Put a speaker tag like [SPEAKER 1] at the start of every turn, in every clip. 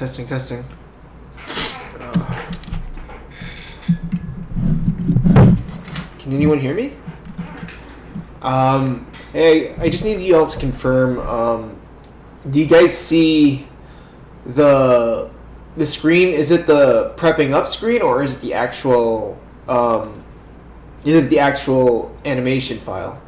[SPEAKER 1] Testing, testing. Can anyone hear me? Hey, I just need you all to confirm. Do you guys see the screen? Is it the prepping up screen, or is it the actual animation file?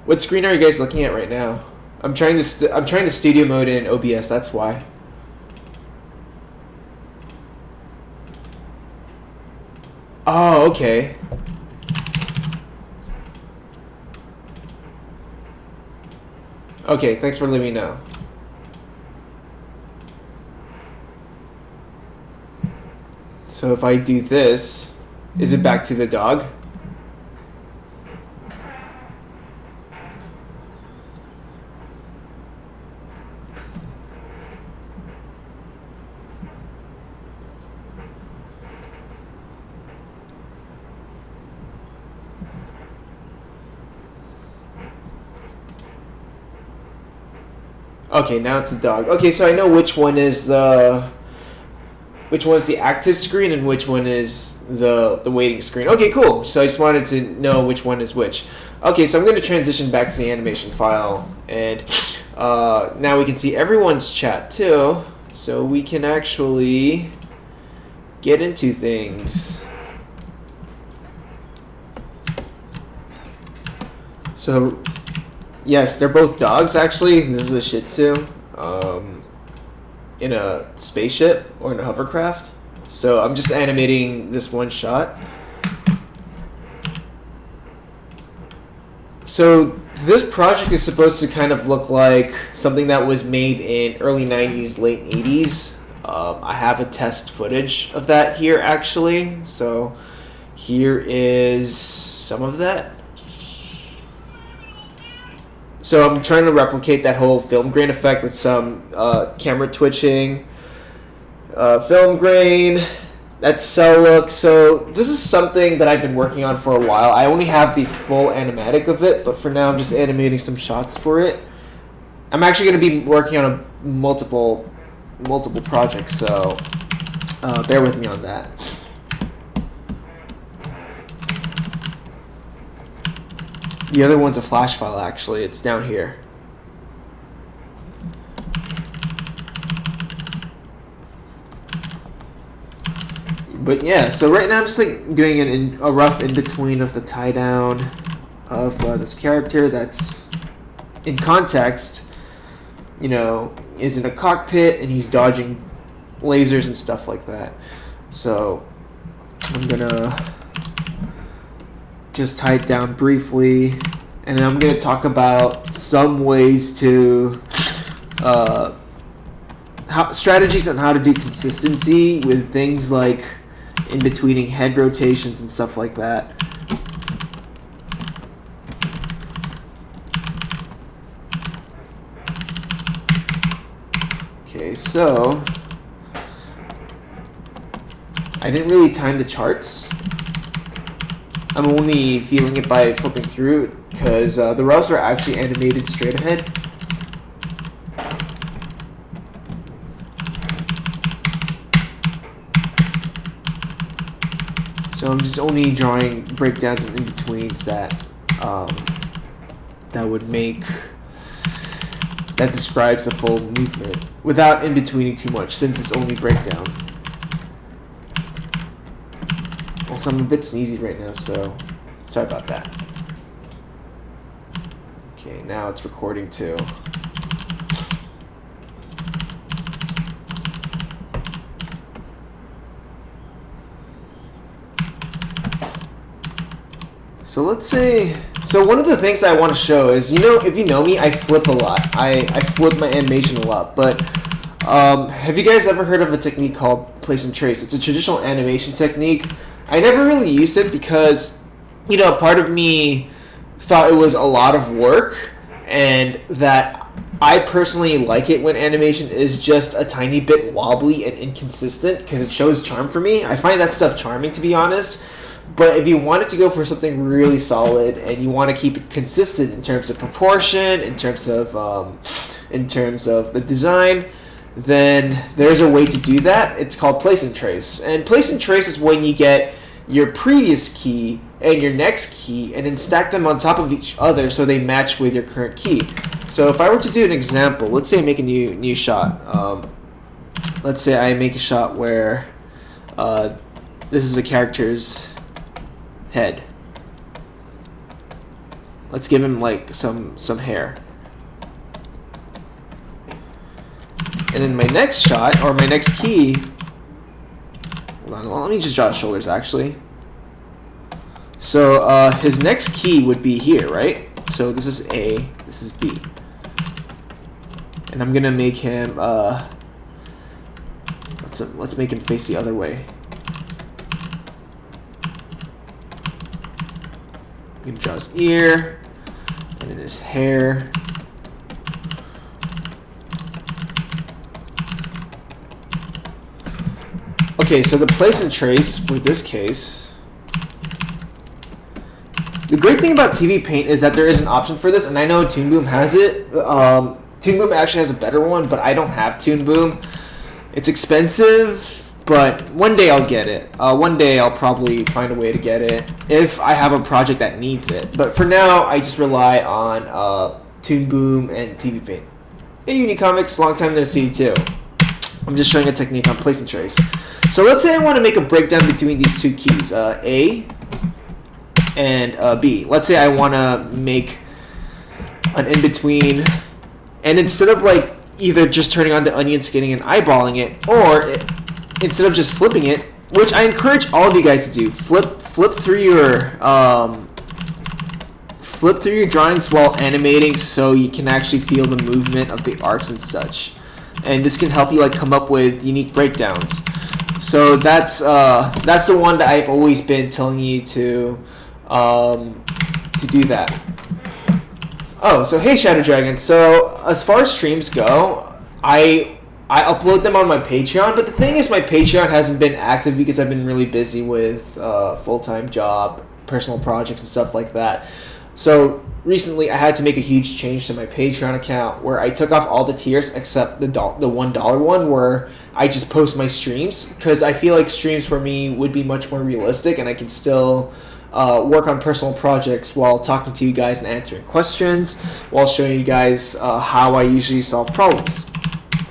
[SPEAKER 1] What screen are you guys looking at right now? I'm trying to studio mode in OBS. That's why. Oh, okay. Okay, thanks for letting me know. So if I do this, is it back to the dog? Okay, now it's a dog. Okay, so I know which one is the active screen and which one is the waiting screen. Okay, cool. So I just wanted to know which one is which. Okay, so I'm going to transition back to the animation file, and now we can see everyone's chat too, so we can actually get into things. So yes, they're both dogs, actually. This is a Shih Tzu in a spaceship or in a hovercraft. So I'm just animating this one shot. So this project is supposed to kind of look like something that was made in early 90s, late 80s. I have a test footage of that here, actually. So here is some of that. So I'm trying to replicate that whole film grain effect with some camera twitching, film grain, that cell look. So this is something that I've been working on for a while. I only have the full animatic of it, but for now I'm just animating some shots for it. I'm actually going to be working on multiple projects, so bear with me on that. The other one's a flash file, actually. It's down here. But yeah, so right now I'm just like doing a rough in-between of the tie down of this character that's in context, you know, is in a cockpit and he's dodging lasers and stuff like that. So I'm gonna just tie it down briefly, and then I'm going to talk about some ways to strategies on how to do consistency with things like in-betweening head rotations and stuff like that. Okay, so I didn't really time the charts. I'm only feeling it by flipping through it because the rows are actually animated straight ahead. So I'm just only drawing breakdowns and in-betweens that that describes the full movement without in-betweening too much, since it's only breakdown. Also, I'm a bit sneezy right now, so sorry about that. Okay, now it's recording too. So let's say, so one of the things I want to show is, if you know me, I flip a lot. I flip my animation a lot, but have you guys ever heard of a technique called place and trace? It's a traditional animation technique. I never really used it because, part of me thought it was a lot of work, and that I personally like it when animation is just a tiny bit wobbly and inconsistent because it shows charm for me. I find that stuff charming, to be honest. But if you wanted to go for something really solid and you want to keep it consistent in terms of proportion, in terms of the design, then there's a way to do that. It's called place and trace. And place and trace is when you get your previous key and your next key and then stack them on top of each other so they match with your current key. So if I were to do an example, let's say I make a new shot. Let's say I make a shot where this is a character's head. Let's give him like some hair. And then my next shot, or my next key, hold on, let me just draw his shoulders actually. So his next key would be here, right? So this is A, this is B. And I'm gonna make him, let's make him face the other way. I'm gonna draw his ear, and then his hair. Okay, so the place and trace for this case. The great thing about TV Paint is that there is an option for this, and I know Toon Boom has it. Toon Boom actually has a better one, but I don't have Toon Boom. It's expensive, but one day I'll get it. One day I'll probably find a way to get it if I have a project that needs it. But for now, I just rely on Toon Boom and TV Paint. Hey, Unicomics, long time no see too. I'm just showing a technique on place and trace. So let's say I want to make a breakdown between these two keys, A and B. Let's say I want to make an in-between, and instead of like either just turning on the onion skinning and eyeballing it, or instead of just flipping it, which I encourage all of you guys to do, flip through your drawings while animating so you can actually feel the movement of the arcs and such. And this can help you like come up with unique breakdowns. So that's the one that I've always been telling you to do that. Oh, so hey Shadow Dragon. So as far as streams go, I upload them on my Patreon, but the thing is my Patreon hasn't been active because I've been really busy with full-time job, personal projects and stuff like that. So recently I had to make a huge change to my Patreon account where I took off all the tiers except the $1 one where I just post my streams, because I feel like streams for me would be much more realistic and I can still work on personal projects while talking to you guys and answering questions, while showing you guys how I usually solve problems.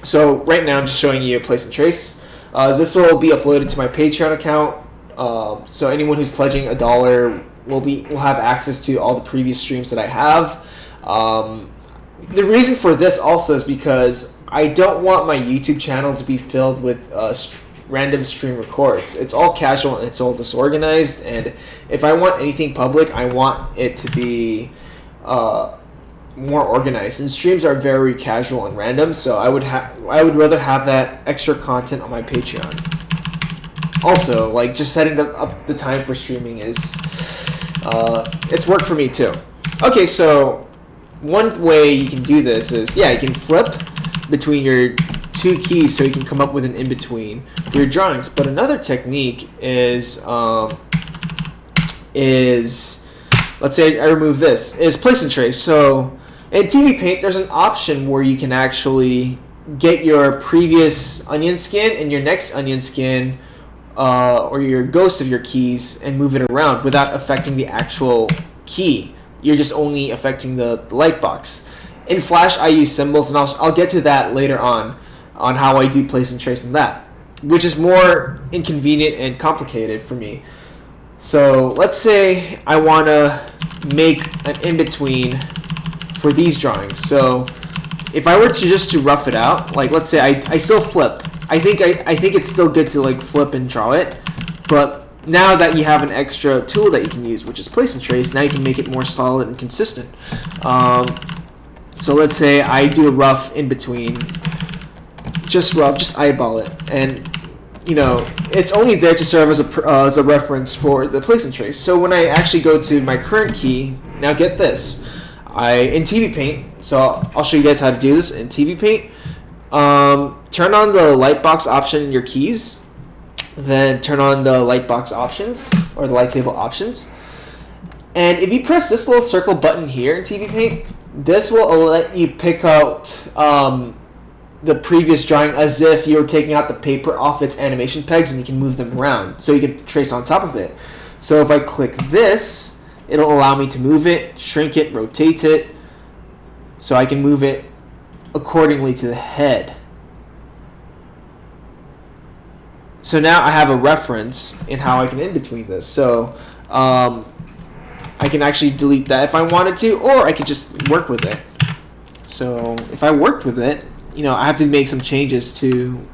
[SPEAKER 1] So right now I'm just showing you a place and trace. This will be uploaded to my Patreon account, so anyone who's pledging $1 will have access to all the previous streams that I have. The reason for this also is because I don't want my YouTube channel to be filled with random stream records. It's all casual and it's all disorganized, and if I want anything public, I want it to be more organized. And streams are very casual and random, so I would rather have that extra content on my Patreon. Also, like just setting up the time for streaming is it's work for me too. Okay, so one way you can do this is, yeah, you can flip between your two keys so you can come up with an in-between for your drawings. But another technique is let's say I remove this, is place and trace. So in TV Paint, there's an option where you can actually get your previous onion skin and your next onion skin or your ghost of your keys and move it around without affecting the actual key. You're just only affecting the light box. In Flash, I use symbols, and I'll get to that later on how I do place and trace in that, which is more inconvenient and complicated for me. So let's say I want to make an in-between for these drawings. So if I were to rough it out, like let's say I still flip. I think it's still good to like flip and draw it, but now that you have an extra tool that you can use, which is place and trace, now you can make it more solid and consistent. So let's say I do a rough in between, just rough, just eyeball it, and you know it's only there to serve as a reference for the place and trace. So when I actually go to my current key, now get this, in TV Paint. So I'll show you guys how to do this in TV Paint. Turn on the lightbox option in your keys, Then turn on the lightbox options or the light table options. And if you press this little circle button here in TV Paint, this will let you pick out the previous drawing as if you were taking out the paper off its animation pegs, and you can move them around so you can trace on top of it. So if I click this, it'll allow me to move it, shrink it, rotate it, so I can move it accordingly to the head. So now I have a reference in how I can in between this. So I can actually delete that if I wanted to, or I could just work with it. So if I worked with it, you know, I have to make some changes to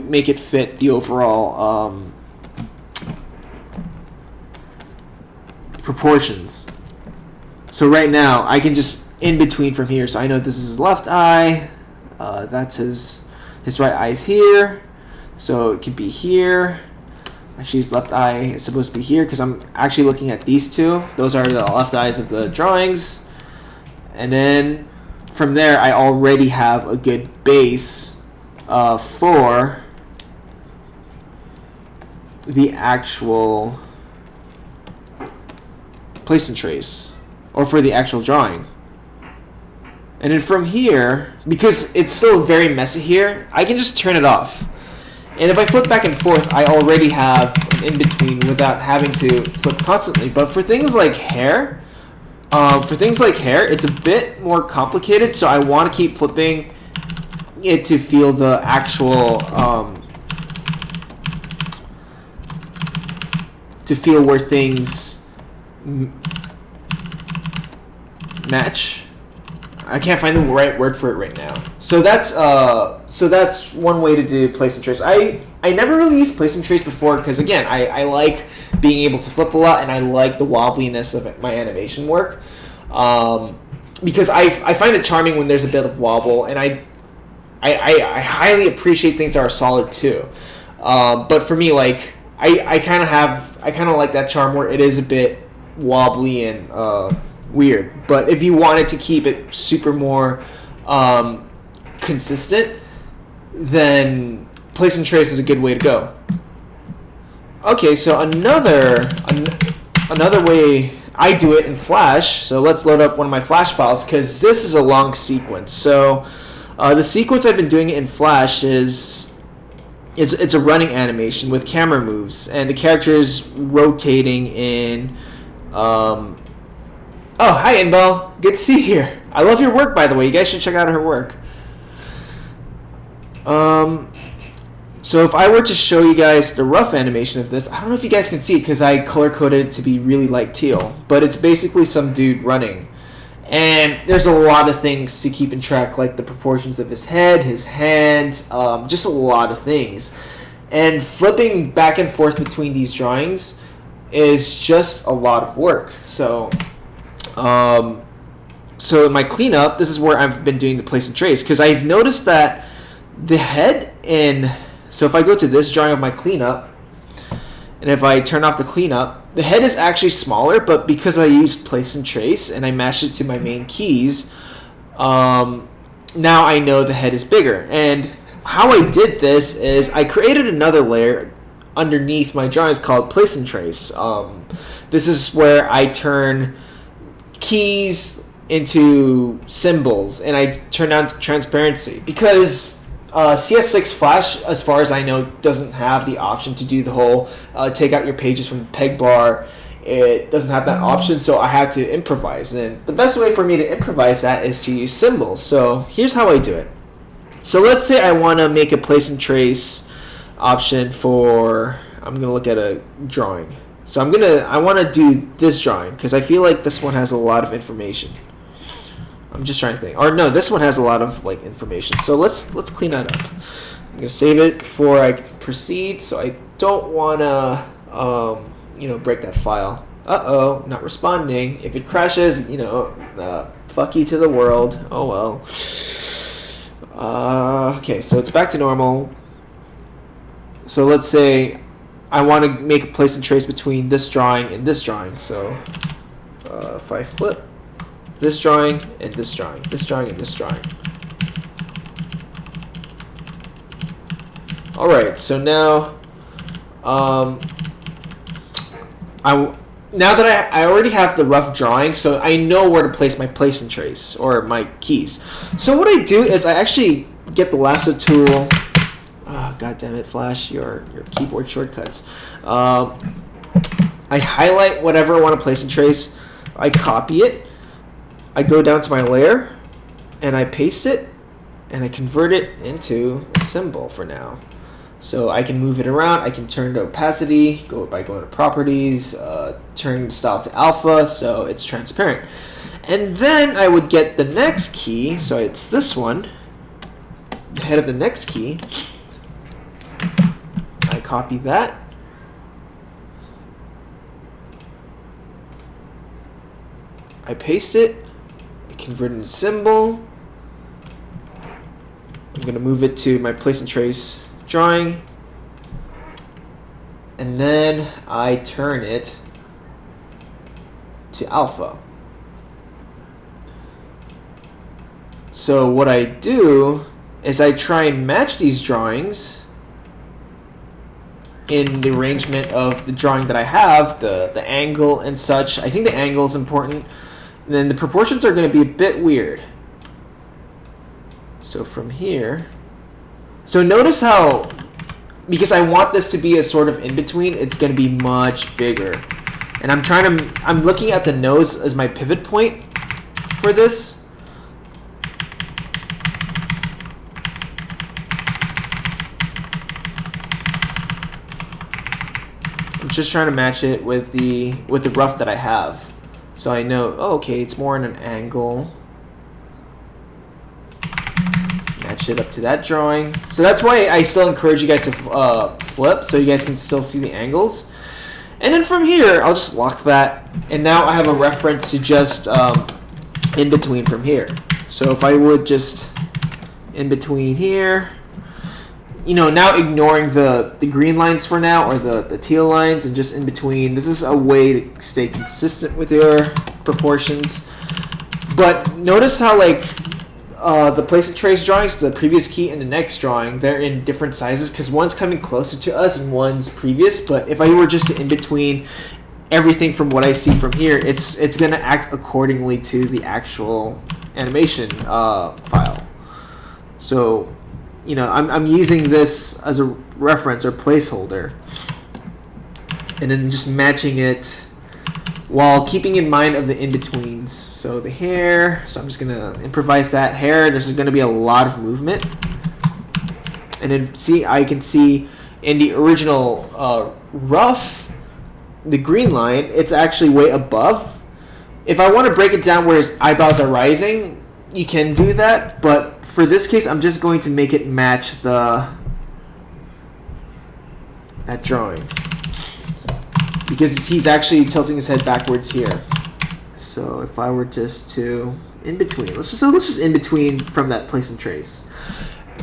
[SPEAKER 1] make it fit the overall proportions. So right now I can just in between from here. So I know this is his left eye. That's his right eye is here. So it could be here. Actually, his left eye is supposed to be here because I'm actually looking at these two. Those are the left eyes of the drawings. And then from there, I already have a good base for the actual place and trace, or for the actual drawing. And then from here, because it's still very messy here, I can just turn it off. And if I flip back and forth, I already have an in-between without having to flip constantly. But for things like hair, it's a bit more complicated, so I want to keep flipping it to feel the actual, to feel where things match. I can't find the right word for it right now. So that's one way to do place and trace. I never really used place and trace before because, again, I like being able to flip a lot, and I like the wobbliness of my animation work, because I find it charming when there's a bit of wobble, and I highly appreciate things that are solid too. But for me, like I kind of like that charm where it is a bit wobbly and weird. But if you wanted to keep it super more consistent, then place and trace is a good way to go. Okay, so another way I do it in Flash. So let's load up one of my Flash files because this is a long sequence. So the sequence I've been doing in Flash is it's a running animation with camera moves, and the character is rotating in. Oh, hi, Inbel. Good to see you here. I love your work, by the way. You guys should check out her work. So if I were to show you guys the rough animation of this, I don't know if you guys can see it because I color-coded it to be really light teal, but it's basically some dude running. And there's a lot of things to keep in track, like the proportions of his head, his hands, just a lot of things. And flipping back and forth between these drawings is just a lot of work. So in my cleanup, this is where I've been doing the place and trace, because I've noticed that the head so if I go to this drawing of my cleanup, and if I turn off the cleanup, the head is actually smaller, but because I used place and trace and I matched it to my main keys, now I know the head is bigger. And how I did this is I created another layer underneath my drawings called place and trace. This is where I turn keys into symbols, and I turn down transparency because CS6 Flash, as far as I know, doesn't have the option to do the whole take out your pages from the peg bar. It doesn't have that option, so I had to improvise, and the best way for me to improvise that is to use symbols. So here's how I do it. So let's say I want to make a place and trace option for, I'm going to look at a drawing. So I want to do this drawing because I feel like this one has a lot of information. I'm just trying to think. Or no, this one has a lot of like information. So let's clean that up. I'm gonna save it before I proceed, so I don't wanna break that file. Uh-oh, not responding. If it crashes, fuck you to the world. Oh well. Okay, so it's back to normal. So let's say I want to make a place and trace between this drawing and this drawing. So if I flip this drawing and this drawing, this drawing and this drawing. All right, so now, now that I already have the rough drawing, so I know where to place my place and trace or my keys. So what I do is I actually get the lasso tool. Oh, God damn it, Flash, your keyboard shortcuts. I highlight whatever I want to place and trace. I copy it. I go down to my layer, and I paste it, and I convert it into a symbol for now. So I can move it around. I can turn to opacity by going to properties, turn the style to alpha so it's transparent. And then I would get the next key, so it's this one, the head of the next key. I copy that. I paste it. I convert it into symbol. I'm going to move it to my place and trace drawing, and then I turn it to alpha. So what I do is I try and match these drawings in the arrangement of the drawing that I have, the angle and such. I think the angle is important. And then the proportions are going to be a bit weird. So from here, so notice how, because I want this to be a sort of in-between, it's going to be much bigger. And I'm looking at the nose as my pivot point for this. I'm just trying to match it with the rough that I have. So I know, oh, okay, it's more in an angle. Match it up to that drawing. So that's why I still encourage you guys to flip, so you guys can still see the angles. And then from here, I'll just lock that. And now I have a reference to just in between from here. So if I would just in between here, you know, now ignoring the green lines for now, or the teal lines, and just in between. This is a way to stay consistent with your proportions. But notice how, like, the place and trace drawings, the previous key and the next drawing, they're in different sizes because one's coming closer to us and one's previous. But if I were just to in between everything from what I see from here, it's going to act accordingly to the actual animation file. So, you know, I'm using this as a reference or placeholder, and then just matching it while keeping in mind of the in-betweens. So the hair, so I'm just going to improvise that hair. There's going to be a lot of movement. And then see, I can see in the original rough, the green line, it's actually way above. If I want to break it down where his eyebrows are rising, you can do that. But for this case, I'm just going to make it match that drawing, because he's actually tilting his head backwards here. So if I were just to in between, let's just in between from that place and trace.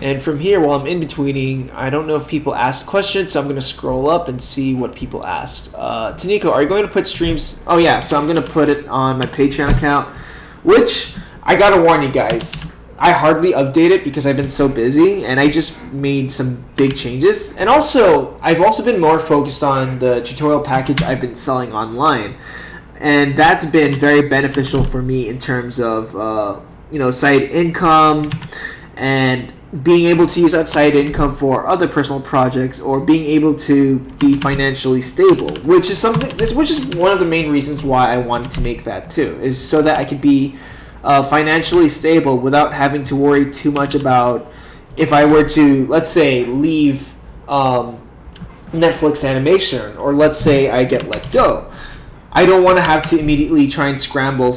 [SPEAKER 1] And from here, while I'm in betweening, I don't know if people asked questions, so I'm going to scroll up and see what people asked. Taniko, are you going to put streams? Oh yeah, so I'm going to put it on my Patreon account, which I got to warn you guys, I hardly update it because I've been so busy, and I just made some big changes. And also, I've also been more focused on the tutorial package I've been selling online, and that's been very beneficial for me in terms of you know, side income and being able to use that side income for other personal projects, or being able to be financially stable, which is one of the main reasons why I wanted to make that too, is so that I could be financially stable without having to worry too much about if I were to, let's say, leave Netflix animation, or let's say I get let go. I don't want to have to immediately try and scramble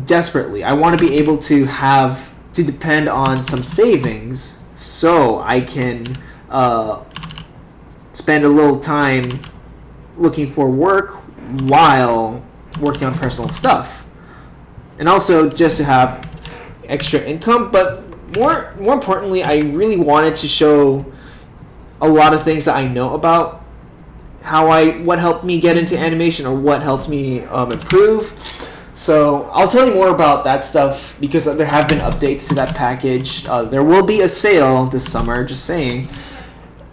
[SPEAKER 1] desperately. I want to be able to have to depend on some savings so I can spend a little time looking for work while working on personal stuff. And also just to have extra income. But more importantly, I really wanted to show a lot of things that I know about what helped me get into animation, or what helped me improve. So I'll tell you more about that stuff because there have been updates to that package. There will be a sale this summer, just saying.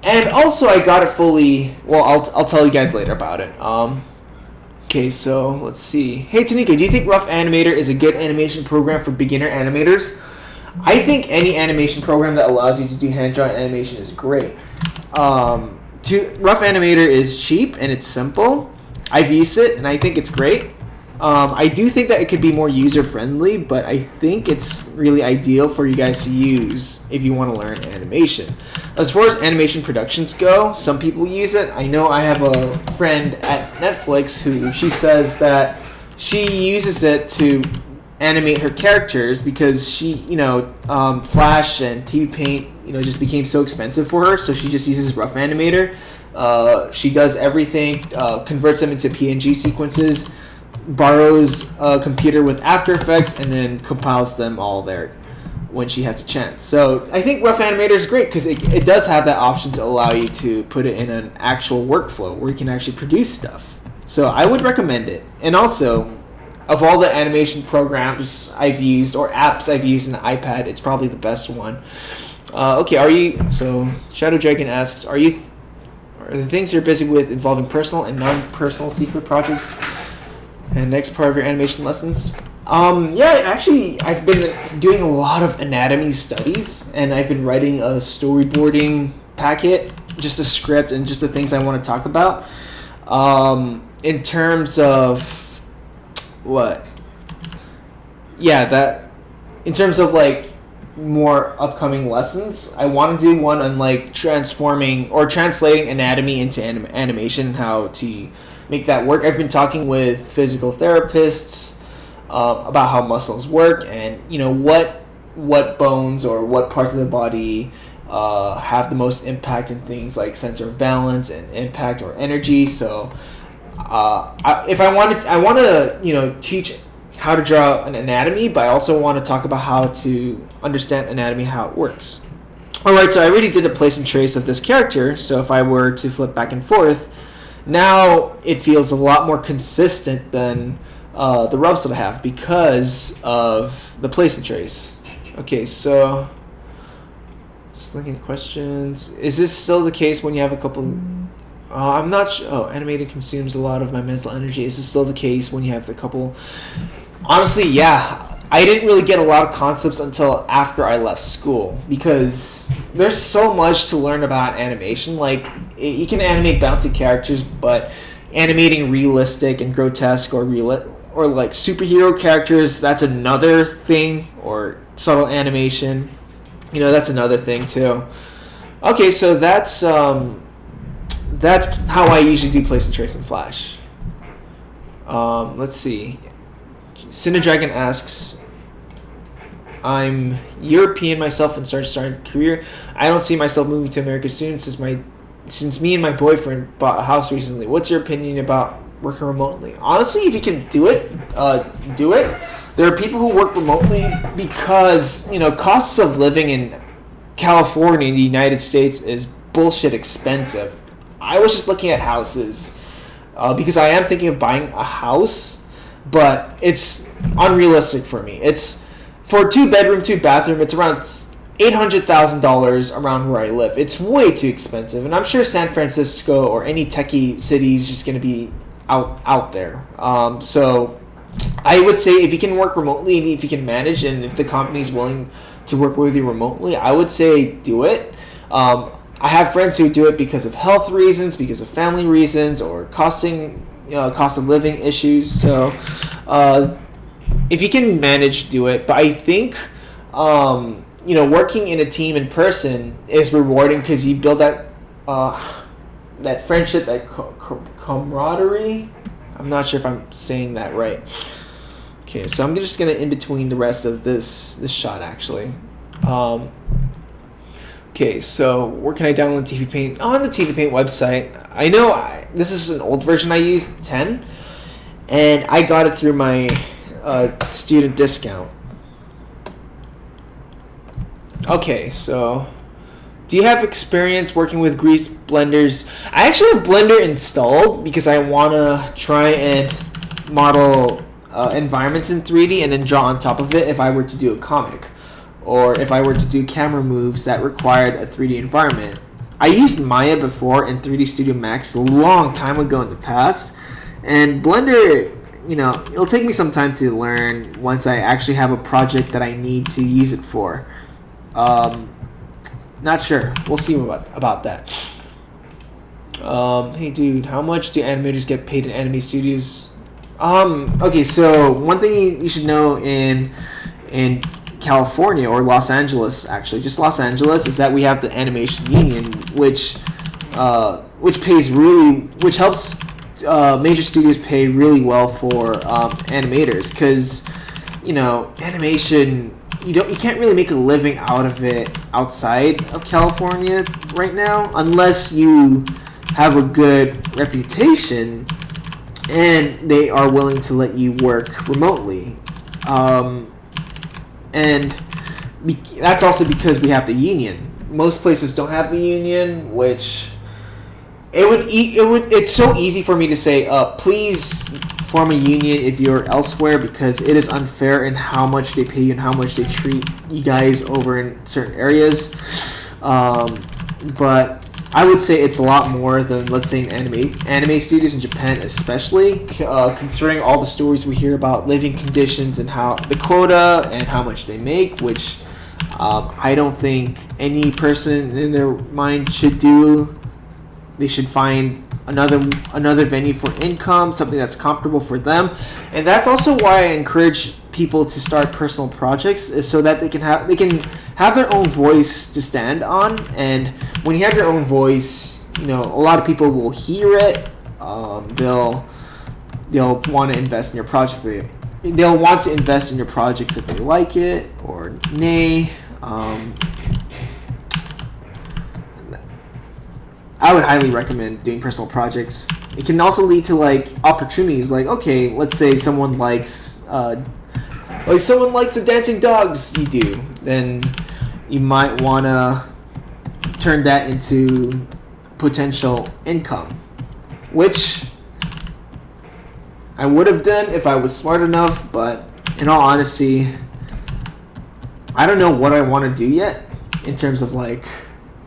[SPEAKER 1] And also, I got it fully. Well, I'll tell you guys later about it. Okay, so let's see. Hey, Tanika, do you think Rough Animator is a good animation program for beginner animators? I think any animation program that allows you to do hand-drawn animation is great. Rough Animator is cheap and it's simple. I've used it and I think it's great. I do think that it could be more user-friendly, but I think it's really ideal for you guys to use if you want to learn animation. As far as animation productions go, some people use it. I know I have a friend at Netflix who she says that she uses it to animate her characters because Flash and TV Paint, just became so expensive for her, so she just uses Rough Animator. She does everything, converts them into PNG sequences, borrows a computer with After Effects, and then compiles them all there when she has a chance. So I think Rough Animator is great because it does have that option to allow you to put it in an actual workflow where you can actually produce stuff. So I would recommend it. And also, of all the animation programs I've used or apps I've used in the iPad, it's probably the best one. So Shadow Dragon asks, are the things you're busy with involving personal and non-personal secret projects and next part of your animation lessons? Actually, I've been doing a lot of anatomy studies, and I've been writing a storyboarding packet, just a script and just the things I want to talk about. In terms of what? Yeah, in terms of like more upcoming lessons, I want to do one on like transforming or translating anatomy into animation, how to make that work. I've been talking with physical therapists about how muscles work and what bones or what parts of the body have the most impact in things like center of balance and impact or energy. So I want to teach how to draw an anatomy, but I also want to talk about how to understand anatomy, how it works. Alright, so I already did a place and trace of this character, so if I were to flip back and forth, now it feels a lot more consistent than the rubs that I have because of the place and trace. Okay, so just looking at questions. Is this still the case when you have a couple... I'm not sure. Oh, animated consumes a lot of my mental energy. Is this still the case when you have the couple... Honestly, yeah. I didn't really get a lot of concepts until after I left school because there's so much to learn about animation. Like, you can animate bouncy characters, but animating realistic and grotesque or like superhero characters, that's another thing. Or subtle animation, that's another thing too. Okay, so that's how I usually do place and trace in Flash. Let's see. Cinedragon asks, I'm European myself and starting a career. I don't see myself moving to America soon since me and my boyfriend bought a house recently. What's your opinion about working remotely? Honestly, if you can do it, do it. There are people who work remotely because, costs of living in California in the United States is bullshit expensive. I was just looking at houses because I am thinking of buying a house, but it's unrealistic for me. It's for a 2-bedroom, 2-bathroom. It's around $800,000 around where I live. It's way too expensive, and I'm sure San Francisco or any techie city is just going to be out there. So I would say if you can work remotely and if you can manage, and if the company is willing to work with you remotely, I would say do it. I have friends who do it because of health reasons, because of family reasons, or cost of living issues. So if you can manage, do it. But I think working in a team in person is rewarding because you build that friendship, that camaraderie. I'm not sure if I'm saying that right. Okay, so I'm just gonna in between the rest of this shot actually. Okay, so where can I download TV Paint? On the TV Paint website. I know this is an old version I used, 10, and I got it through my student discount. Okay, so do you have experience working with grease blenders? I actually have Blender installed because I want to try and model environments in 3D and then draw on top of it if I were to do a comic, or if I were to do camera moves that required a 3D environment. I used Maya before in 3D Studio Max a long time ago in the past, and Blender, it'll take me some time to learn once I actually have a project that I need to use it for. Not sure. We'll see about that. Hey dude, how much do animators get paid in anime studios? Okay, so one thing you should know in California, or Los Angeles, actually, just Los Angeles, is that we have the animation union, which helps major studios pay really well for animators, because animation, you can't really make a living out of it outside of California right now unless you have a good reputation and they are willing to let you work remotely. And that's also because we have the union. Most places don't have the union, which it's so easy for me to say, please form a union if you're elsewhere, because it is unfair in how much they pay you and how much they treat you guys over in certain areas. But I would say it's a lot more than, let's say, in anime studios in Japan, especially considering all the stories we hear about living conditions and how the quota and how much they make, which I don't think any person in their mind should do. They should find another venue for income, something that's comfortable for them, and that's also why I encourage people to start personal projects, is so that they can have their own voice to stand on. And when you have your own voice, a lot of people will hear it. They'll want to invest in your project. They'll want to invest in your projects if they like it or nay. I would highly recommend doing personal projects. It can also lead to opportunities. Okay, let's say someone likes the dancing dogs you do, then you might want to turn that into potential income, which I would have done if I was smart enough. But in all honesty, I don't know what I want to do yet in terms of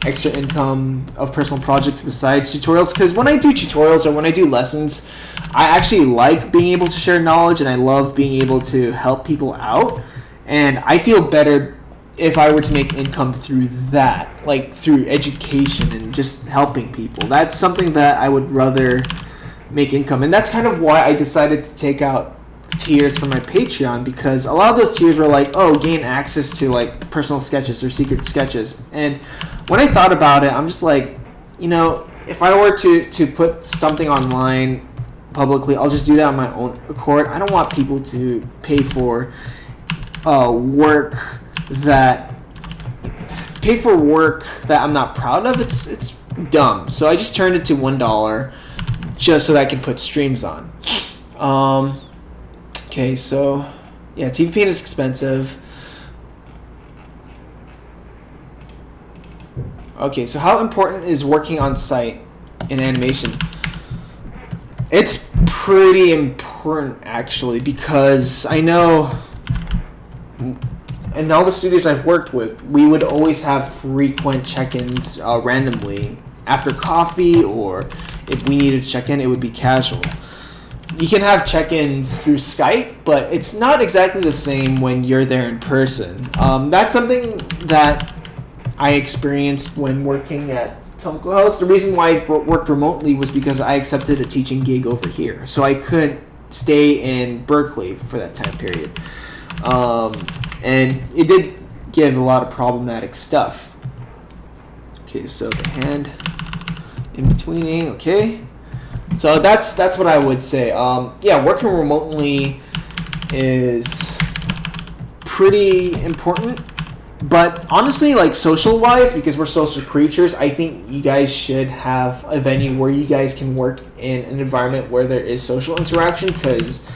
[SPEAKER 1] extra income of personal projects besides tutorials, because when I do tutorials or when I do lessons, I actually like being able to share knowledge, and I love being able to help people out, and I feel better if I were to make income through that, through education and just helping people. That's something that I would rather make income, and that's kind of why I decided to take out tiers for my Patreon, because a lot of those tiers were gain access to personal sketches or secret sketches. And when I thought about it, I'm just if I were to put something online publicly, I'll just do that on my own accord. I don't want people to pay for work that I'm not proud of. It's dumb. So I just turned it to $1 just so that I can put streams on. Okay, so yeah, TV Paint is expensive. Okay, so how important is working on site in animation? It's pretty important, actually, because I know in all the studios I've worked with, we would always have frequent check-ins randomly after coffee, or if we needed to check in, it would be casual. You can have check-ins through Skype, but it's not exactly the same when you're there in person. That's something that I experienced when working at Tomko House. The reason why I worked remotely was because I accepted a teaching gig over here, so I couldn't stay in Berkeley for that time period. And it did give a lot of problematic stuff. Okay, so the hand in betweening, okay. So that's what I would say. Yeah, working remotely is pretty important. But honestly, social-wise, because we're social creatures, I think you guys should have a venue where you guys can work in an environment where there is social interaction, because,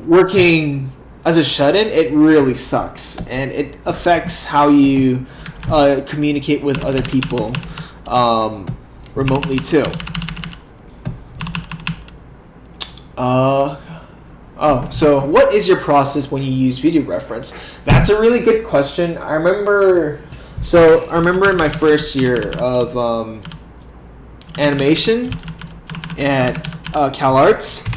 [SPEAKER 1] working as a shut-in, it really sucks. And it affects how you communicate with other people remotely, too. So what is your process when you use video reference? That's a really good question. I remember So I remember in my first year of animation at CalArts,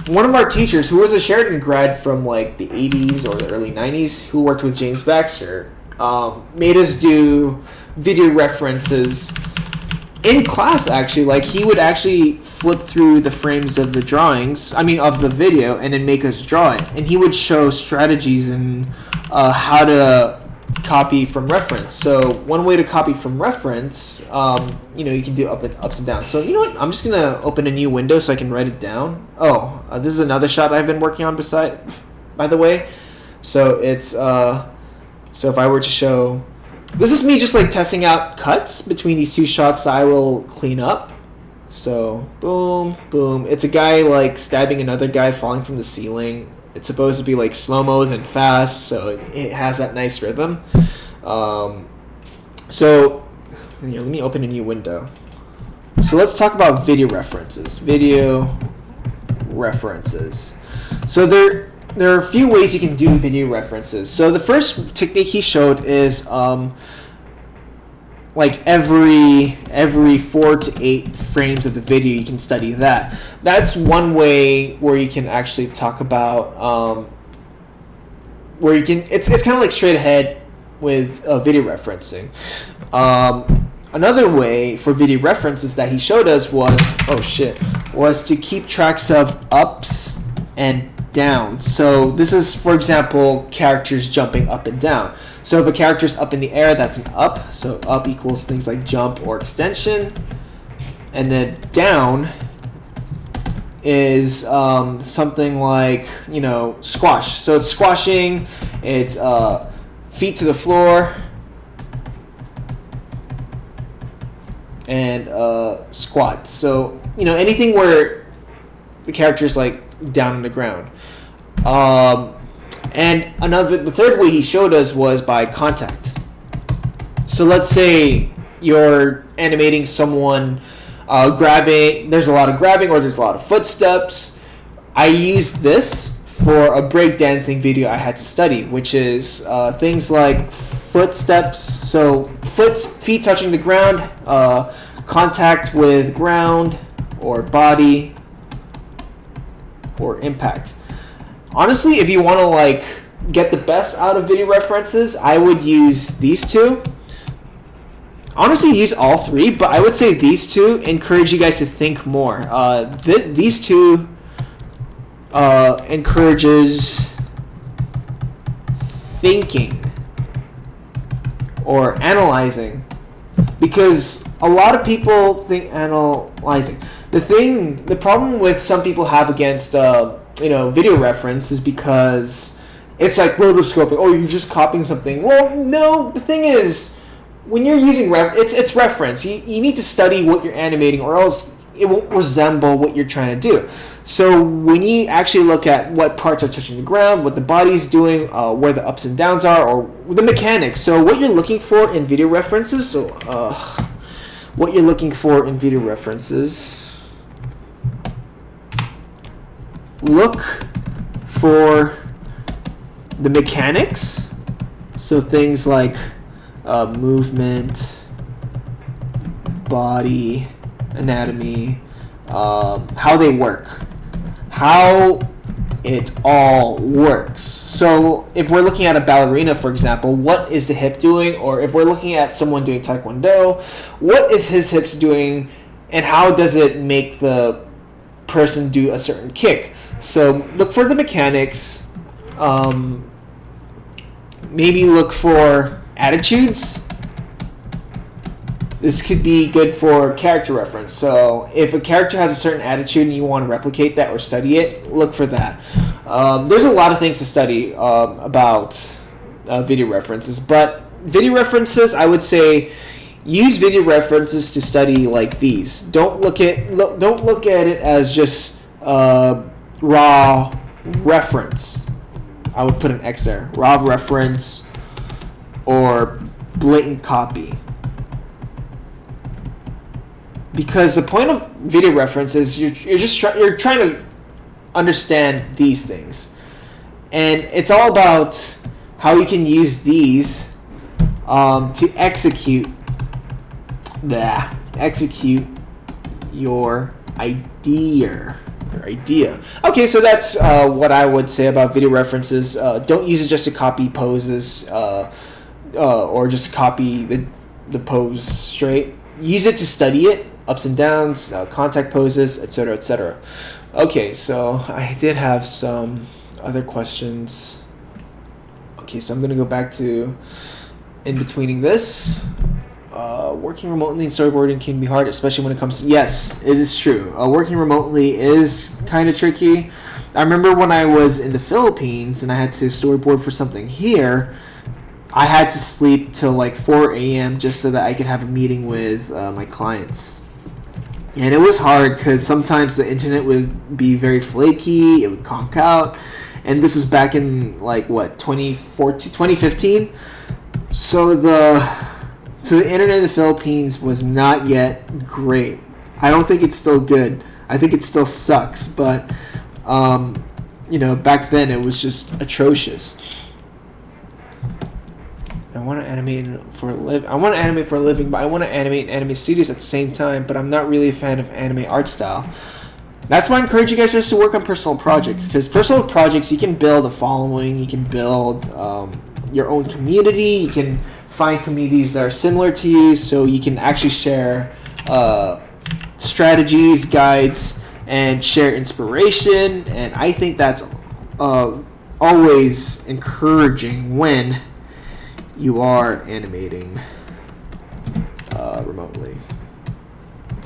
[SPEAKER 1] one of our teachers, who was a Sheridan grad from like the 80s or the early 90s, who worked with James Baxter, made us do video references in class. Actually, like he would actually flip through the frames of the drawings, of the video, and then make us draw it. And he would show strategies and how to copy from reference. So one way to copy from reference, you can do ups and downs. So you know what? I'm just gonna open a new window so I can write it down. Oh, this is another shot I've been working on by the way. So it's so if I were to show, this is me just like testing out cuts between these two shots that I will clean up. So boom, boom. It's a guy like stabbing another guy falling from the ceiling. It's supposed to be like slow-mo then fast, so it has that nice rhythm. So let me open a new window. So let's talk about video references. Video references. So there are a few ways you can do video references. So the first technique he showed is like every 4 to 8 frames of the video you can study that. That's one way where you can actually talk about where you can, it's kind of like straight ahead with video referencing. Another way for video references that he showed us was to keep tracks of ups and downs. So this is, for example, characters jumping up and down. So if a character's up in the air, that's an up. So up equals things like jump or extension. And then down is something like, squash. So it's squashing, it's feet to the floor, and squat. So, anything where the character's like down on the ground. And the third way he showed us was by contact. So let's say you're animating someone grabbing, there's a lot of grabbing or there's a lot of footsteps. I used this for a breakdancing video I had to study, which is things like footsteps, so feet touching the ground, contact with ground or body, or impact. Honestly, if you want to like get the best out of video references, I would use these two. Honestly, use all three, but I would say these two encourage you guys to think more. These two encourages thinking or analyzing, because a lot of people think analyzing. The problem with some people have against video reference is because it's like rotoscoping. Oh, you're just copying something. Well, no. The thing is, when you're using it's reference. You need to study what you're animating, or else it won't resemble what you're trying to do. So when you actually look at what parts are touching the ground, what the body's doing, where the ups and downs are, or the mechanics. So what you're looking for in video references. Look for the mechanics. So things like movement, body, anatomy, how they work, how it all works. So if we're looking at a ballerina, for example, what is the hip doing? Or if we're looking at someone doing taekwondo, what is his hips doing, and how does it make the person do a certain kick? So look for the mechanics. Maybe look for attitudes. This could be good for character reference. So if a character has a certain attitude and you want to replicate that or study it, look for that. There's a lot of things to study about video references, but video references, I would say, use video references to study like these. Don't look at it as just raw reference. I would put an X there. Raw reference or blatant copy. Because the point of video reference is you're trying to understand these things, and it's all about how you can use these to execute your idea. Okay, so that's what I would say about video references. Don't use it just to copy poses or just copy the pose straight. Use it to study it, ups and downs, contact poses, etc., etc. Okay, so I did have some other questions. Okay, so I'm going to go back to in-betweening this. Working remotely and storyboarding can be hard, especially when it comes to... Yes, it is true. Working remotely is kind of tricky. I remember when I was in the Philippines and I had to storyboard for something here, I had to sleep till like 4 a.m. just so that I could have a meeting with my clients. And it was hard because sometimes the internet would be very flaky, it would conk out. And this was back in like, what, 2015? So the internet in the Philippines was not yet great. I don't think it's still good. I think it still sucks, but back then it was just atrocious. I want to animate for a living, but I want to animate in anime studios at the same time, but I'm not really a fan of anime art style. That's why I encourage you guys just to work on personal projects, because personal projects, you can build a following, you can build your own community, you can find communities that are similar to you, so you can actually share strategies, guides, and share inspiration. And I think that's always encouraging when you are animating remotely.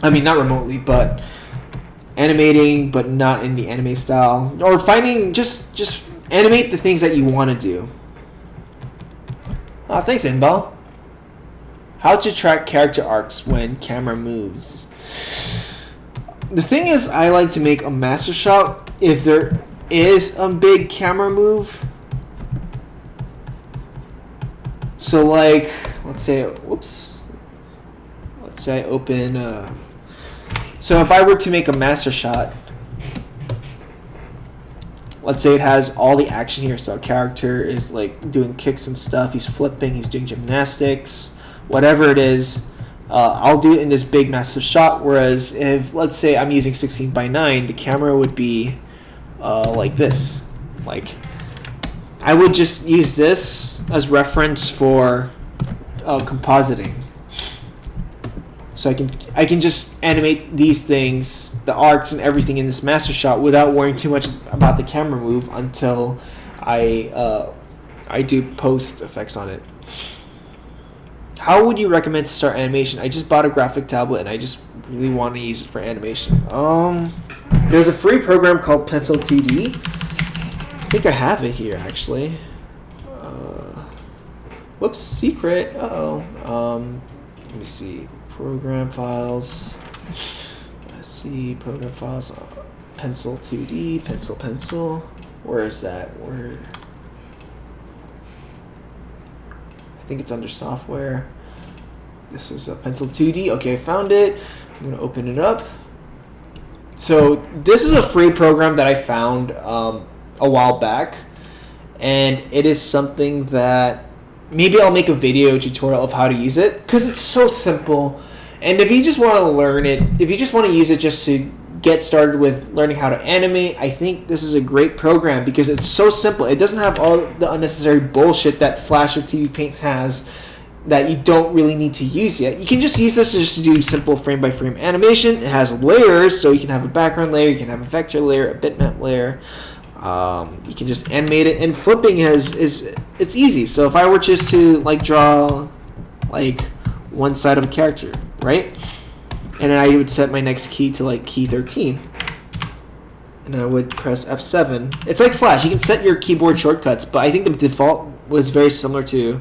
[SPEAKER 1] I mean, not remotely, but animating, but not in the anime style, or finding just animate the things that you want to do. Oh, thanks, Inbal. How to track character arcs when camera moves. The thing is, I like to make a master shot if there is a big camera move. So like, let's say I open, so if I were to make a master shot, let's say it has all the action here, so a character is like doing kicks and stuff, he's flipping, he's doing gymnastics, whatever it is, I'll do it in this big massive shot, whereas if, let's say I'm using 16:9, the camera would be like this. Like, I would just use this as reference for compositing. So I can just animate these things, the arcs and everything in this master shot without worrying too much about the camera move until I do post effects on it. How would you recommend to start animation? I just bought a graphic tablet and I just really want to use it for animation. There's a free program called Pencil 2D. I think I have it here actually. Whoops, secret. Let me see. Program files. Let's see, program files. Pencil 2D, pencil. Where is that? Where? I think it's under software. This is a Pencil 2D. Okay, I found it. I'm gonna open it up. So this is a free program that I found a while back, and it is something that maybe I'll make a video tutorial of how to use it, because it's so simple. And if you just want to learn it, if you just want to use it just to get started with learning how to animate, I think this is a great program because it's so simple. It doesn't have all the unnecessary bullshit that Flash or TV Paint has that you don't really need to use yet. You can just use this just to do simple frame-by-frame animation. It has layers, so you can have a background layer, you can have a vector layer, a bitmap layer. You can just animate it, and flipping it's easy. So if I were just to like draw like one side of a character, right? And then I would set my next key to like key 13. And I would press F7. It's like Flash. You can set your keyboard shortcuts, but I think the default was very similar to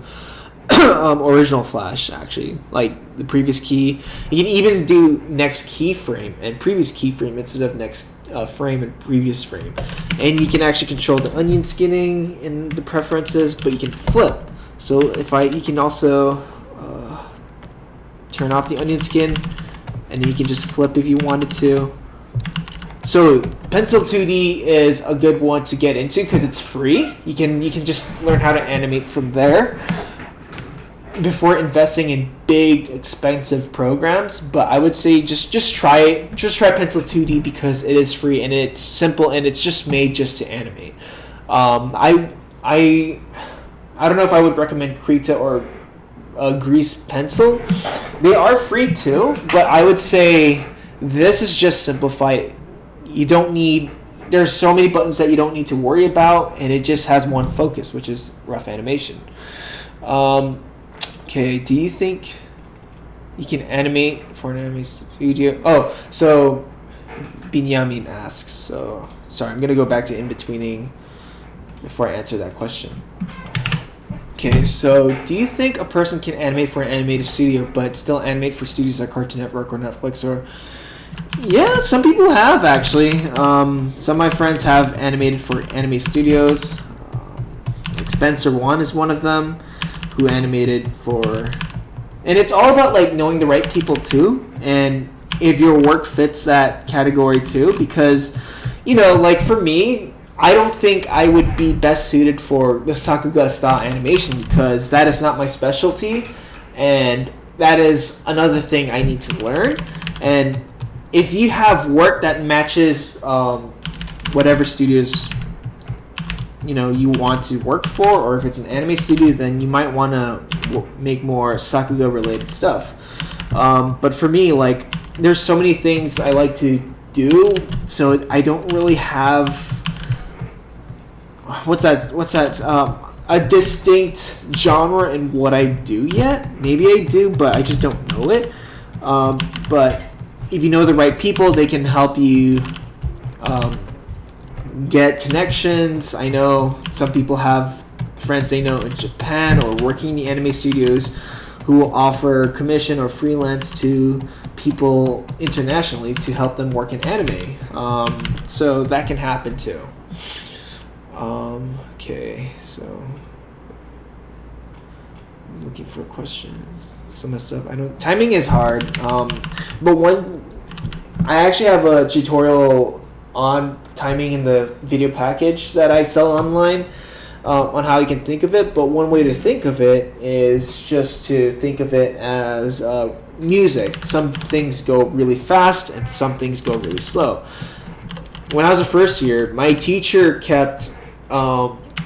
[SPEAKER 1] original Flash, actually. Like the previous key. You can even do next keyframe and previous keyframe instead of next frame and previous frame. And you can actually control the onion skinning in the preferences, but you can flip. So you can also turn off the onion skin, and then you can just flip if you wanted to. So Pencil 2D is a good one to get into because it's free. You can just learn how to animate from there. before investing in big expensive programs, but I would say just try it. Just try Pencil 2D because it is free and it's simple and it's just made just to animate. I I don't know if I would recommend Krita or Grease Pencil. They are free too, but I would say this is just simplified. You don't need. There's so many buttons that you don't need to worry about, and it just has one focus, which is rough animation. Okay, do you think you can animate for an anime studio? Oh, so Binyamin asks. So sorry, I'm gonna go back to in betweening before I answer that question. Okay, so do you think a person can animate for an animated studio but still animate for studios like Cartoon Network or Netflix or? Yeah, some people have actually. Some of my friends have animated for anime studios. Spencer One is one of them who animated for, and it's all about like knowing the right people too, and if your work fits that category too. Because, like for me, I don't think I would be best suited for the Sakuga style animation because that is not my specialty, and that is another thing I need to learn. And if you have work that matches whatever studios you want to work for, or if it's an anime studio, then you might want to make more Sakuga related stuff. But for me, like, there's so many things I like to do, so I don't really have a distinct genre in what I do yet. Maybe I do, but I just don't know it. But if you know the right people, they can help you get connections. I know some people have friends they know in Japan or working in the anime studios who will offer commission or freelance to people internationally to help them work in anime. So that can happen too. Okay, so I'm looking for questions. Some stuff I don't. Timing is hard. But I actually have a tutorial on timing in the video package that I sell online on how you can think of it. But one way to think of it is just to think of it as music. Some things go really fast and some things go really slow. When I was a first year, my teacher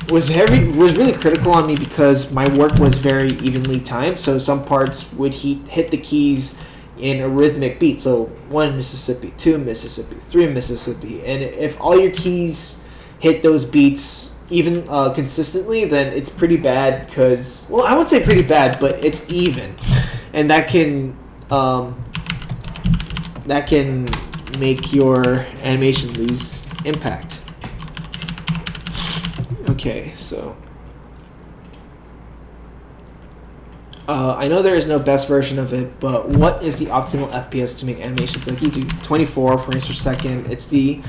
[SPEAKER 1] was really critical on me because my work was very evenly timed. So some parts would hit the keys in a rhythmic beat. So 1 Mississippi, 2 Mississippi, 3 Mississippi. And if all your keys hit those beats even consistently, then it's pretty bad because, well, I wouldn't say pretty bad, but it's even. And that can make your animation lose impact. Okay, so I know there is no best version of it, but what is the optimal FPS to make animations like you do? 24 frames per second. It's the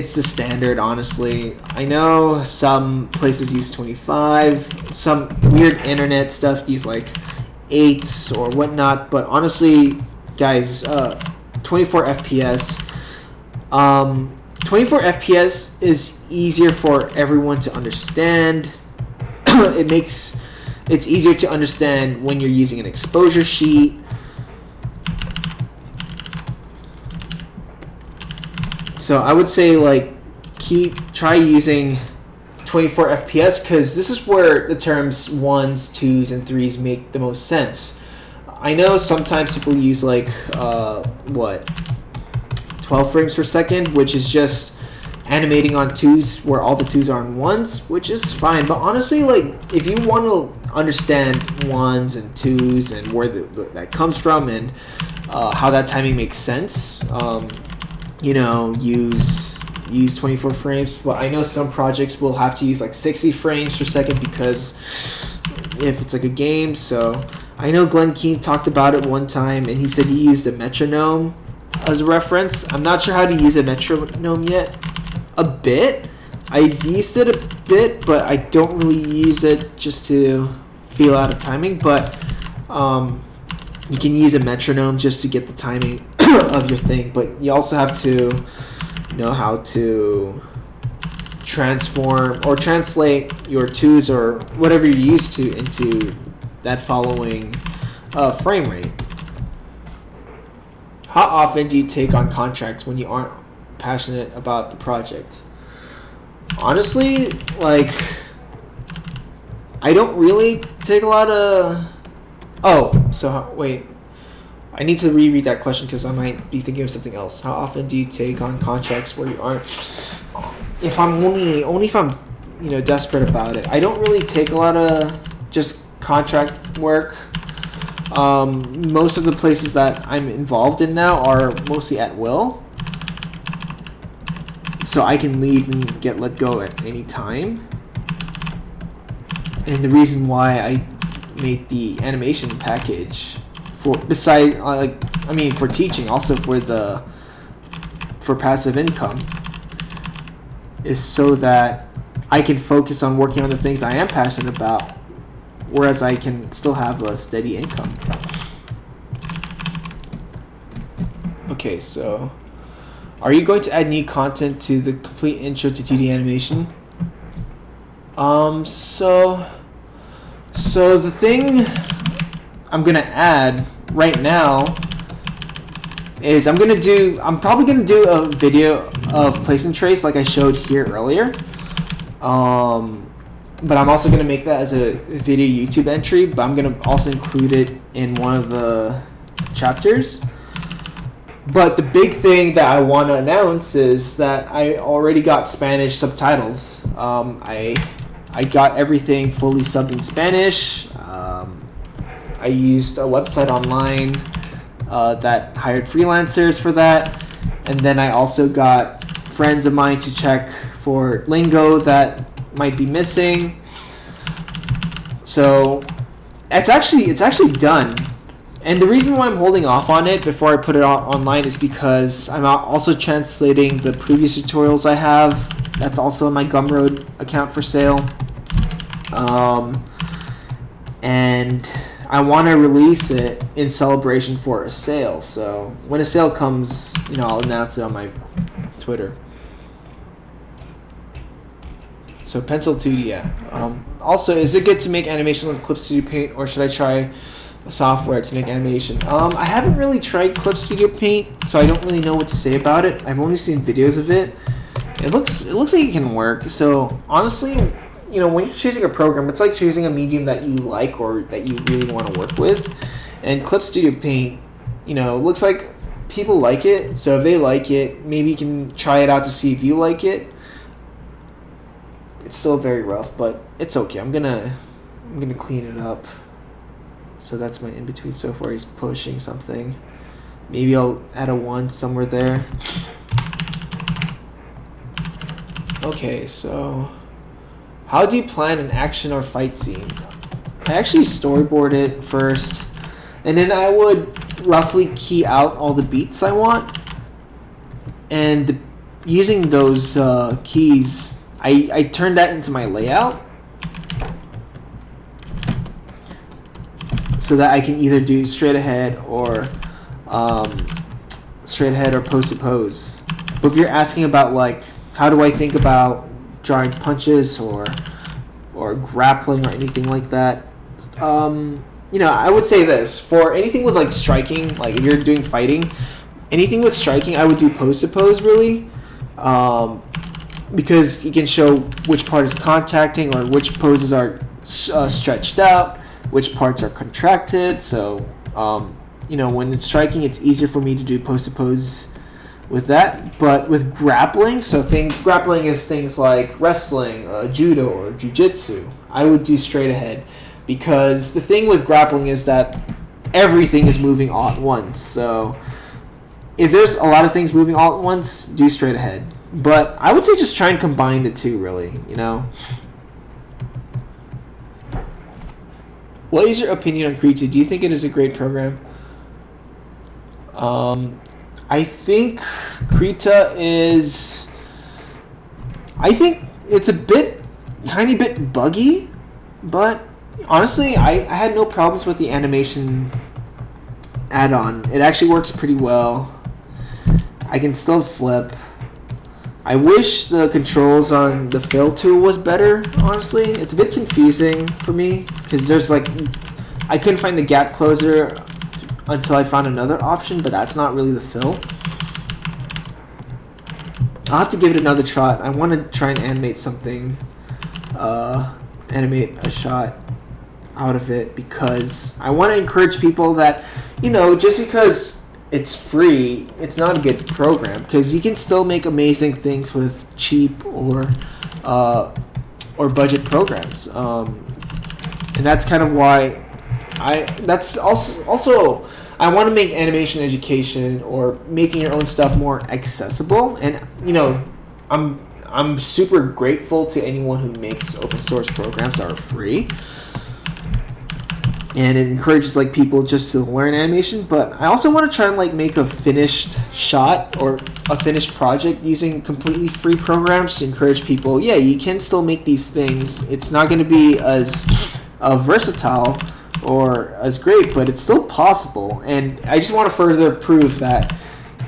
[SPEAKER 1] standard, honestly. I know some places use 25. Some weird internet stuff use like 8 or whatnot. But honestly, guys, 24 FPS. 24 FPS is easier for everyone to understand. It's easier to understand when you're using an exposure sheet. So I would say try using 24 FPS because this is where the terms 1s, 2s, and 3s make the most sense. I know sometimes people use 12 frames per second, which is just animating on 2s where all the 2s are on 1s, which is fine. But honestly, if you want to understand 1s and 2s and where that comes from and how that timing makes sense, use 24 frames. But I know some projects will have to use 60 frames per second because if it's a game. So I know Glenn Keane talked about it one time and he said he used a metronome as a reference. I'm not sure how to use a metronome yet. A bit. I've used it a bit, but I don't really use it just to feel out of timing. But you can use a metronome just to get the timing of your thing. But you also have to know how to transform or translate your 2s or whatever you're used to into that following frame rate. How often do you take on contracts when you aren't passionate about the project? Honestly, like, I don't really take a lot of... wait. I need to reread that question because I might be thinking of something else. How often do you take on contracts where you aren't... If I'm only if I'm, desperate about it. I don't really take a lot of just contract work. Most of the places that I'm involved in now are mostly at will. So I can leave and get let go at any time. And the reason why I made the animation package for teaching, also for passive income, is so that I can focus on working on the things I am passionate about, whereas I can still have a steady income. Okay, so are you going to add new content to the complete intro to 2D animation? So the thing I'm gonna add right now is I'm probably gonna do a video of place and trace like I showed here earlier. But I'm also gonna make that as a video YouTube entry, but I'm gonna also include it in one of the chapters. But the big thing that I want to announce is that I already got Spanish subtitles. I got everything fully subbed in Spanish. I used a website online that hired freelancers for that. And then I also got friends of mine to check for lingo that might be missing. So it's actually done. And the reason why I'm holding off on it before I put it online is because I'm also translating the previous tutorials I have. That's also in my Gumroad account for sale. And I want to release it in celebration for a sale. So when a sale comes, I'll announce it on my Twitter. So Pencil 2D, yeah. Also, is it good to make animation with Clip Studio Paint, or should I try software to make animation? I haven't really tried Clip Studio Paint, so I don't really know what to say about it. I've only seen videos of it. It looks like it can work. So honestly, when you're choosing a program, it's like choosing a medium that you like or that you really want to work with. And Clip Studio Paint, looks like people like it. So if they like it, maybe you can try it out to see if you like it. It's still very rough, but it's okay. I'm gonna clean it up. So that's my in-between so far. He's pushing something. Maybe I'll add a 1 somewhere there. Okay, so how do you plan an action or fight scene? I actually storyboard it first, and then I would roughly key out all the beats I want. And using those keys, I turn that into my layout, so that I can either do straight ahead or pose to pose. But if you're asking about like how do I think about drawing punches or grappling or anything like that, I would say this: for anything with like striking, like if you're doing fighting, anything with striking, I would do pose to pose really, because you can show which part is contacting or which poses are stretched out, which parts are contracted. So, when it's striking, it's easier for me to do pose to pose with that. But with grappling, grappling is things like wrestling, judo, or jiu-jitsu, I would do straight ahead, because the thing with grappling is that everything is moving all at once. So if there's a lot of things moving all at once, do straight ahead. But I would say just try and combine the two, really, What is your opinion on Krita? Do you think it is a great program? I think Krita is... I think it's tiny bit buggy, but honestly, I had no problems with the animation add-on. It actually works pretty well. I can still flip. I wish the controls on the fill tool was better, honestly. It's a bit confusing for me, because there's like I couldn't find the gap closer until I found another option, but that's not really the fill. I'll have to give it another shot. I want to try and animate something, animate a shot out of it, because I want to encourage people that, just because it's free, it's not a good program, because you can still make amazing things with cheap or budget programs, and that's kind of why that's also I want to make animation education or making your own stuff more accessible. And I'm super grateful to anyone who makes open source programs that are free, and it encourages people just to learn animation. But I also want to try and make a finished shot or a finished project using completely free programs to encourage people. Yeah, you can still make these things. It's not going to be as versatile or as great, but it's still possible. And I just want to further prove that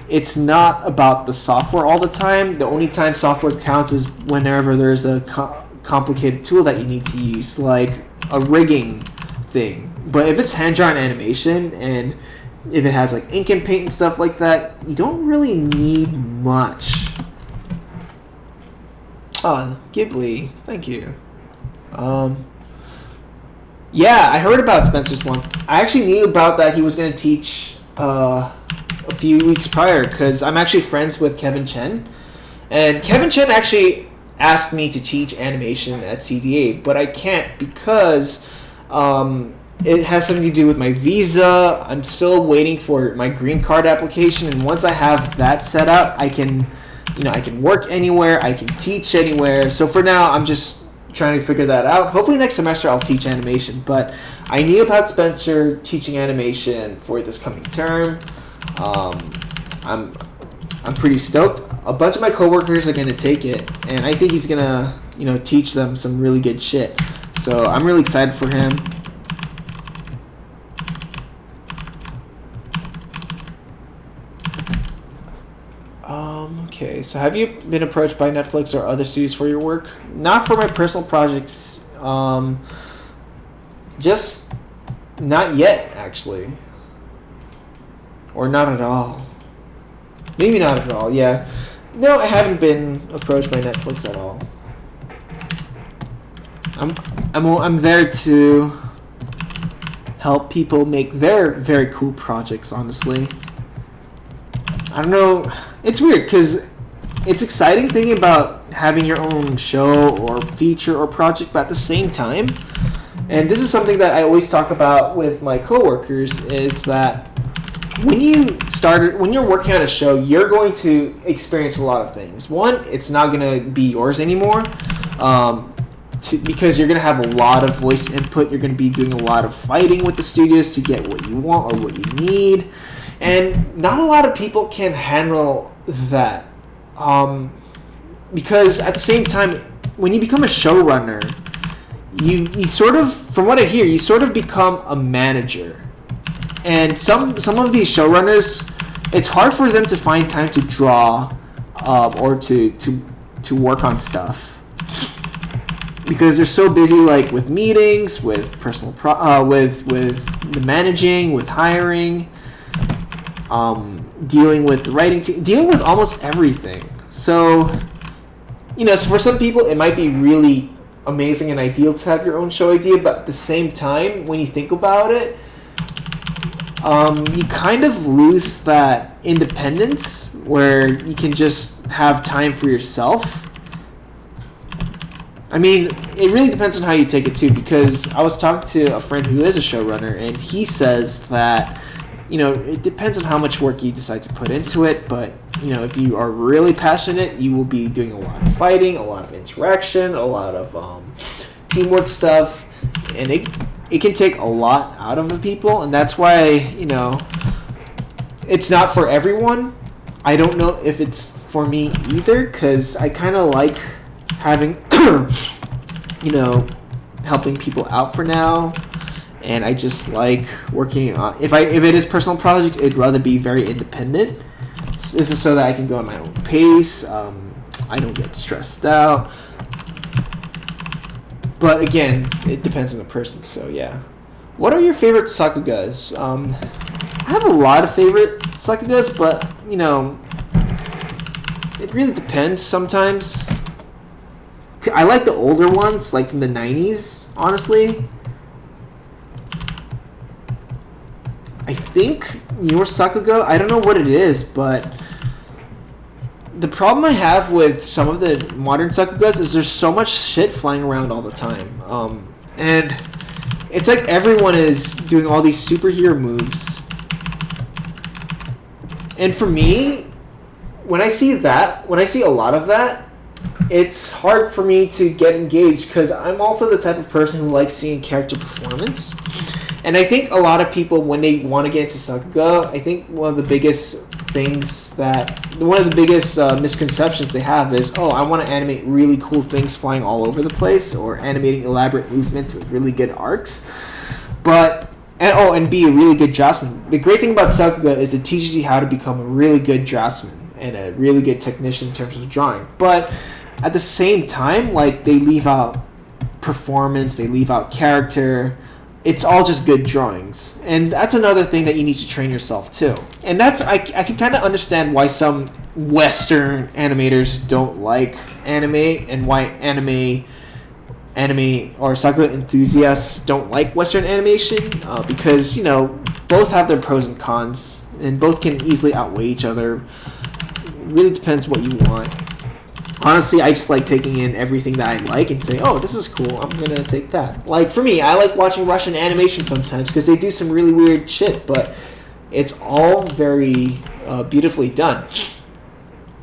[SPEAKER 1] it's not about the software all the time. The only time software counts is whenever there's a complicated tool that you need to use, like a rigging thing. But if it's hand-drawn animation and if it has ink and paint and stuff like that, you don't really need much. Oh, Ghibli, thank you. Yeah, I heard about Spencer's one. I actually knew about that he was going to teach a few weeks prior, because I'm actually friends with Kevin Chen. And Kevin Chen actually asked me to teach animation at CDA, but I can't because it has something to do with my visa. I'm still waiting for my green card application, and once I have that set up, I can work anywhere, I can teach anywhere. So for now, I'm just trying to figure that out. Hopefully next semester I'll teach animation, but I knew about Spencer teaching animation for this coming term. I'm pretty stoked. A bunch of my coworkers are gonna take it, and I think he's gonna teach them some really good shit. So I'm really excited for him. Okay, so have you been approached by Netflix or other studios for your work? Not for my personal projects. Just not yet, actually. Or not at all. Maybe not at all, yeah. No, I haven't been approached by Netflix at all. I'm there to help people make their very cool projects, honestly. I don't know. It's weird because it's exciting thinking about having your own show or feature or project, but at the same time, and this is something that I always talk about with my coworkers, is that when you're working on a show, you're going to experience a lot of things. One, it's not going to be yours anymore, because you're going to have a lot of voice input. You're going to be doing a lot of fighting with the studios to get what you want or what you need. And not a lot of people can handle that. Because at the same time, when you become a showrunner, you sort of, from what I hear, you sort of become a manager. And some of these showrunners, it's hard for them to find time to draw or to work on stuff, because they're so busy with meetings, with personal with the managing, with hiring, dealing with the writing team, dealing with almost everything. So so for some people it might be really amazing and ideal to have your own show idea, but at the same time, when you think about it, you kind of lose that independence where you can just have time for yourself. I mean, it really depends on how you take it too, because I was talking to a friend who is a showrunner, and he says that it depends on how much work you decide to put into it, but if you are really passionate, you will be doing a lot of fighting, a lot of interaction, a lot of teamwork stuff, and it can take a lot out of the people, and that's why it's not for everyone. I don't know if it's for me either, because I kind of like having helping people out for now. And I just like working on, if it is personal projects, it'd rather be very independent. This is so that I can go at my own pace. I don't get stressed out. But again, it depends on the person. So yeah. What are your favorite sakugas? I have a lot of favorite sakugas, but it really depends sometimes. I like the older ones, like from the 90s, honestly. I think newer sakuga, I don't know what it is, but the problem I have with some of the modern sakugas is there's so much shit flying around all the time. And it's like everyone is doing all these superhero moves. And for me, when I see a lot of that, it's hard for me to get engaged because I'm also the type of person who likes seeing character performance. And I think a lot of people, when they want to get into sakuga, I think one of the biggest misconceptions they have is, oh, I want to animate really cool things flying all over the place or animating elaborate movements with really good arcs. And be a really good draftsman. The great thing about sakuga is it teaches you how to become a really good draftsman and a really good technician in terms of drawing. But at the same time, like, they leave out performance, they leave out character. It's all just good drawings. And that's another thing that you need to train yourself too. And I can kind of understand why some Western animators don't like anime and why anime or sakuga enthusiasts don't like Western animation because, both have their pros and cons and both can easily outweigh each other. It really depends what you want. Honestly, I just like taking in everything that I like and say, oh, this is cool, I'm going to take that. Like, for me, I like watching Russian animation sometimes because they do some really weird shit, but it's all very beautifully done.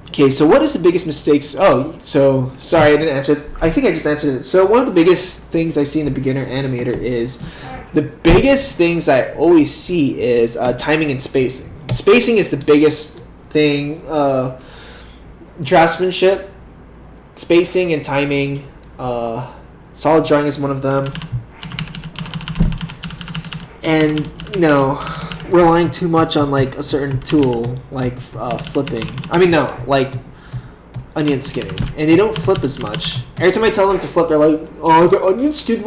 [SPEAKER 1] Okay, so what is the biggest mistakes? Oh, so, sorry, I didn't answer it. I think I just answered it. So one of the biggest things I see in the beginner animator is, the biggest things I always see is timing and spacing. Spacing is the biggest thing. Draftsmanship, spacing and timing, solid drawing is one of them, and relying too much on like a certain tool like flipping. Like onion skinning, and they don't flip as much. Every time I tell them to flip, they're like, "Oh, the onion skin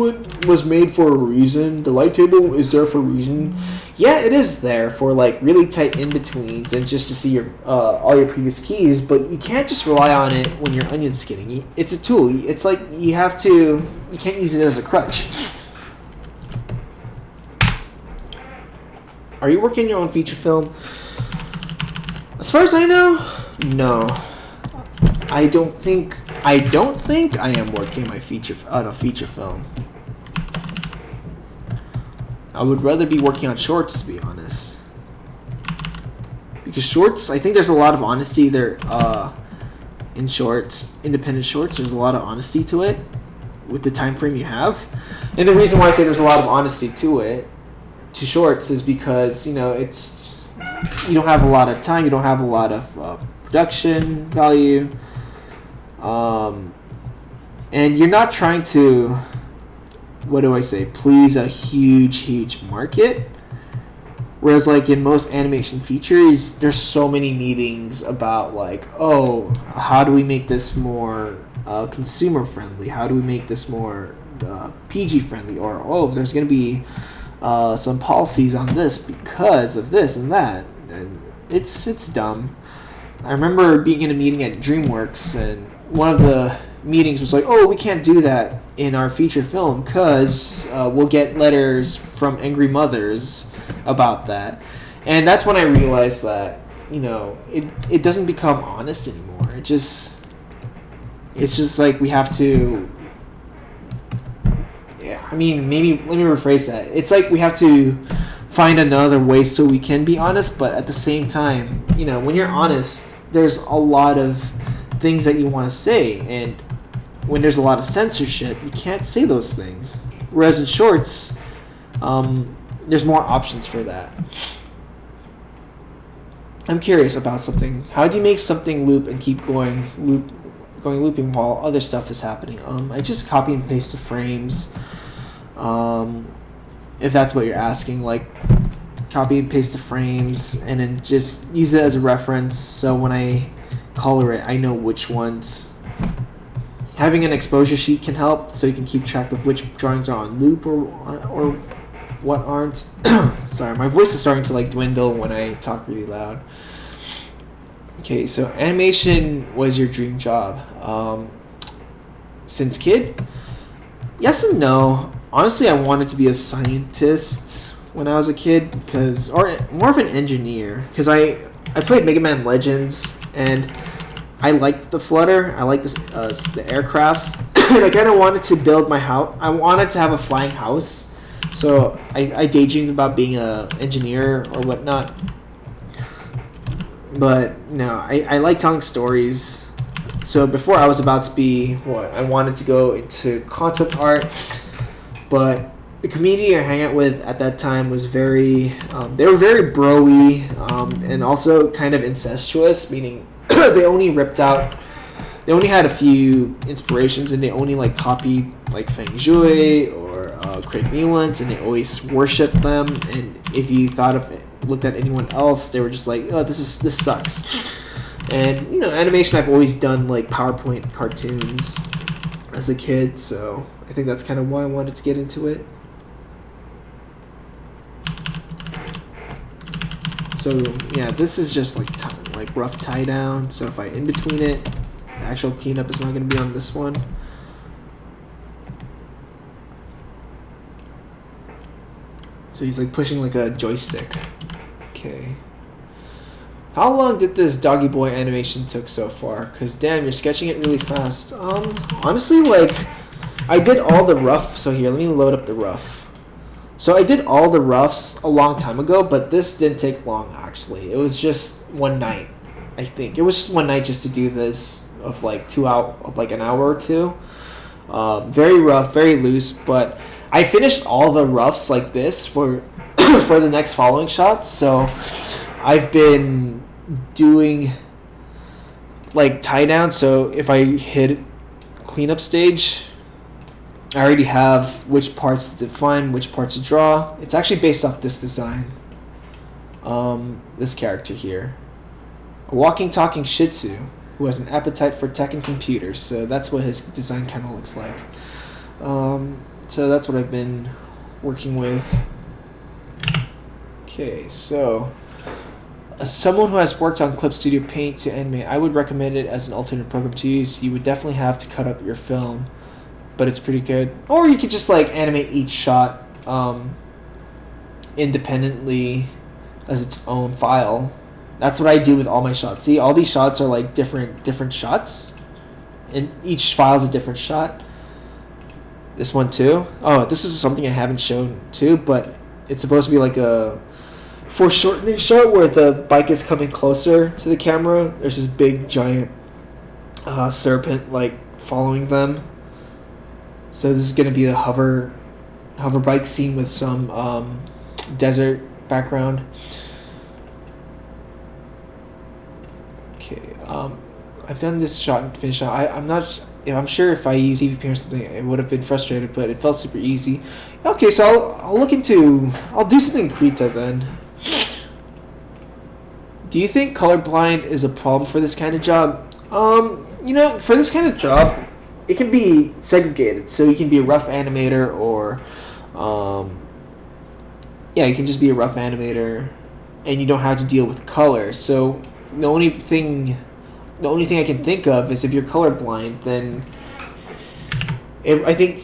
[SPEAKER 1] was made for a reason. The light table is there for a reason." Yeah, it is there for like really tight in betweens and just to see your all your previous keys. But you can't just rely on it when you're onion skinning. It's a tool. It's like you can't use it as a crutch. Are you working your own feature film? As far as I know, no. I don't think I am working my on a feature film. I would rather be working on shorts, to be honest. Because shorts, I think there's a lot of honesty there. In shorts, independent shorts, there's a lot of honesty to it with the time frame you have. And the reason why I say there's a lot of honesty to shorts, is because it's you don't have a lot of time, you don't have a lot of production value. And you're not trying to, please a huge market. Whereas like in most animation features, there's so many meetings about like, oh, how do we make this more consumer friendly? How do we make this more PG friendly? Or, oh, there's going to be some policies on this because of this and that. And it's dumb. I remember being in a meeting at DreamWorks, and one of the meetings was like, oh, we can't do that in our feature film because we'll get letters from angry mothers about that. And that's when I realized that it doesn't become honest anymore. It's just like we have to, maybe let me rephrase that. It's like we have to find another way so we can be honest, but at the same time, when you're honest, there's a lot of things that you want to say, and when there's a lot of censorship, you can't say those things. Whereas in shorts, there's more options for that. I'm curious about something. How do you make something loop and keep looping while other stuff is happening? I just copy and paste the frames. If that's what you're asking, like copy and paste the frames and then just use it as a reference, so when I color it, I know which ones. Having an exposure sheet can help, so you can keep track of which drawings are on loop or what aren't. Sorry, my voice is starting to like dwindle when I talk really loud. Okay, so animation was your dream job. Since kid? Yes and no. Honestly, I wanted to be a scientist when I was a kid, or more of an engineer, because I played Mega Man Legends, and I liked the flutter. I liked the aircrafts, and I kind of wanted to build my house. I wanted to have a flying house, so I daydreamed about being a engineer or whatnot. But no, I like telling stories. So before I was about to be I wanted to go into concept art, but the community I hang out with at that time was very, they were very bro-y, and also kind of incestuous, meaning they only had a few inspirations, and they only like copied like Feng Shui or Craig Newlands, and they always worshipped them. And if you looked at anyone else, they were just like, oh, this sucks. And animation, I've always done like PowerPoint cartoons as a kid, so I think that's kind of why I wanted to get into it. So yeah, this is just like rough tie down. So if I in between it, the actual cleanup is not going to be on this one. So he's like pushing like a joystick. Okay. How long did this doggy boy animation took so far? Cause damn, you're sketching it really fast. Honestly, like I did all the rough. So here, let me load up the rough. So I did all the roughs a long time ago, but this didn't take long actually. It was just one night, I think. It was just one night just to do this of like an hour or two. Very rough, very loose, but I finished all the roughs like this for for the next following shots. So I've been doing like tie down. So if I hit cleanup stage, I already have which parts to define, which parts to draw. It's actually based off this design. This character here. A walking, talking Shih Tzu who has an appetite for tech and computers. So that's what his design kind of looks like. So that's what I've been working with. Okay, so as someone who has worked on Clip Studio Paint to animate, I would recommend it as an alternate program to use. You would definitely have to cut up your film, but it's pretty good. Or you could just like animate each shot independently as its own file. That's what I do with all my shots. See, all these shots are like different shots, and each file is a different shot. This one too. Oh, this is something I haven't shown too, but it's supposed to be like a foreshortening shot where the bike is coming closer to the camera. There's this big giant serpent like following them. So this is gonna be a hover bike scene with some desert background. Okay, I've done this shot and finish shot. I'm sure if I use EVP or something, it would have been frustrated, but it felt super easy. Okay, so I'll do something in Krita then. Do you think colorblind is a problem for this kind of job? For this kind of job, it can be segregated. So you can be a rough animator, or you can just be a rough animator, and you don't have to deal with color. So the only thing I can think of is if you're colorblind, then I think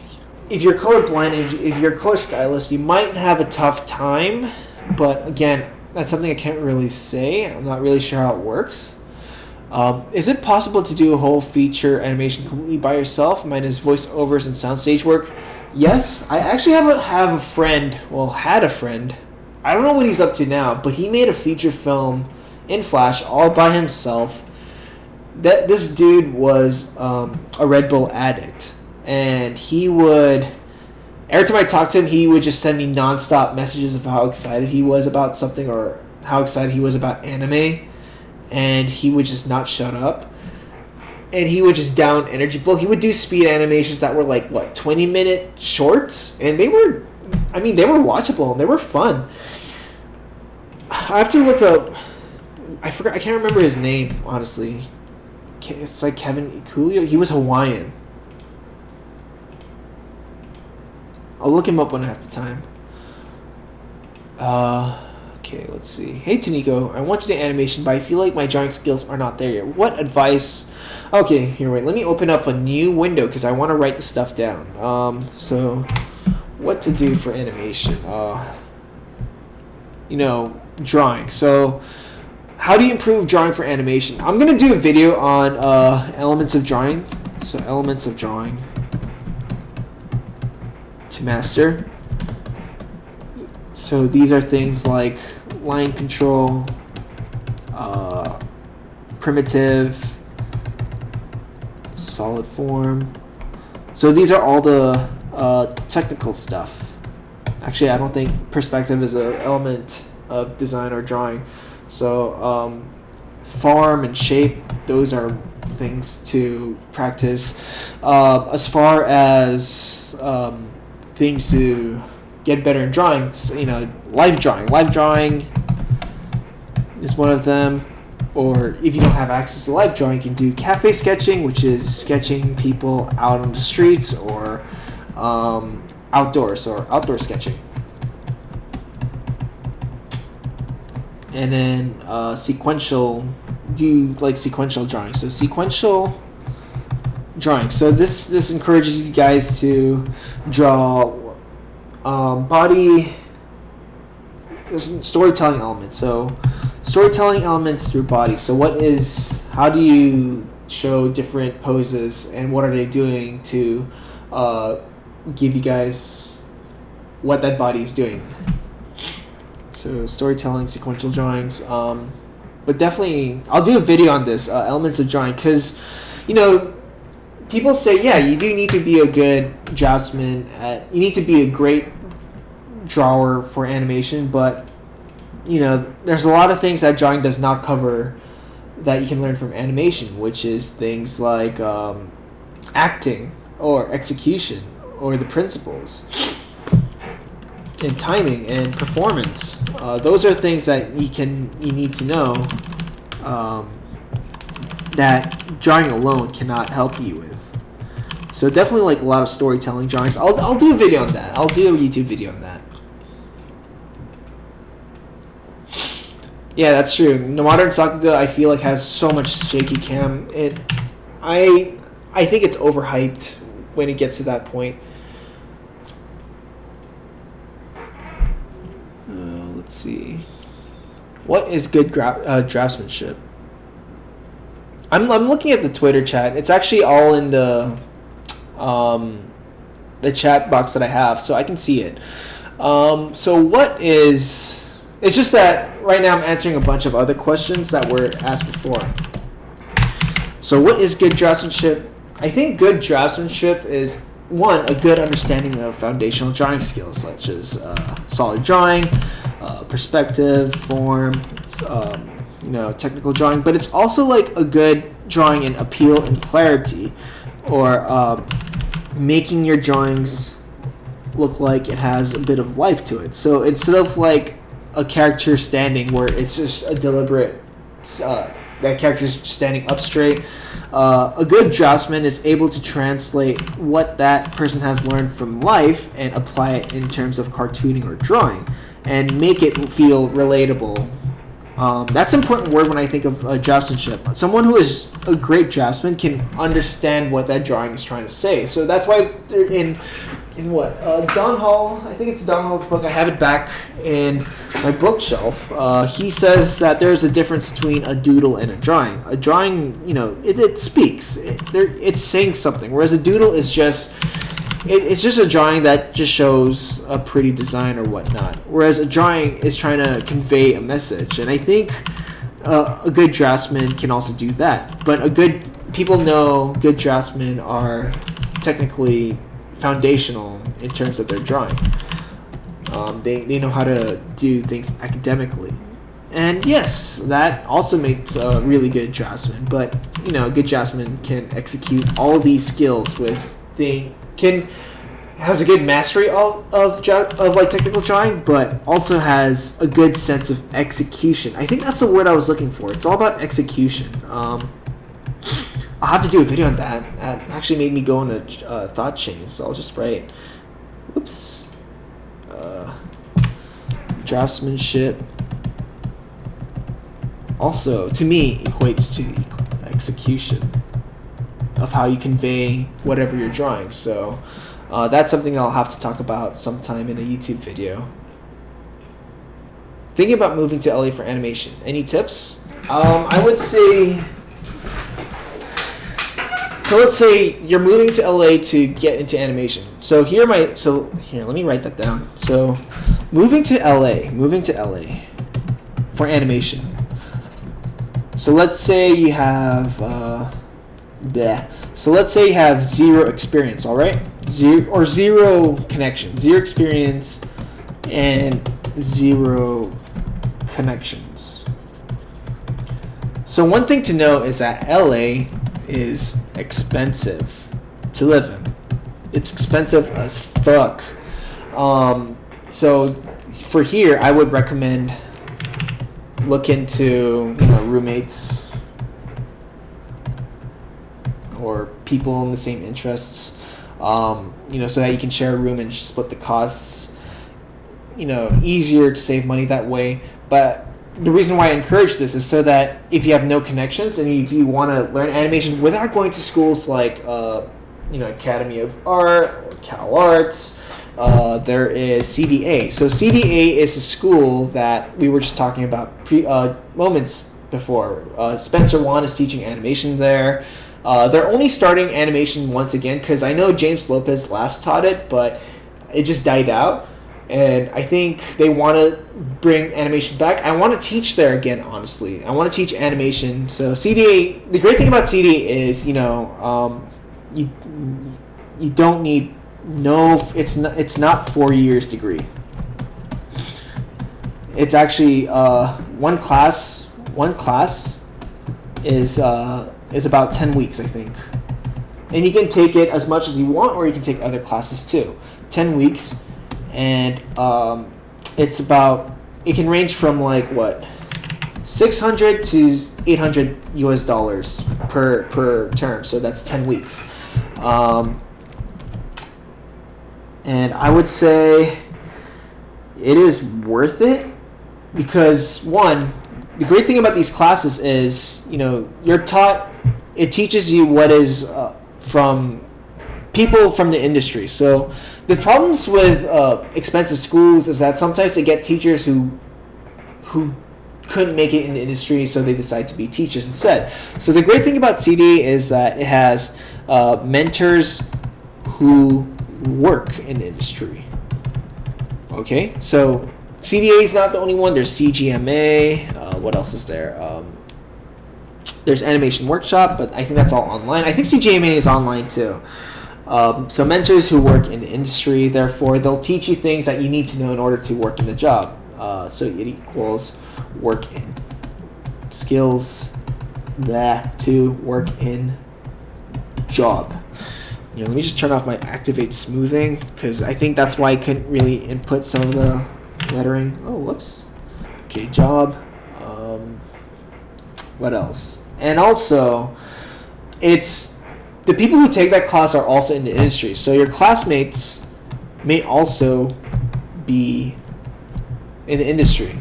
[SPEAKER 1] if you're colorblind and if you're a color stylist, you might have a tough time. But again, that's something I can't really say. I'm not really sure how it works. Is it possible to do a whole feature animation completely by yourself, minus voiceovers and soundstage work? Yes, I actually have a friend. Well, had a friend. I don't know what he's up to now, but he made a feature film in Flash all by himself. This dude was a Red Bull addict, and he would, every time I talked to him, he would just send me nonstop messages of how excited he was about something or how excited he was about anime, and he would just not shut up, and he would just down energy. Well, he would do speed animations that were like 20-minute shorts, and they were watchable and they were fun. I have to look up. I can't remember his name, honestly. It's like Kevin Ikulio. He was Hawaiian. I'll look him up when I have the time. Okay, let's see. Hey, Taniko, I want to do animation, but I feel like my drawing skills are not there yet. What advice? Okay, here, wait. Let me open up a new window because I want to write the stuff down. So what to do for animation? You know, drawing. So how do you improve drawing for animation? I'm gonna do a video on elements of drawing. So elements of drawing to master. So these are things like line control, primitive, solid form. So these are all the technical stuff. Actually, I don't think perspective is an element of design or drawing. So form and shape, those are things to practice. As far as things to get better in drawings, you know, live drawing is one of them. Or if you don't have access to live drawing, you can do cafe sketching, which is sketching people out on the streets, or outdoors, or outdoor sketching. And then sequential, do like sequential drawing. So sequential drawing. So this encourages you guys to draw body storytelling elements. So storytelling elements through body. So how do you show different poses, and what are they doing to give you guys what that body is doing? So storytelling, sequential drawings. But definitely, I'll do a video on this, elements of drawing, because, you know, people say, yeah, you do need to be a good draftsman. You need to be a great drawer for animation, but, you know, there's a lot of things that drawing does not cover that you can learn from animation, which is things like acting or execution or the principles and timing and performance. Those are things that you need to know that drawing alone cannot help you with. So definitely like a lot of storytelling drawings. I'll do a video on that. I'll do a YouTube video on that. Yeah, that's true. No Modern Sakuga, I feel like, has so much shaky cam. I think it's overhyped when it gets to that point. Let's see. What is good draftsmanship? I'm looking at the Twitter chat. It's actually all in the chat box that I have, so I can see it. So what is... It's just that right now I'm answering a bunch of other questions that were asked before. So what is good draftsmanship? I think good draftsmanship is, one, a good understanding of foundational drawing skills, such as solid drawing, perspective, form, technical drawing. But it's also like a good drawing in appeal and clarity, or making your drawings look like it has a bit of life to it. So instead of like a character standing where it's just a deliberate, that character's standing up straight, a good draftsman is able to translate what that person has learned from life and apply it in terms of cartooning or drawing and make it feel relatable. That's an important word when I think of draftsmanship. Someone who is a great draftsman can understand what that drawing is trying to say. So that's why in Don Hall, I think it's Don Hall's book, I have it back in my bookshelf. He says that there's a difference between a doodle and a drawing. A drawing, it speaks. It's saying something, whereas a doodle is it's just a drawing that just shows a pretty design or whatnot. Whereas a drawing is trying to convey a message, and I think a good draftsman can also do that. But people know good draftsmen are technically foundational in terms of their drawing. They know how to do things academically, and yes, that also makes a really good draftsman. But a good draftsman can execute all these skills has a good mastery of like technical drawing, but also has a good sense of execution. I think that's the word I was looking for. It's all about execution. I'll have to do a video on that. That actually made me go on a thought chain, so I'll just write. Whoops. Draftsmanship also, to me, equates to execution of how you convey whatever you're drawing. So that's something I'll have to talk about sometime in a YouTube video. Thinking about moving to LA for animation. Any tips? I would say... So let's say you're moving to LA to get into animation. So here, let me write that down. So moving to LA for animation. So let's say you have So let's say you have zero experience, all right? Zero connection, zero experience, and zero connections. So one thing to know is that LA is expensive to live in. It's expensive as fuck. So for here, I would recommend look into roommates or people in the same interests, so that you can share a room and split the costs. Easier to save money that way. But the reason why I encourage this is so that if you have no connections and if you want to learn animation without going to schools like Academy of Art or Cal Arts, there is CDA. So CDA is a school that we were just talking about moments before. Spencer Wan is teaching animation there. They're only starting animation once again because I know James Lopez last taught it, but it just died out. And I think they want to bring animation back. I want to teach there again, honestly. I want to teach animation. So CDA, the great thing about CDA is, you don't need it's not 4 years degree. It's actually one class is about 10 weeks, I think. And you can take it as much as you want, or you can take other classes too. 10 weeks. And it can range from like what, $600 to $800 US per term. So that's 10 weeks. And I would say it is worth it because, one, the great thing about these classes is, you're taught, it teaches you what is from people from the industry. So the problems with expensive schools is that sometimes they get teachers who couldn't make it in the industry, so they decide to be teachers instead. So the great thing about CDA is that it has mentors who work in the industry. Okay, so CDA is not the only one. There's CGMA. What else is there? There's Animation Workshop, but I think that's all online. I think CGMA is online too. So mentors who work in the industry, therefore they'll teach you things that you need to know in order to work in the job. So it equals work in skills that to work in job. Let me just turn off my activate smoothing because I think that's why I couldn't really input some of the lettering. Oh, whoops. Okay, job. What else? And also, it's the people who take that class are also in the industry. So your classmates may also be in the industry.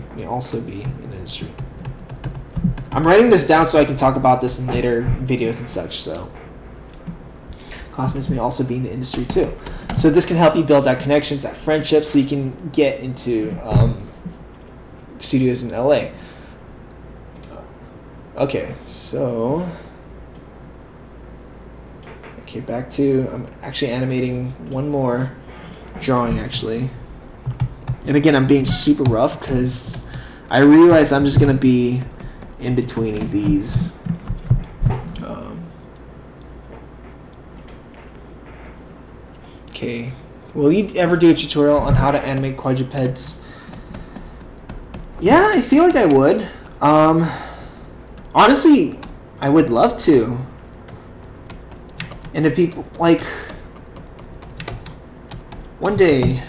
[SPEAKER 1] I'm writing this down so I can talk about this in later videos and such. So classmates may also be in the industry too. So this can help you build that connections, that friendship, so you can get into studios in LA. Okay, so back to, I'm actually animating one more drawing actually. And again, I'm being super rough because I realize I'm just gonna be in betweening these. Okay, will you ever do a tutorial on how to animate quadrupeds? Yeah, I feel like I would. Honestly, I would love to. And if people, like, one day,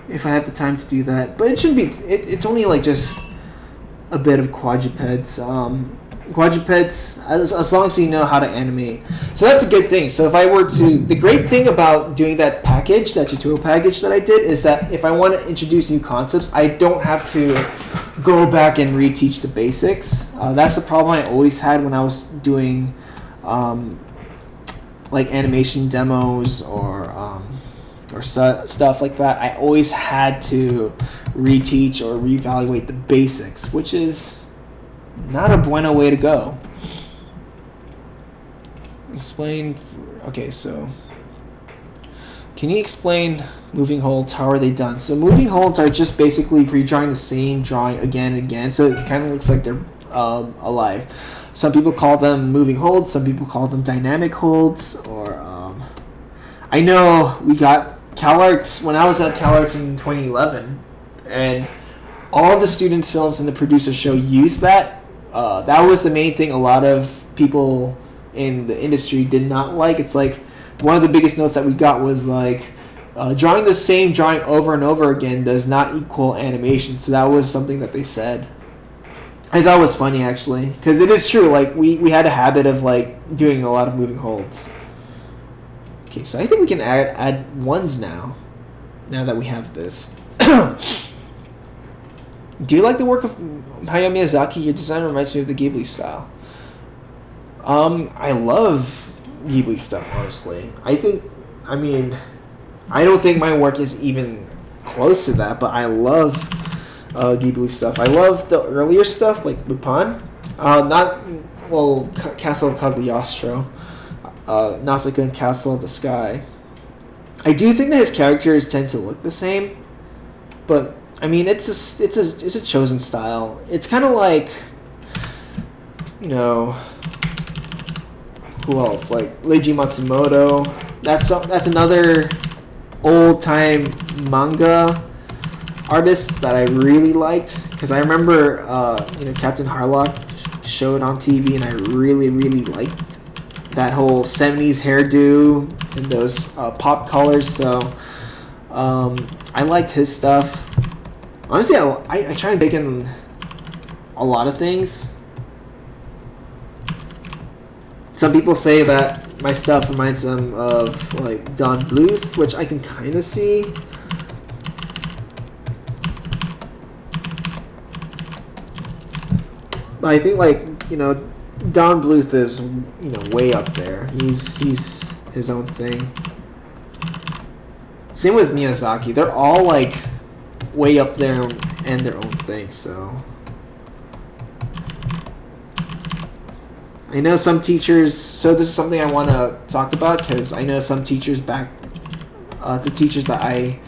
[SPEAKER 1] if I have the time to do that, but it shouldn't be, it's only like just a bit of quadrupeds. quadrupeds, as long as you know how to animate. So that's a good thing. So if I were to, the great thing about doing that package, that tutorial package that I did, is that if I want to introduce new concepts, I don't have to go back and reteach the basics. That's the problem I always had when I was doing like animation demos or stuff like that. I always had to reteach or reevaluate the basics, which is not a bueno way to go. Explain. Okay, so can you explain moving holds? How are they done? So moving holds are just basically redrawing the same drawing again and again, so it kind of looks like they're alive. Some people call them moving holds. Some people call them dynamic holds. Or I know we got CalArts when I was at CalArts in 2011, and all the student films and the producer show used that. That was the main thing a lot of people in the industry did not like. It's like one of the biggest notes that we got was like drawing the same drawing over and over again does not equal animation. So that was something that they said. I thought it was funny actually, because it is true. Like we had a habit of like doing a lot of moving holds. Okay, so I think we can add ones now that we have this. Do you like the work of Hayao Miyazaki? Your design reminds me of the Ghibli style. I love Ghibli stuff, honestly. I don't think my work is even close to that, but I love Ghibli stuff. I love the earlier stuff, like Lupin. Castle of Cagliostro. Nausicaa and Castle of the Sky. I do think that his characters tend to look the same, but I mean it's a chosen style. It's kind of like, you know, who else? Like Leiji Matsumoto. That's another old time manga artist that I really liked, because I remember Captain Harlock showed on TV, and I really liked that whole 70s hairdo and those pop colors. So I liked his stuff. Honestly, I try and bake in a lot of things. Some people say that my stuff reminds them of like Don Bluth, which I can kind of see. But I think Don Bluth is way up there. He's his own thing. Same with Miyazaki. They're all like way up there and their own thing. So I know some teachers. So this is something I want to talk about, because I know some teachers the teachers that I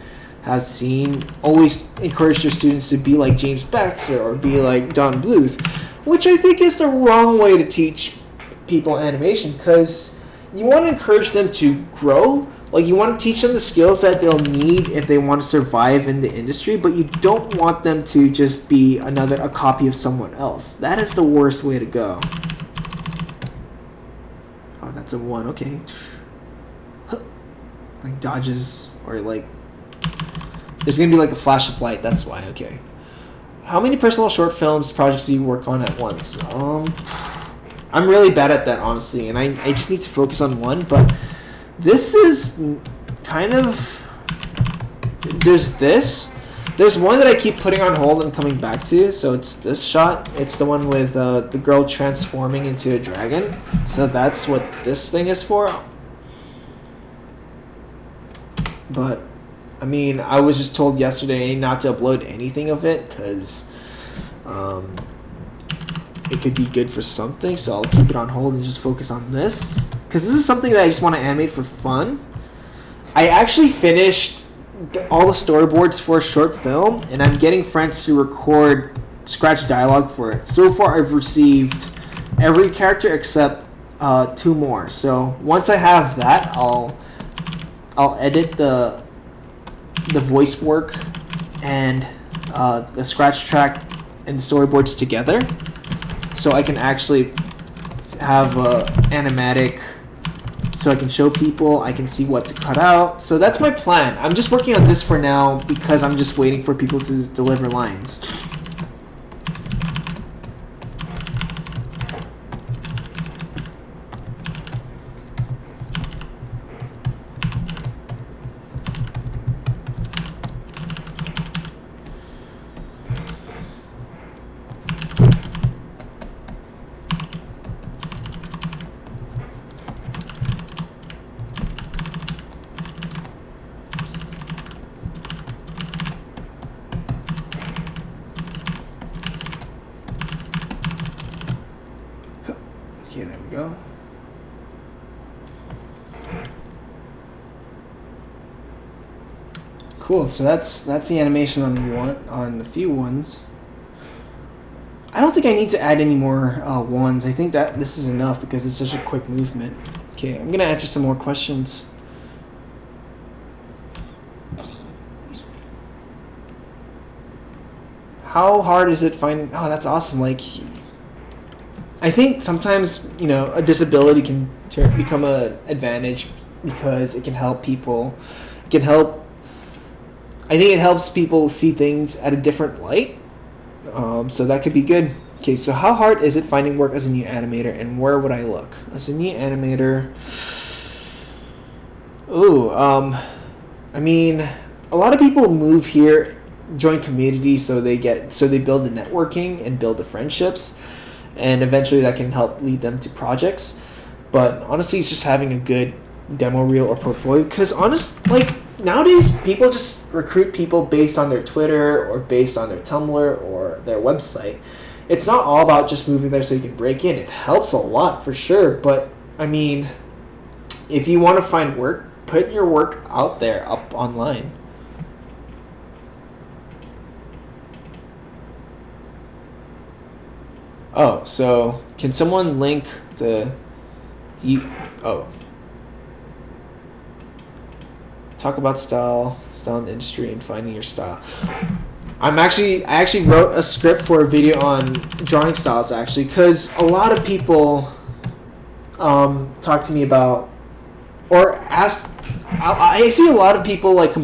[SPEAKER 1] have seen always encourage their students to be like James Baxter or be like Don Bluth, which I think is the wrong way to teach people animation, because you want to encourage them to grow. Like, you want to teach them the skills that they'll need if they want to survive in the industry, but you don't want them to just be a copy of someone else. That is the worst way to go. Oh, that's a 1. Okay. Like dodges, or like there's gonna be like a flash of light. That's why. Okay. How many personal short films projects do you work on at once? I'm really bad at that, honestly, and I just need to focus on one. But this is kind of... There's one that I keep putting on hold and coming back to, so it's this shot. It's the one with the girl transforming into a dragon. So that's what this thing is for. But I mean, I was just told yesterday not to upload anything of it, because it could be good for something, so I'll keep it on hold and just focus on this, because this is something that I just want to animate for fun. I actually finished all the storyboards for a short film, and I'm getting friends to record scratch dialogue for it. So far I've received every character except 2 more. So once I have that, I'll edit the voice work and the scratch track and the storyboards together, so I can actually have animatic, so I can show people, I can see what to cut out. So that's my plan. I'm just working on this for now because I'm just waiting for people to deliver lines. Cool. So that's the animation on a few ones. I don't think I need to add any more ones. I think that this is enough because it's such a quick movement. Okay, I'm gonna answer some more questions. How hard is it finding? Oh, that's awesome. Like, I think sometimes a disability can become an advantage because it can help people. It can help. I think it helps people see things at a different light. So that could be good. Okay, so how hard is it finding work as a new animator, and where would I look as a new animator? Ooh, I mean, a lot of people move here, join communities, so they build the networking and build the friendships, and eventually that can help lead them to projects. But honestly, it's just having a good demo reel or portfolio. Because nowadays, people just recruit people based on their Twitter or based on their Tumblr or their website. It's not all about just moving there so you can break in. It helps a lot for sure, but I mean, if you want to find work, put your work out there, up online. Oh, so can someone link talk about style in the industry and finding your style. I actually wrote a script for a video on drawing styles actually, because a lot of people talk to me about or ask. I see a lot of people like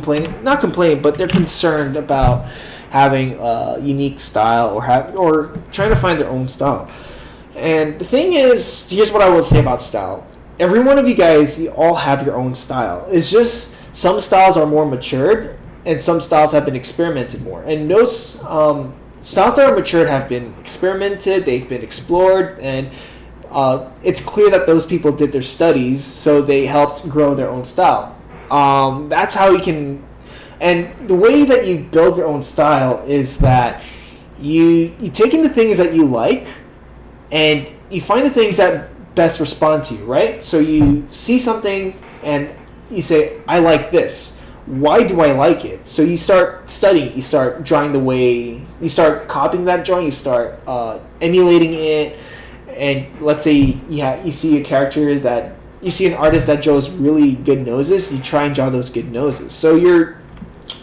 [SPEAKER 1] not complaining, but they're concerned about having a unique style or trying to find their own style. And the thing is, here's what I will say about style. Every one of you guys, you all have your own style. It's just some styles are more matured and some styles have been experimented more. And those styles that are matured have been experimented, they've been explored, and it's clear that those people did their studies, so they helped grow their own style. That's how you can... And the way that you build your own style is that you take in the things that you like and you find the things that best respond to you, right? So you see something and you say, I like this. Why do I like it? So you start studying, you start drawing the way, you start copying that drawing, you start emulating it. And let's say you see a character that, you see an artist that draws really good noses, you try and draw those good noses. So you're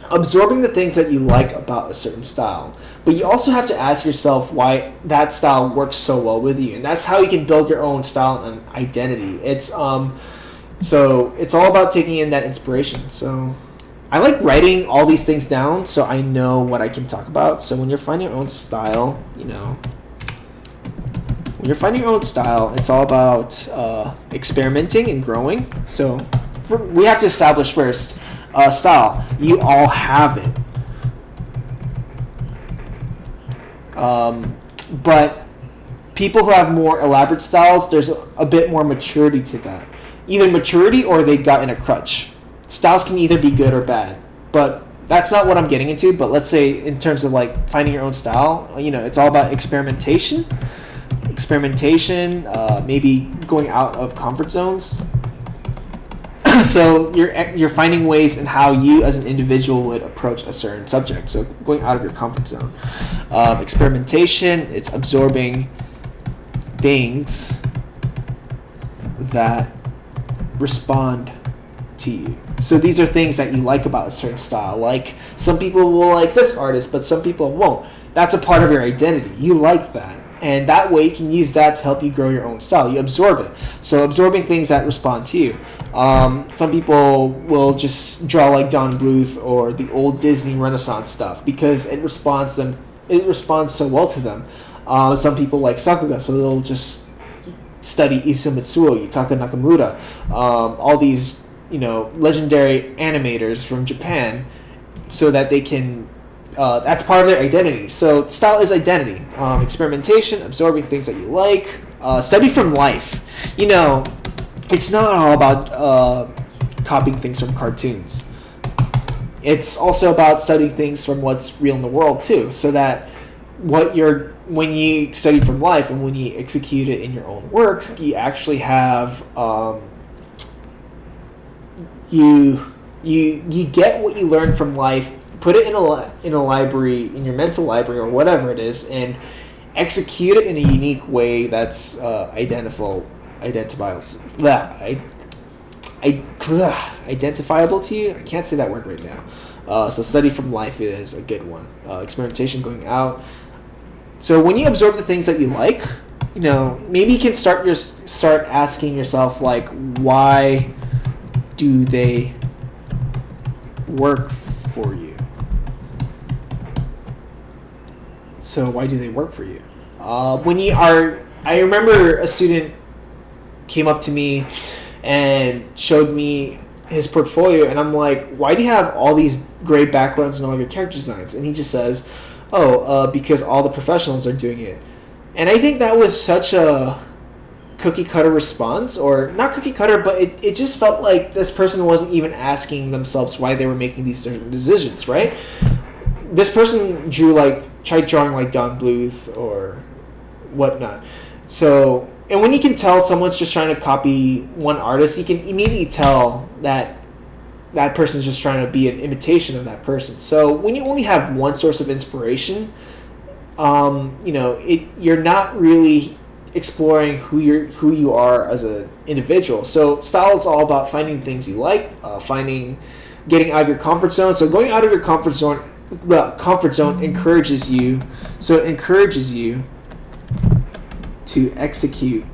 [SPEAKER 1] absorbing the things that you like about a certain style, but you also have to ask yourself why that style works so well with you, and that's how you can build your own style and identity. It's so it's all about taking in that inspiration. So I like writing all these things down so I know what I can talk about. So when you're finding your own style, it's all about experimenting and growing. So we have to establish first style. You all have it. But people who have more elaborate styles, there's a bit more maturity to that. Either maturity or they got in a crutch. Styles can either be good or bad. But that's not what I'm getting into. But let's say in terms of like finding your own style, it's all about experimentation. Maybe going out of comfort zones. So you're finding ways in how you as an individual would approach a certain subject. So going out of your comfort zone. Experimentation, it's absorbing things that respond to you. So these are things that you like about a certain style. Like some people will like this artist, but some people won't. That's a part of your identity. You like that. And that way you can use that to help you grow your own style. You absorb it. So absorbing things that respond to you. Some people will just draw like Don Bluth or the old Disney Renaissance stuff because it responds so well to them. Some people like Sakuga, so they'll just study Issei Mitsuo, Yutaka Nakamura, all these legendary animators from Japan, so that they can. That's part of their identity. So style is identity. Experimentation, absorbing things that you like. Study from life. It's not all about copying things from cartoons. It's also about studying things from what's real in the world too. So that when you study from life and when you execute it in your own work, you actually have You get what you learn from life, put it in a library, in your mental library or whatever it is, and execute it in a unique way that's identifiable to you. I can't say that word right now. So study from life is a good one. Experimentation, going out. So when you absorb the things that you like, maybe you can start asking yourself, like, why do they work for you? So why do they work for you? I remember a student came up to me and showed me his portfolio, and I'm like, why do you have all these great backgrounds and all your character designs? And he just says, because all the professionals are doing it. And I think that was such a cookie cutter response, or not cookie cutter, but it just felt like this person wasn't even asking themselves why they were making these certain decisions, right? This person tried drawing like Don Bluth or whatnot. So, and when you can tell someone's just trying to copy one artist, you can immediately tell that that person's just trying to be an imitation of that person. So when you only have one source of inspiration, you're not really exploring who you are as an individual. So style is all about finding things you like, getting out of your comfort zone. So going out of your comfort zone encourages you to execute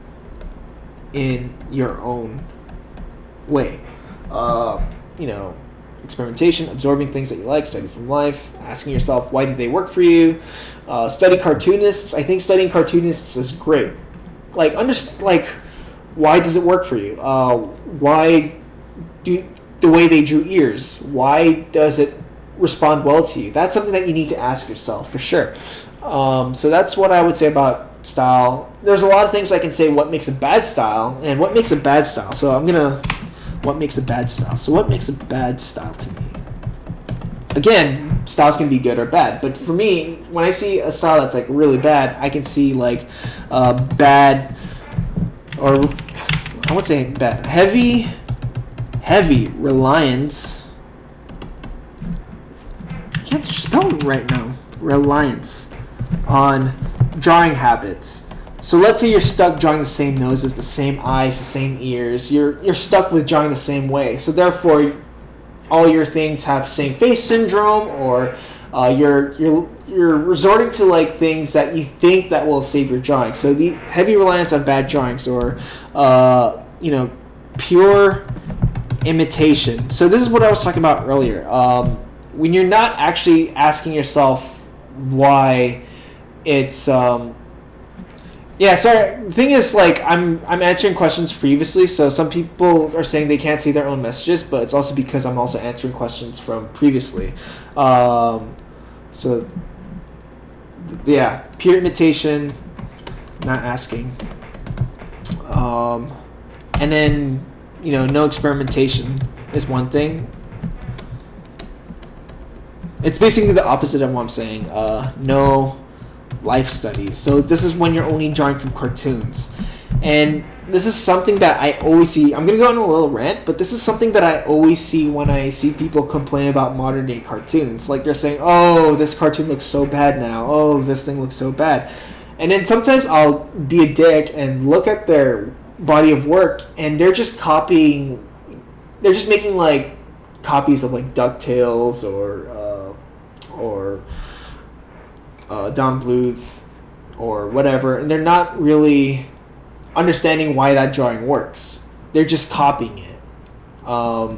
[SPEAKER 1] in your own way. Experimentation, absorbing things that you like, study from life, asking yourself, why do they work for you? Study cartoonists. I think studying cartoonists is great. Why does it work for you? Why do the way they drew ears? Why does it respond well to you? That's something that you need to ask yourself for sure. So that's what I would say about style. There's a lot of things I can say what makes a bad style and what makes a bad style. So what makes a bad style? So what makes a bad style to me? Again, styles can be good or bad, but for me, when I see a style that's like really bad, I can see like bad, or I would say bad, heavy reliance. I can't spell it right now. Reliance on drawing habits. So let's say you're stuck drawing the same noses, the same eyes, the same ears. You're stuck with drawing the same way. So therefore, all your things have same face syndrome, or you're resorting to like things that you think that will save your drawing. So the heavy reliance on bad drawings, or pure imitation. So this is what I was talking about earlier. When you're not actually asking yourself why it's sorry. The thing is, like, I'm answering questions previously, so some people are saying they can't see their own messages, but it's also because I'm also answering questions from previously. Pure imitation, not asking. And then, no experimentation is one thing. It's basically the opposite of what I'm saying. No life studies. So this is when you're only drawing from cartoons. And this is something that I always see. I'm going to go on a little rant, but this is something that I always see when I see people complain about modern day cartoons. Like they're saying, oh, this cartoon looks so bad now. Oh, this thing looks so bad. And then sometimes I'll be a dick and look at their body of work, and they're just making like copies of like DuckTales or Don Bluth or whatever, and they're not really understanding why that drawing works. They're just copying it. No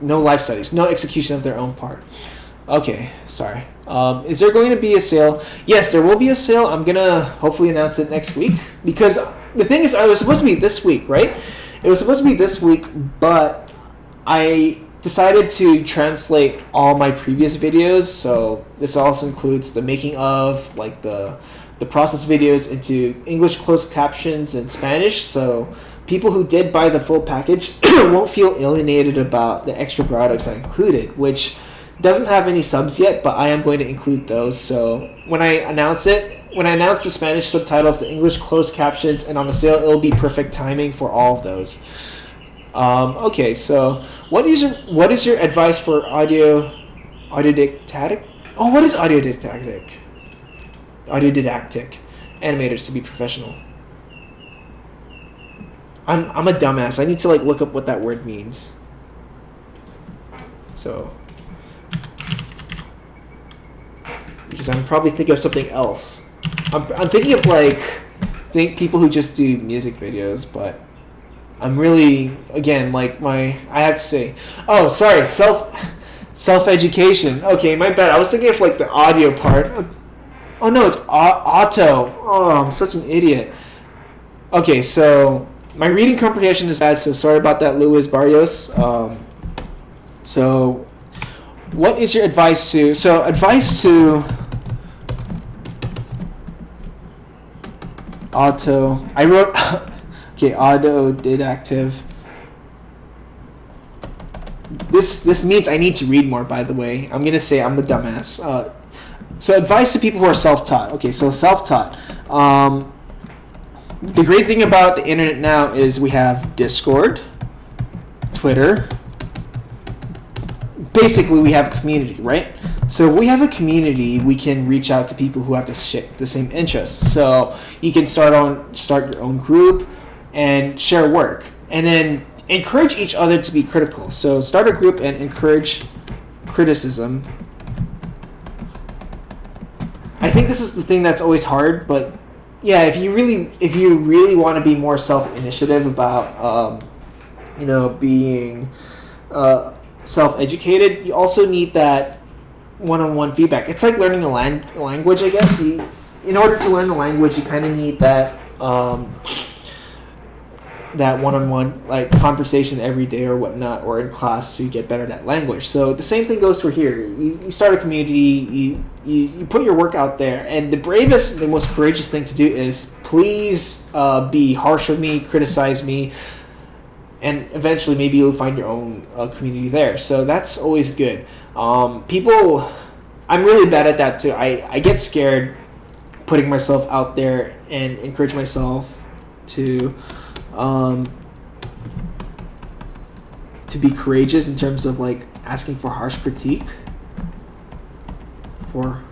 [SPEAKER 1] life studies, no execution of their own part. Okay, sorry. Is there going to be a sale? Yes, there will be a sale. I'm gonna hopefully announce it next week, because the thing is, it was supposed to be this week, right? It was supposed to be this week, but I decided to translate all my previous videos, so this also includes the making of, like the process videos, into English closed captions in Spanish, so people who did buy the full package won't feel alienated about the extra products I included, which doesn't have any subs yet, but I am going to include those. So when I announce the Spanish subtitles, the English closed captions, and on the sale, it'll be perfect timing for all of those. Okay, so what is your advice for audiodidactic? Oh, what is audiodidactic? Audiodidactic animators to be professional. I'm a dumbass. I need to like look up what that word means. So, because I'm probably thinking of something else. I'm thinking of like people who just do music videos, but I'm really again like I have to say, oh sorry, self education. Okay, my bad. I was thinking of like the audio part. Oh no, it's auto. Oh, I'm such an idiot. Okay, so my reading comprehension is bad, so sorry about that, Luis Barrios. So, what is your advice to? So, advice to auto. I wrote okay, autodidactive. This means I need to read more. By the way, I'm gonna say I'm a dumbass. So, advice to people who are self-taught. Okay, so self-taught. The great thing about the internet now is we have Discord, Twitter. Basically, we have a community, right? So if we have a community, we can reach out to people who have the same interests. So you can start your own group and share work, and then encourage each other to be critical. So start a group and encourage criticism. I think this is the thing that's always hard, but yeah, if you really want to be more self-initiative about being self-educated, you also need that one-on-one feedback. It's like learning a language, I guess. In order to learn the language, you kind of need that that one-on-one like conversation every day or whatnot, or in class, to get better at that language. So the same thing goes for here. You start a community, you put your work out there, and the bravest, the most courageous thing to do is please be harsh with me, criticize me, and eventually maybe you'll find your own community there. So that's always good. People, I'm really bad at that too. I get scared putting myself out there and encourage myself to be courageous in terms of like asking for harsh critique. I'm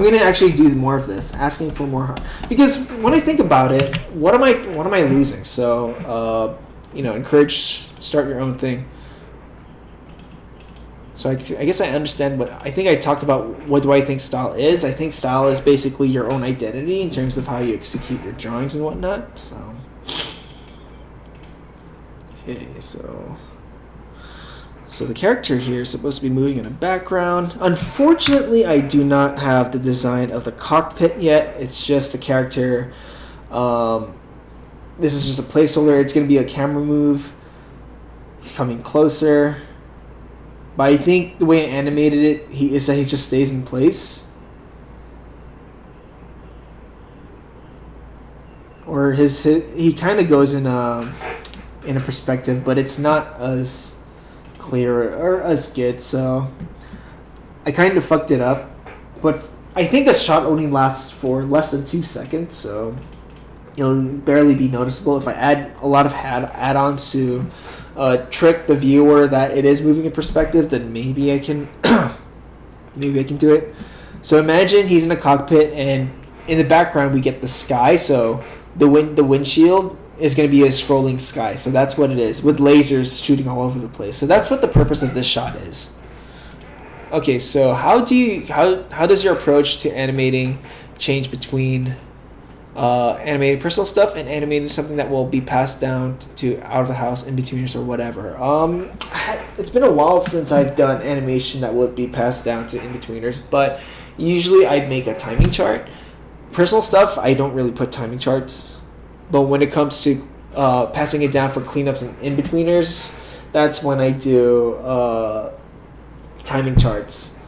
[SPEAKER 1] gonna actually do more of this, asking for more, because when I think about it, what am I losing? So encourage, start your own thing. So I guess I understand I think I talked about what do I think style is. I think style is basically your own identity in terms of how you execute your drawings and whatnot. So okay, so the character here is supposed to be moving in a background. Unfortunately, I do not have the design of the cockpit yet. It's just a character. This is just a placeholder. It's going to be a camera move. He's coming closer. But I think the way I animated it, he just stays in place. Or he kind of goes in a perspective, but it's not as clear or as good. So I kind of fucked it up. But I think the shot only lasts for less than 2 seconds, so it'll barely be noticeable. If I add a lot of add-ons to trick the viewer that it is moving in perspective, then maybe I can do it. So imagine he's in a cockpit, and in the background we get the sky. So the windshield is going to be a scrolling sky. So that's what it is, with lasers shooting all over the place. So that's what the purpose of this shot is. Okay, so how does your approach to animating change between animating personal stuff and animating something that will be passed down to out of the house, in-betweeners or whatever? It's been a while since I've done animation that would be passed down to in-betweeners, but usually I'd make a timing chart. Personal stuff, I don't really put timing charts, but when it comes to passing it down for cleanups and in-betweeners, that's when I do timing charts.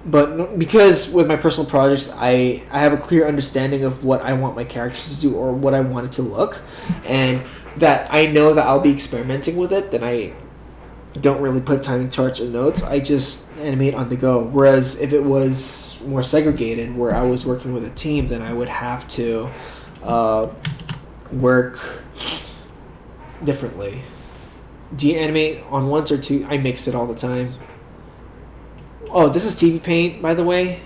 [SPEAKER 1] But because with my personal projects, I have a clear understanding of what I want my characters to do or what I want it to look, and that I know that I'll be experimenting with it, then I don't really put timing charts or notes. I just animate on the go. Whereas if it was more segregated, where I was working with a team, then I would have to work differently. Do you animate on ones or two? I mix it all the time. Oh, this is TV Paint, by the way.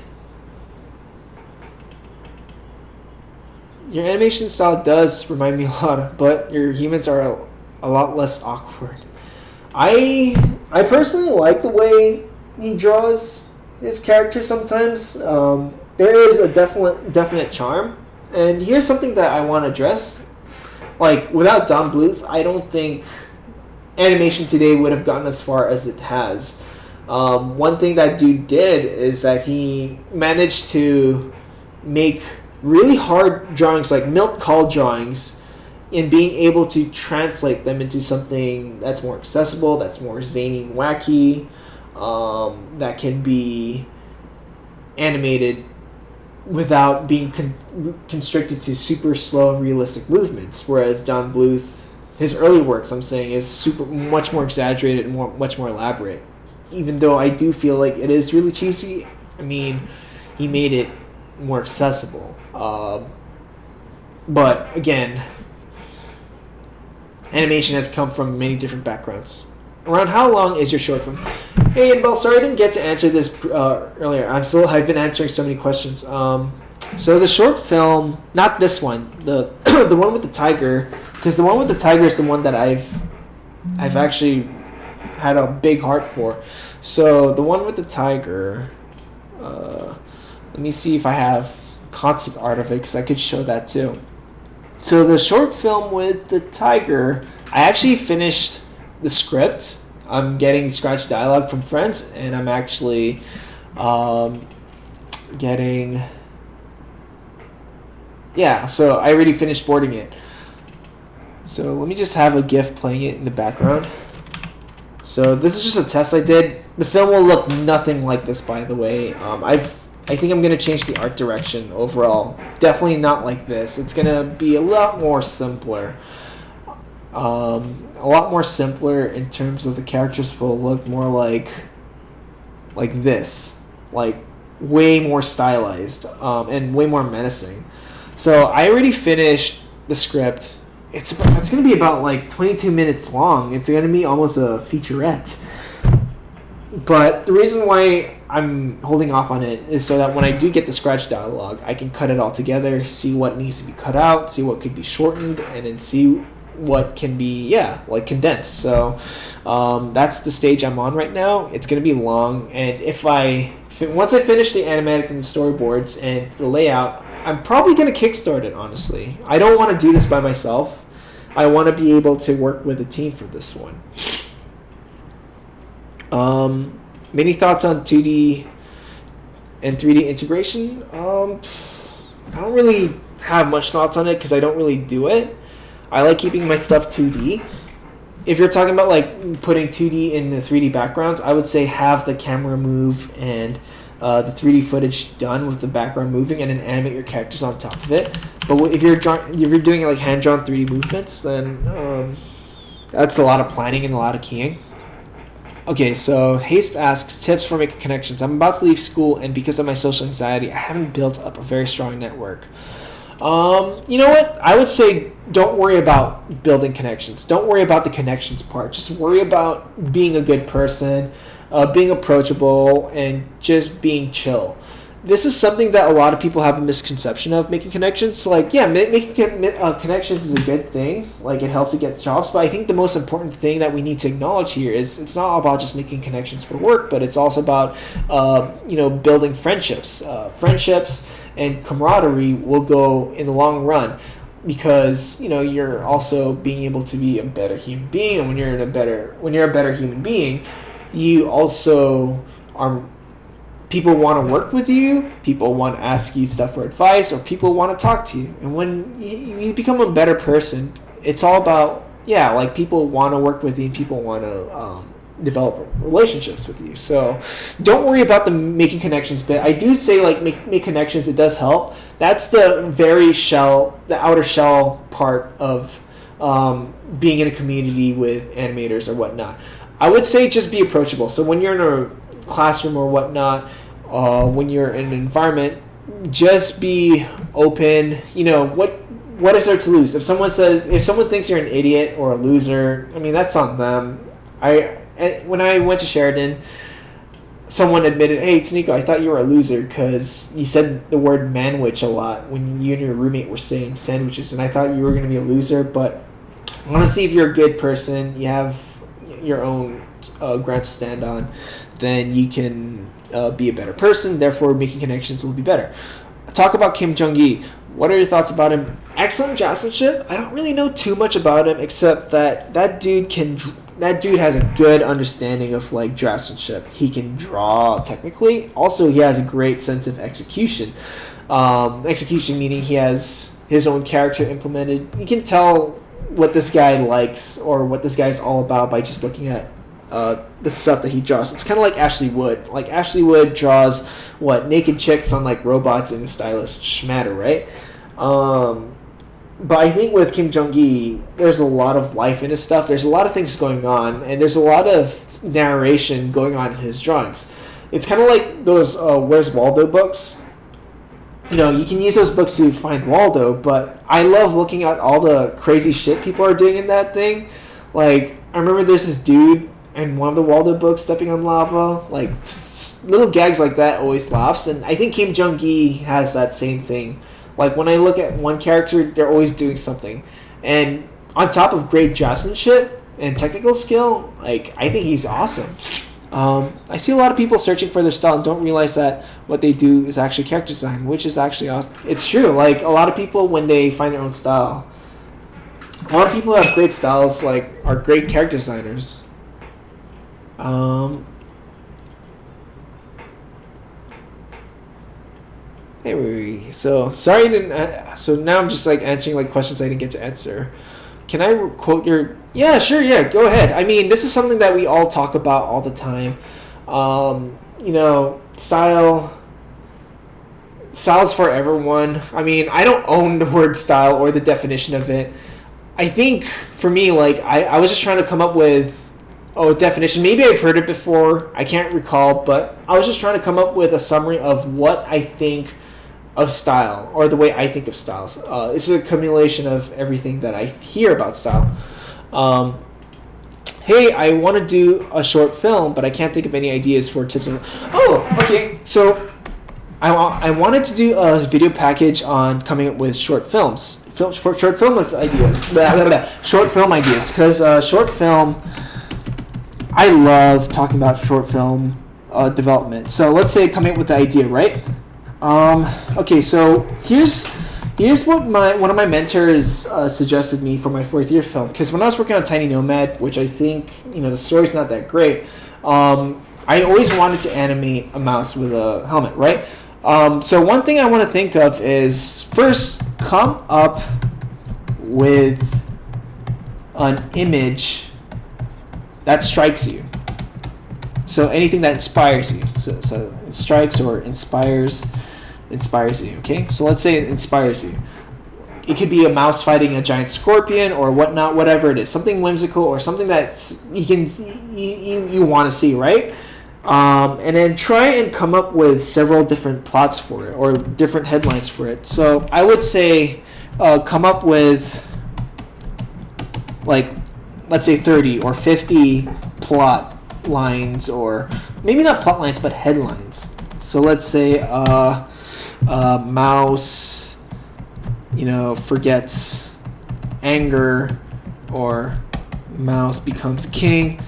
[SPEAKER 1] Your animation style does remind me a lot, but your humans are a lot less awkward. I personally like the way he draws his character sometimes. There is a definite charm, and here's something that I want to address. Like without Don Bluth, I don't think animation today would have gotten as far as it has. One thing that dude did is that he managed to make really hard drawings, like milk call drawings, and being able to translate them into something that's more accessible, that's more zany and wacky, that can be animated without being constricted to super slow and realistic movements. Whereas Don Bluth, his early works, I'm saying, is much more exaggerated and much more elaborate. Even though I do feel like it is really cheesy, I mean, he made it more accessible. But again, animation has come from many different backgrounds. Around how long is your short film? Hey, Annabelle, sorry I didn't get to answer this earlier. I've been answering so many questions. So the short film, not this one, the the one with the tiger, because the one with the tiger is the one that I've actually had a big heart for. So the one with the tiger, let me see if I have concept art of it, because I could show that too. So the short film with the tiger, I actually finished the script. I'm getting scratch dialogue from friends, and I'm actually getting... Yeah, so I already finished boarding it. So let me just have a GIF playing it in the background. So this is just a test I did. The film will look nothing like this, by the way. I think I'm going to change the art direction overall. Definitely not like this. It's going to be a lot more simpler. A lot more simpler in terms of the characters will look more like this. Like way more stylized and way more menacing. So I already finished the script. It's going to be about like 22 minutes long. It's going to be almost a featurette. But the reason why I'm holding off on it is so that when I do get the scratch dialogue, I can cut it all together, see what needs to be cut out, see what could be shortened, and then see what can be, condensed. So that's the stage I'm on right now. It's going to be long, and once I finish the animatic and the storyboards and the layout, I'm probably going to kickstart it, honestly. I don't want to do this by myself. I want to be able to work with a team for this one. Many thoughts on 2D and 3D integration? I don't really have much thoughts on it because I don't really do it. I like keeping my stuff 2D. If you're talking about like putting 2D in the 3D backgrounds, I would say have the camera move and the 3D footage done with the background moving, and then animate your characters on top of it. But if you're doing like hand-drawn 3D movements, then that's a lot of planning and a lot of keying. Okay, so Haste asks, tips for making connections. I'm about to leave school, and because of my social anxiety, I haven't built up a very strong network. You know what? I would say don't worry about building connections. Don't worry about the connections part. Just worry about being a good person, being approachable, and just being chill. This is something that a lot of people have a misconception of making connections. So making connections is a good thing. Like, it helps to get jobs. But I think the most important thing that we need to acknowledge here is it's not all about just making connections for work, but it's also about, building friendships. Friendships and camaraderie will go in the long run, because you're also being able to be a better human being, and when you're a better human being, you also are. People want to work with you, people want to ask you stuff for advice, or people want to talk to you. And when you become a better person, it's all about, people want to work with you, and people want to develop relationships with you. So don't worry about the making connections bit. I do say, make connections, it does help. That's the outer shell part of being in a community with animators or whatnot. I would say just be approachable. So when you're in a classroom or whatnot, when you're in an environment, just be open. what is there to lose? If someone thinks you're an idiot or a loser, I mean, that's on them. When I went to Sheridan, someone admitted, "Hey, Taniko, I thought you were a loser because you said the word manwich a lot when you and your roommate were saying sandwiches, and I thought you were going to be a loser, but I want to see if you're a good person, you have your own ground to stand on, then you can be a better person, therefore making connections will be better." Talk about Kim Jong-gi. What are your thoughts about him? Excellent draftsmanship. I don't really know too much about him except that dude has a good understanding of like draftsmanship. He can draw technically. Also, he has a great sense of execution. Execution meaning he has his own character implemented. You can tell what this guy likes or what this guy's all about by just looking at the stuff that he draws. It's kind of like Ashley Wood. Like Ashley Wood draws naked chicks on like robots in a stylish schmatter, right? But I think with Kim Jong-gi, there's a lot of life in his stuff. There's a lot of things going on, and there's a lot of narration going on in his drawings. It's kind of like those Where's Waldo books. You know, you can use those books to find Waldo, but I love looking at all the crazy shit people are doing in that thing. Like, I remember there's this dude in one of the Waldo books stepping on lava. Like, little gags like that always laughs, and I think Kim Jong-gi has that same thing. Like, when I look at one character, they're always doing something. And on top of great draftsmanship and technical skill, like, I think he's awesome. I see a lot of people searching for their style and don't realize that what they do is actually character design, which is actually awesome. It's true. Like, a lot of people, when they find their own style, a lot of people who have great styles, like, are great character designers. Anyway, so sorry I didn't. So now I'm just like answering like questions I didn't get to answer. Can I quote your? Yeah, sure. Yeah, go ahead. I mean, this is something that we all talk about all the time. You know, style's for everyone. I mean, I don't own the word style or the definition of it. I think for me, like I was just trying to come up with definition. Maybe I've heard it before. I can't recall, but I was just trying to come up with a summary of what I think of style, or the way I think of styles. It's a accumulation of everything that I hear about style. Hey, I want to do a short film, but I can't think of any ideas for tips. Okay. So I wanted to do a video package on coming up with short films. Short film ideas. Short film ideas, because short film. I love talking about short film development. So let's say coming up with the idea, right? Okay, so here's what one of my mentors suggested me for my fourth year film. Because when I was working on Tiny Nomad, which I think the story's not that great, I always wanted to animate a mouse with a helmet, right? So one thing I want to think of is first come up with an image that strikes you. So anything that inspires you. So it strikes or inspires you. Okay. So let's say it inspires you. It could be a mouse fighting a giant scorpion or whatnot, whatever it is. Something whimsical or something that you want to see, right? And then try and come up with several different plots for it or different headlines for it. So I would say come up with like, let's say 30 or 50 plot lines, or maybe not plot lines but headlines. So let's say mouse forgets anger, or mouse becomes king.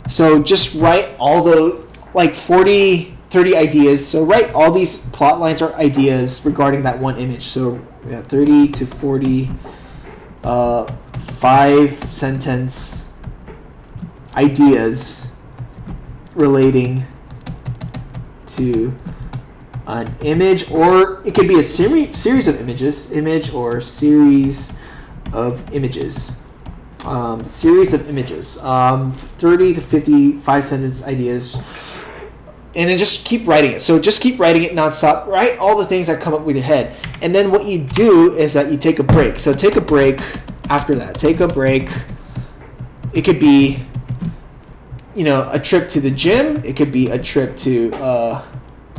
[SPEAKER 1] So just write all the like 30 ideas. So write all these plot lines or ideas regarding that one image. So 30 to 40 5-sentence ideas relating to an image, or it could be a series of images, series of images, 30 to 50 5-sentence ideas, and then just keep writing it. So just keep writing it nonstop. Write all the things that come up with your head, and then what you do is that you take a break. So take a break after that. Take a break. It could be a trip to the gym. It could be a trip to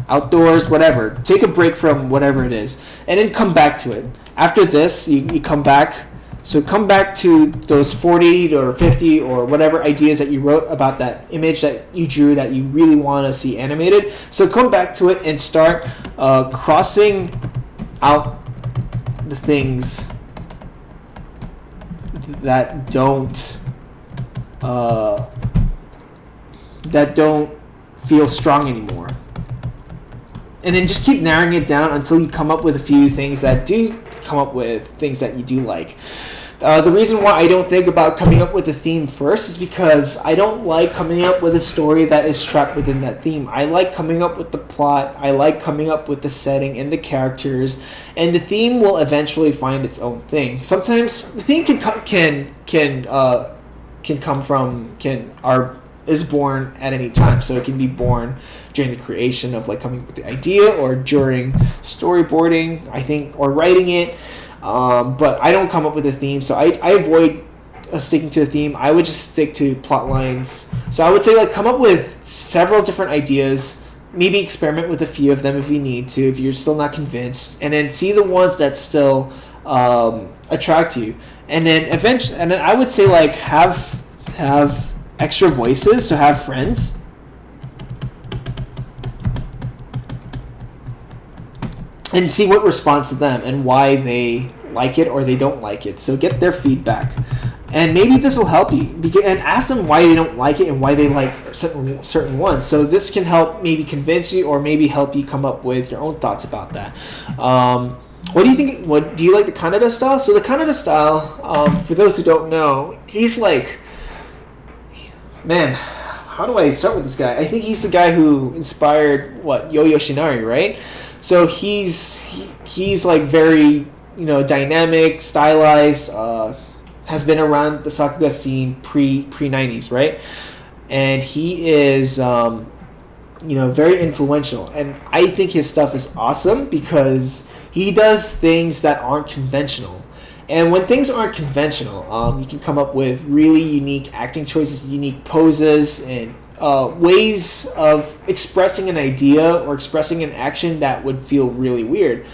[SPEAKER 1] outdoors, whatever. Take a break from whatever it is, and then come back to it. After this, you come back. So come back to those 40 or 50 or whatever ideas that you wrote about that image that you drew that you really want to see animated. So come back to it and start crossing out the things that don't feel strong anymore. And then just keep narrowing it down until you come up with a few things that do come up with things that you do like. The reason why I don't think about coming up with a theme first is because I don't like coming up with a story that is trapped within that theme. I like coming up with the plot. I like coming up with the setting and the characters, and the theme will eventually find its own thing. Sometimes the theme is born at any time. So it can be born during the creation of like coming up with the idea, or during storyboarding, I think, or writing it. But I don't come up with a theme, so I avoid sticking to a theme. I would just stick to plot lines. So I would say like come up with several different ideas, maybe experiment with a few of them if you need to, if you're still not convinced, and then see the ones that still attract you. And then eventually, and then I would say like have extra voices, so have friends. And see what responds to them and why they like it or they don't like it. So get their feedback. And maybe this will help you. And ask them why they don't like it and why they like certain ones. So this can help maybe convince you, or maybe help you come up with your own thoughts about that. What do you think? What do you like the Kaneda style? So the Kaneda style, for those who don't know, he's like, man, how do I start with this guy? I think he's the guy who inspired Yo Yoshinari, right? So he's like very, dynamic, stylized, has been around the Sakuga scene pre 90s, right? And he is very influential, and I think his stuff is awesome because he does things that aren't conventional. And when things aren't conventional, you can come up with really unique acting choices, unique poses, and ways of expressing an idea or expressing an action that would feel really weird.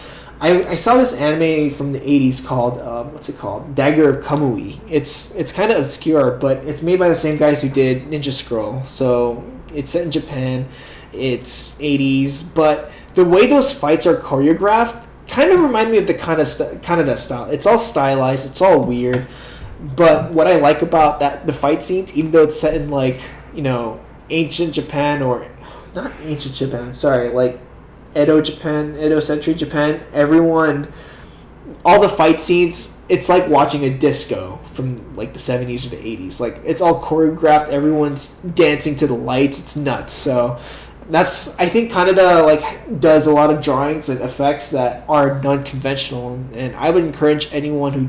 [SPEAKER 1] I saw this anime from the 80s called, Dagger of Kamui. It's kind of obscure, but it's made by the same guys who did Ninja Scroll. So it's set in Japan, it's 80s, but the way those fights are choreographed kind of remind me of the Kaneda style. It's all stylized, it's all weird, but what I like about the fight scenes, even though it's set in like, ancient Japan, or not ancient Japan, sorry, like Edo century Japan, all the fight scenes, it's like watching a disco from like the 70s or the 80s. Like it's all choreographed, everyone's dancing to the lights, it's nuts. So I think Kaneda like does a lot of drawings and effects that are non-conventional, and I would encourage anyone who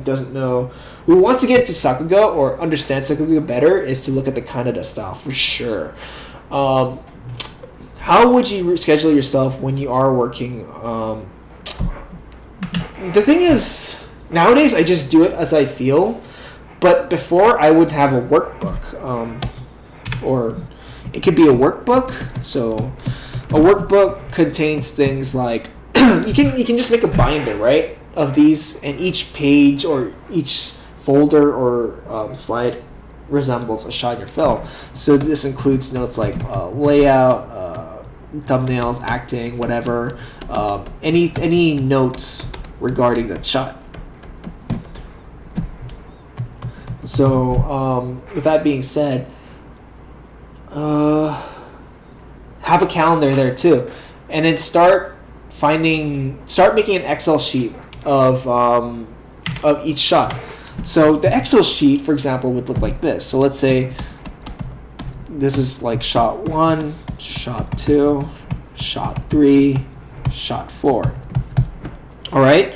[SPEAKER 1] wants to get into Sakuga or understand Sakuga better is to look at the Kaneda style for sure. How would you schedule yourself when you are working? The thing is, nowadays I just do it as I feel, but before I would have a workbook, or it could be a workbook. So a workbook contains things like you can just make a binder, right, of these, and each page or each folder or slide resembles a shot in your film. So this includes notes like layout, thumbnails, acting, whatever, any notes regarding that shot. So with that being said, have a calendar there too, and then start making an Excel sheet of each shot. So the Excel sheet, for example, would look like this. So let's say this is like shot 1, shot 2, shot 3, shot 4. All right,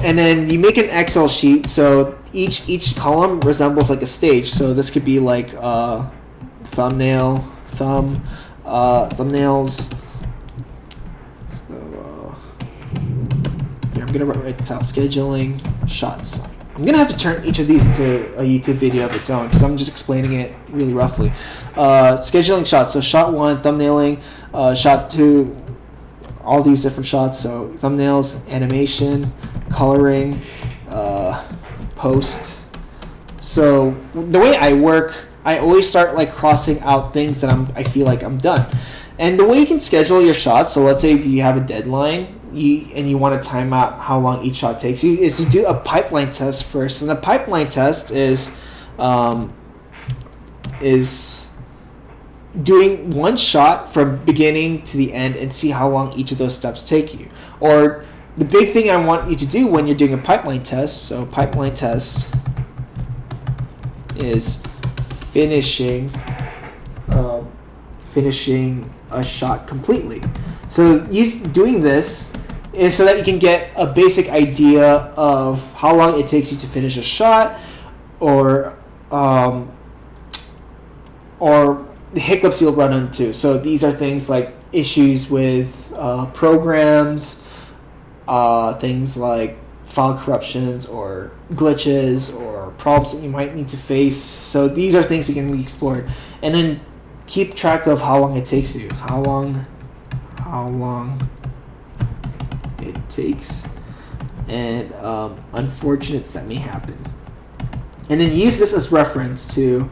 [SPEAKER 1] and then you make an Excel sheet. So each column resembles like a stage. So this could be like thumbnails. So here, I'm gonna write the title: scheduling shots. I'm gonna have to turn each of these into a YouTube video of its own because I'm just explaining it really roughly. Scheduling shots. So shot 1, thumbnailing. Shot 2, all these different shots. So thumbnails, animation, coloring, post. So the way I work, I always start like crossing out things that I feel like I'm done. And the way you can schedule your shots, so let's say if you have a deadline and you want to time out how long each shot takes you, is to do a pipeline test first. And a pipeline test is doing one shot from beginning to the end and see how long each of those steps take you. Or the big thing I want you to do when you're doing a pipeline test, so pipeline test is finishing a shot completely. So doing this is so that you can get a basic idea of how long it takes you to finish a shot, or the hiccups you'll run into. So these are things like issues with programs, things like file corruptions or glitches or problems that you might need to face. So these are things that can be explored. And then keep track of how long it takes you. How long it takes, and unfortunates that may happen. And then use this as reference to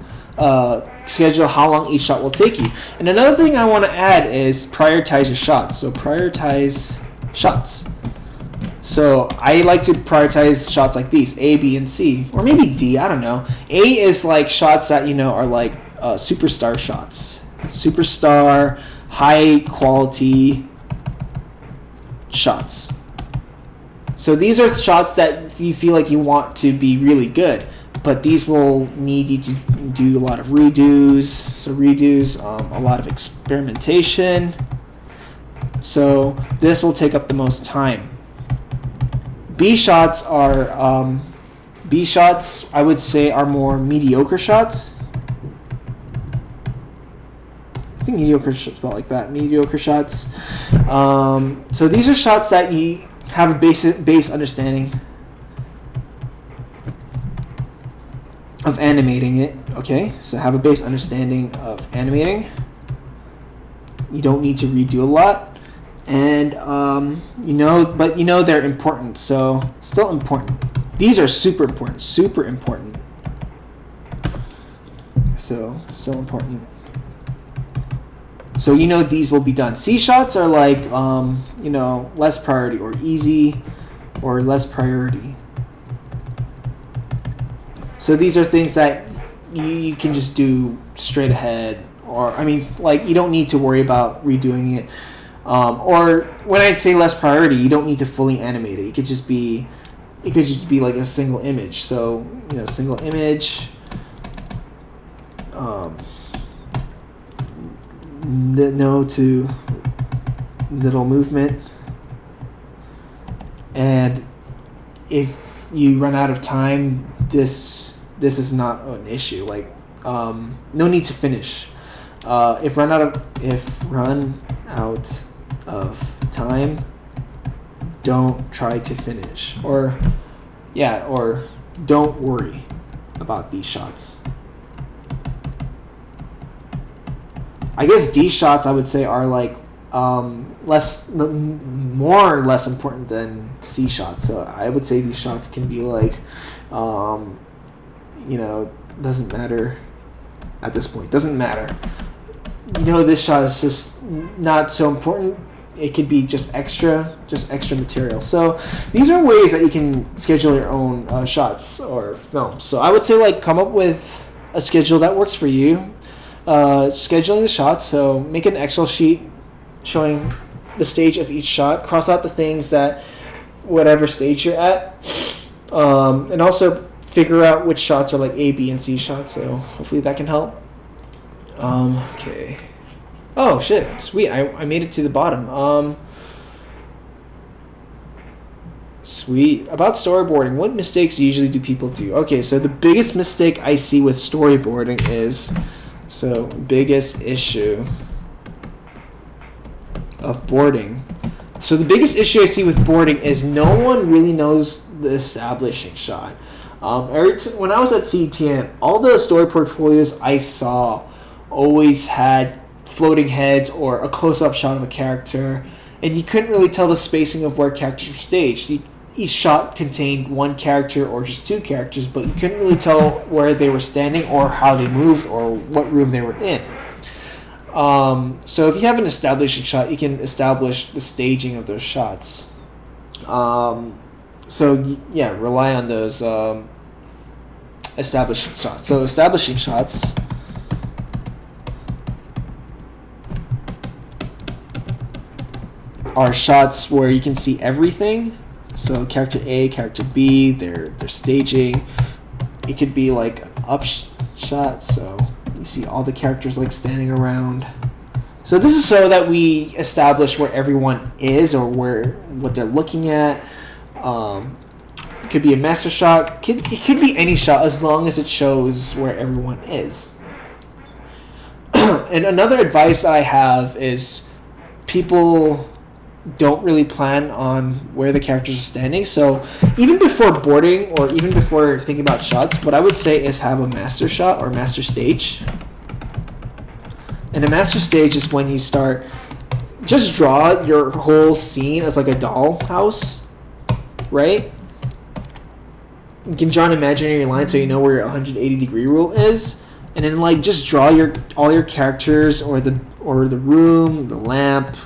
[SPEAKER 1] schedule how long each shot will take you. And another thing I want to add is prioritize your shots. So prioritize shots. So I like to prioritize shots like these: A, B, and C, or maybe D. I don't know. A is like shots that are like superstar shots, superstar, high quality shots. So these are shots that you feel like you want to be really good, but these will need you to do a lot of redos. So redos, a lot of experimentation. So this will take up the most time. B shots, I would say, are more mediocre shots. I think mediocre is spelled like that. Mediocre shots. So these are shots that you have a base understanding of animating it. Okay, so have a base understanding of animating. You don't need to redo a lot. And but they're important, so still important. These are super important, so still important. So these will be done. C shots are like less priority, or easy, or less priority. So these are things that you can just do straight ahead, or you don't need to worry about redoing it. Or when I say less priority, you don't need to fully animate it. It could just be like a single image. So single image. No to little movement. And if you run out of time, this is not an issue. No need to finish. If run out of time, don't try to finish, or don't worry about these shots. I guess D shots, I would say, are like more or less important than C shots. So I would say these shots can be like doesn't matter at this point. Doesn't matter. This shot is just not so important. It could be just extra material. So these are ways that you can schedule your own shots or films. So I would say come up with a schedule that works for you. Scheduling the shots. So make an Excel sheet showing the stage of each shot. Cross out the things that whatever stage you're at, and also figure out which shots are like A, B, and C shots. So hopefully that can help. Okay. Oh shit! Sweet, I made it to the bottom. Sweet. About storyboarding, what mistakes usually do people do? Okay, so the biggest mistake I see with storyboarding is, biggest issue of boarding. So the biggest issue I see with boarding is no one really knows the establishing shot. When I was at CTN, all the story portfolios I saw always had floating heads or a close-up shot of a character, and you couldn't really tell the spacing of where characters were staged. Each shot contained one character or just two characters, but you couldn't really tell where they were standing or how they moved or what room they were in. So if you have an establishing shot, you can establish the staging of those shots. So yeah, rely on those establishing shots. So establishing shots are shots where you can see everything. So character A, character B, they're staging. It could be like an up shot, so you see all the characters like standing around. So this is so that we establish where everyone is or what they're looking at. It could be a master shot. It could be any shot as long as it shows where everyone is. And another advice I have is people don't really plan on where the characters are standing. So even before boarding or even before thinking about shots, what I would say is have a master shot or master stage. And a master stage is when you start, just draw your whole scene as like a doll house, right? You can draw an imaginary line so you know where your 180-degree rule is, and then like just draw all your characters or the room, the lamp.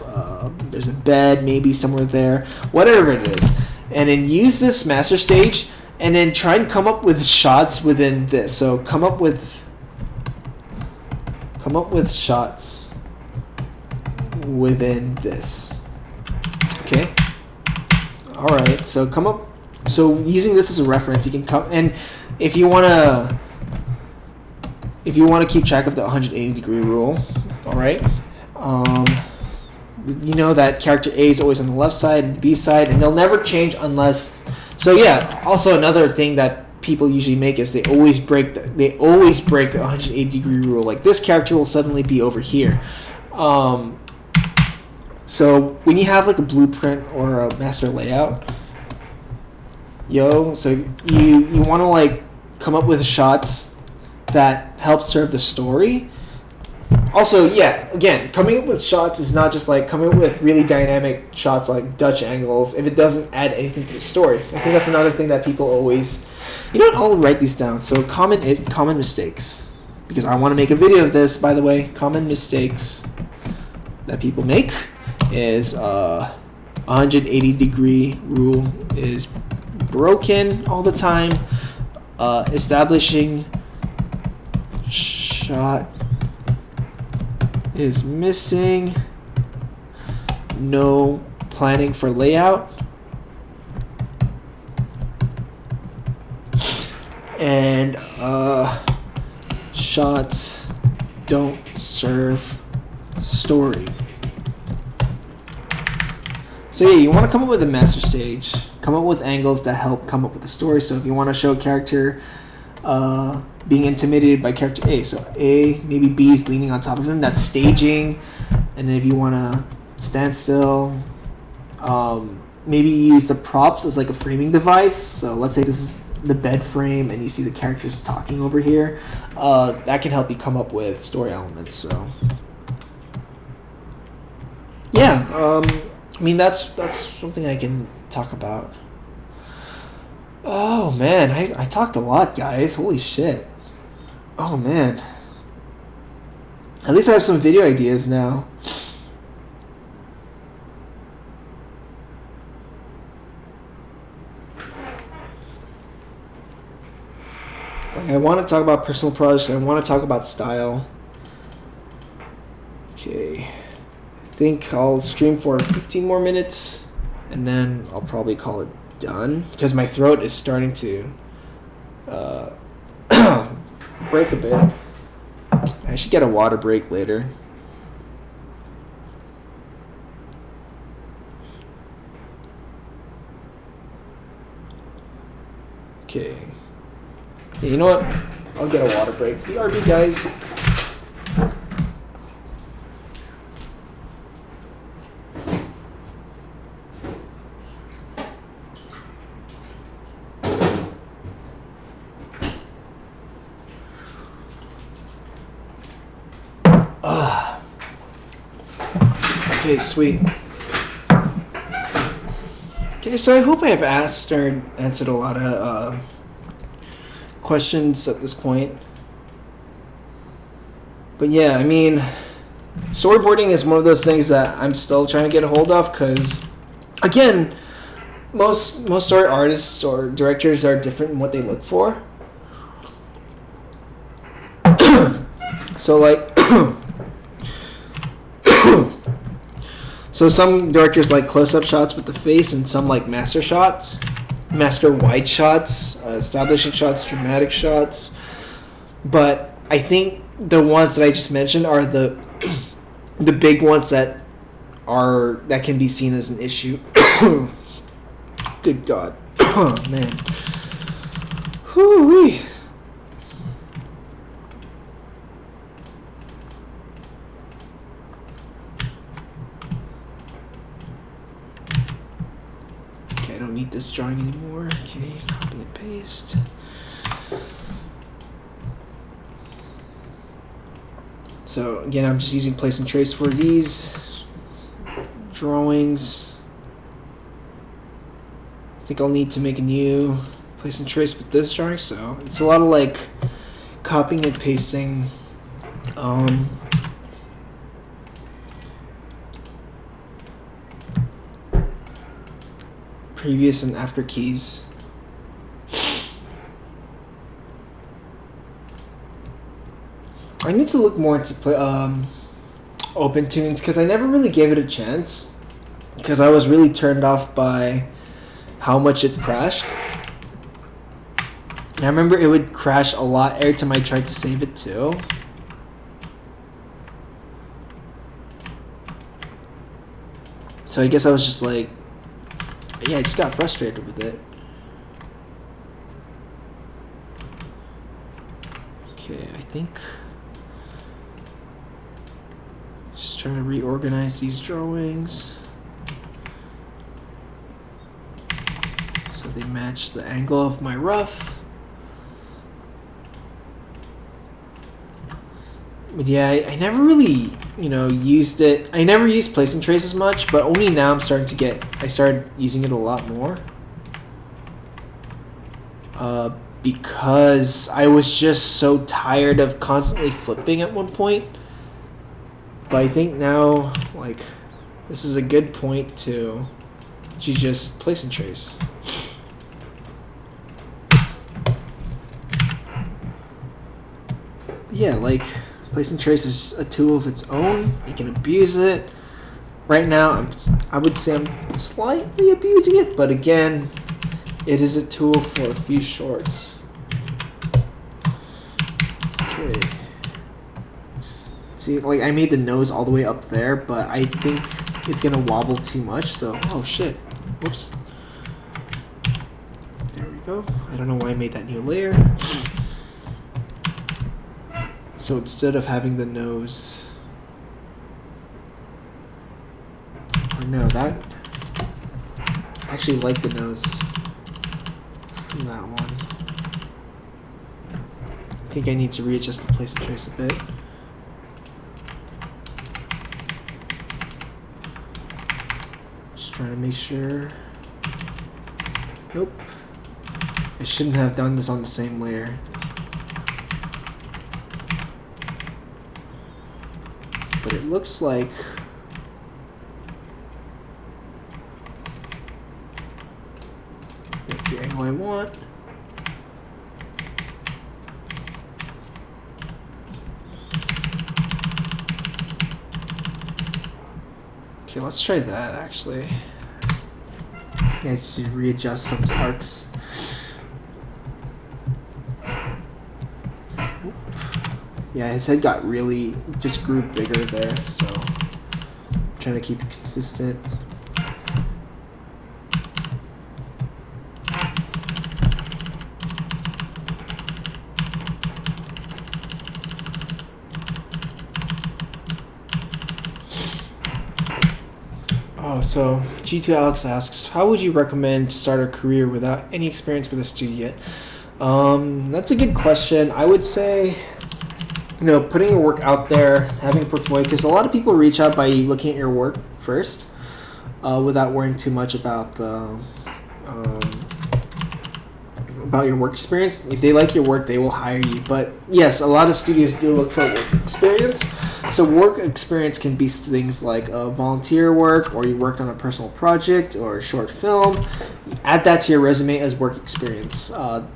[SPEAKER 1] There's a bed maybe somewhere there, whatever it is, and then use this master stage, and then try and come up with shots within this. So come up with shots within this. Okay. All right. So So using this as a reference, you can come, and if you wanna keep track of the 180-degree rule, all right. You know that character A is always on the left side and B side, and they'll never change unless. So yeah. Also, another thing that people usually make is they always break the 180-degree rule. Like this character will suddenly be over here. So when you have like a blueprint or a master layout, so you want to like come up with shots that help serve the story. Also, yeah, again, coming up with shots is not just like coming up with really dynamic shots like Dutch angles if it doesn't add anything to the story. I think that's another thing that people always. You know what? I'll write these down. So common mistakes, because I want to make a video of this. By the way, common mistakes that people make is 180-degree rule is broken all the time. Establishing shot is missing. No planning for layout. And shots don't serve story. So yeah, you want to come up with a master stage. Come up with angles that help come up with the story. So if you want to show a character being intimidated by character A, so A, maybe B is leaning on top of him, that's staging. And then if you want to stand still, maybe you use the props as like a framing device. So let's say this is the bed frame and you see the characters talking over here. That can help you come up with story elements. So yeah, I mean that's something I can talk about. Oh man, I talked a lot, guys. Holy shit. Oh man. At least I have some video ideas now. I want to talk about personal projects. I want to talk about style. Okay. I think I'll stream for 15 more minutes, and then I'll probably call it done, because my throat is starting to break a bit. I should get a water break later. Okay. Yeah, you know what? I'll get a water break. BRB, guys. Okay, sweet. So I hope I have asked or answered a lot of questions at this point. But yeah, I mean, storyboarding is one of those things that I'm still trying to get a hold of because, again, most story artists or directors are different in what they look for. So like, so some directors like close-up shots with the face, and some like master shots, master wide shots, establishing shots, dramatic shots. But I think the ones that I just mentioned are the big ones that can be seen as an issue. Good God, oh man, whoo-wee. I don't need this drawing anymore. Okay, copy and paste. So again, I'm just using place and trace for these drawings. I think I'll need to make a new place and trace with this drawing, so it's a lot of like copying and pasting. Previous and after keys. I need to look more into open tunes because I never really gave it a chance because I was really turned off by how much it crashed. And I remember it would crash a lot every time I tried to save it too. So I guess I was just like, yeah, I just got frustrated with it. Okay, I think just trying to reorganize these drawings so they match the angle of my rough. But yeah, I never really, used it. I never used place and trace as much, but only now I started using it a lot more. Because I was just so tired of constantly flipping at one point. But I think now, like, this is a good point to just place and trace. Yeah, like, place and trace is a tool of its own. You can abuse it. Right now, I would say I'm slightly abusing it, but again, it is a tool for a few shorts. Okay. See, like, I made the nose all the way up there, but I think it's gonna wobble too much, so, oh shit. Whoops. There we go. I don't know why I made that new layer. So instead of having the nose, or no, that, I actually like the nose from that one. I think I need to readjust the place and trace a bit. Just trying to make sure. Nope. I shouldn't have done this on the same layer. But it looks like that's the angle I want. Okay, let's try that actually. I just need to readjust some arcs. Yeah, his head got really, just grew bigger there, so I'm trying to keep it consistent. Oh, so G2 Alex asks, how would you recommend to start a career without any experience with a studio yet? That's a good question. I would say, putting your work out there, having a portfolio, because a lot of people reach out by looking at your work first, without worrying too much about the about your work experience. If they like your work, they will hire you. But yes, a lot of studios do look for work experience. So work experience can be things like volunteer work, or you worked on a personal project or a short film. Add that to your resume as work experience,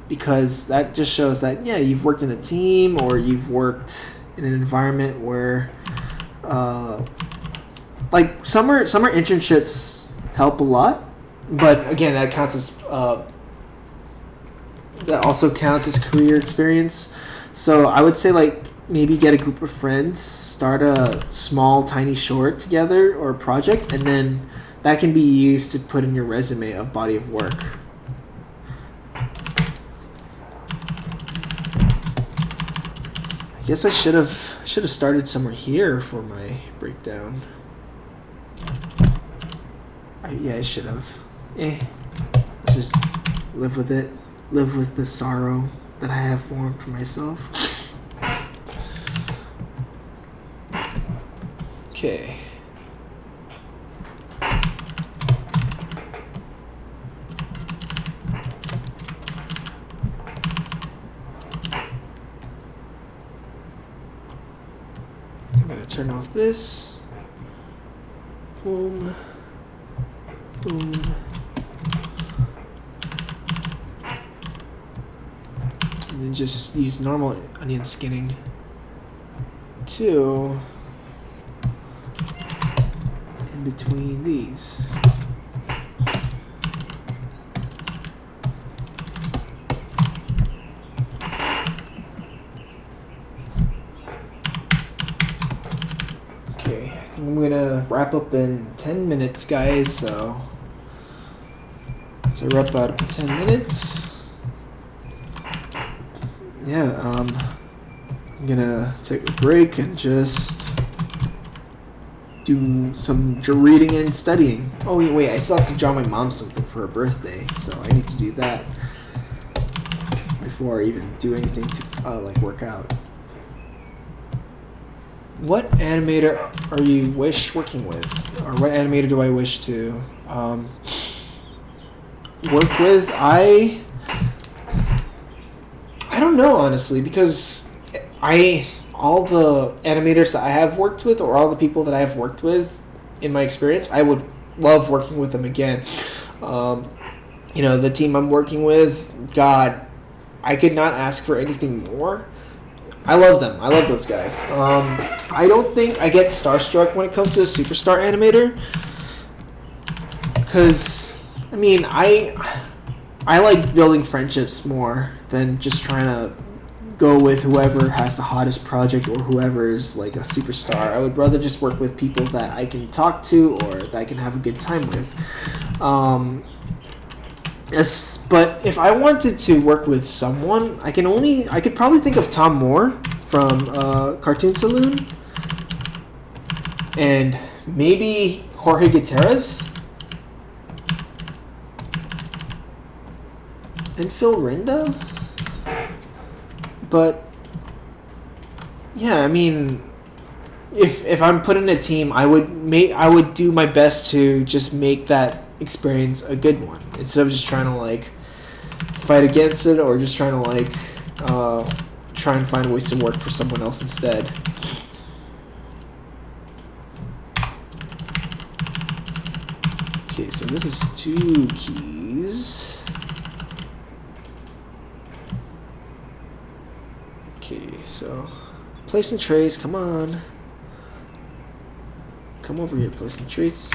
[SPEAKER 1] because that just shows that, yeah, you've worked in a team, or you've worked in an environment where like summer internships help a lot. But again, that counts as that also counts as career experience. So I would say, like, maybe get a group of friends, start a small, tiny short together or project, and then that can be used to put in your resume of body of work. I guess I should have started somewhere here for my breakdown. I should have. Let's just live with it. Live with the sorrow that I have formed for myself. Okay. I'm gonna turn off this. Boom. Boom. And then just use normal onion skinning to in between these. Okay, I think I'm gonna wrap up in 10 minutes, guys, so to wrap out in 10 minutes. Yeah, I'm gonna take a break and just do some reading and studying. Oh wait, I still have to draw my mom something for her birthday, so I need to do that before I even do anything to like work out. What animator are you working with, or what animator do I wish to work with? I don't know, honestly, because all the animators that I have worked with, or all the people that I have worked with in my experience, I would love working with them again. The team I'm working with, God, I could not ask for anything more. I love them. I love those guys. I don't think I get starstruck when it comes to a superstar animator, because, I mean, I like building friendships more than just trying to go with whoever has the hottest project or whoever's like a superstar. I would rather just work with people that I can talk to or that I can have a good time with. But if I wanted to work with someone, I could probably think of Tom Moore from Cartoon Saloon, and maybe Jorge Gutierrez. And Phil Rinda? But yeah, I mean, if I'm put in a team, I would do my best to just make that experience a good one, instead of just trying to like fight against it, or just trying to like try and find ways to work for someone else instead. Okay, so this is 2 keys. Okay, so place and trace, come on. Come over here, place and trace.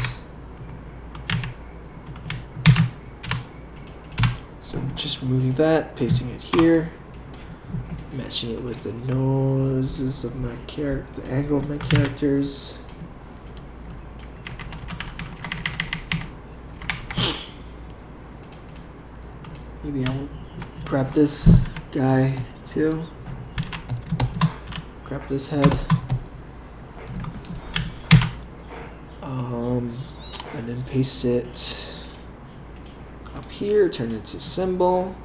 [SPEAKER 1] So just removing that, pasting it here, matching it with the noses of my character, the angle of my characters. Maybe I'll grab this guy too. Grab this head. And then paste it up here, turn it to symbol,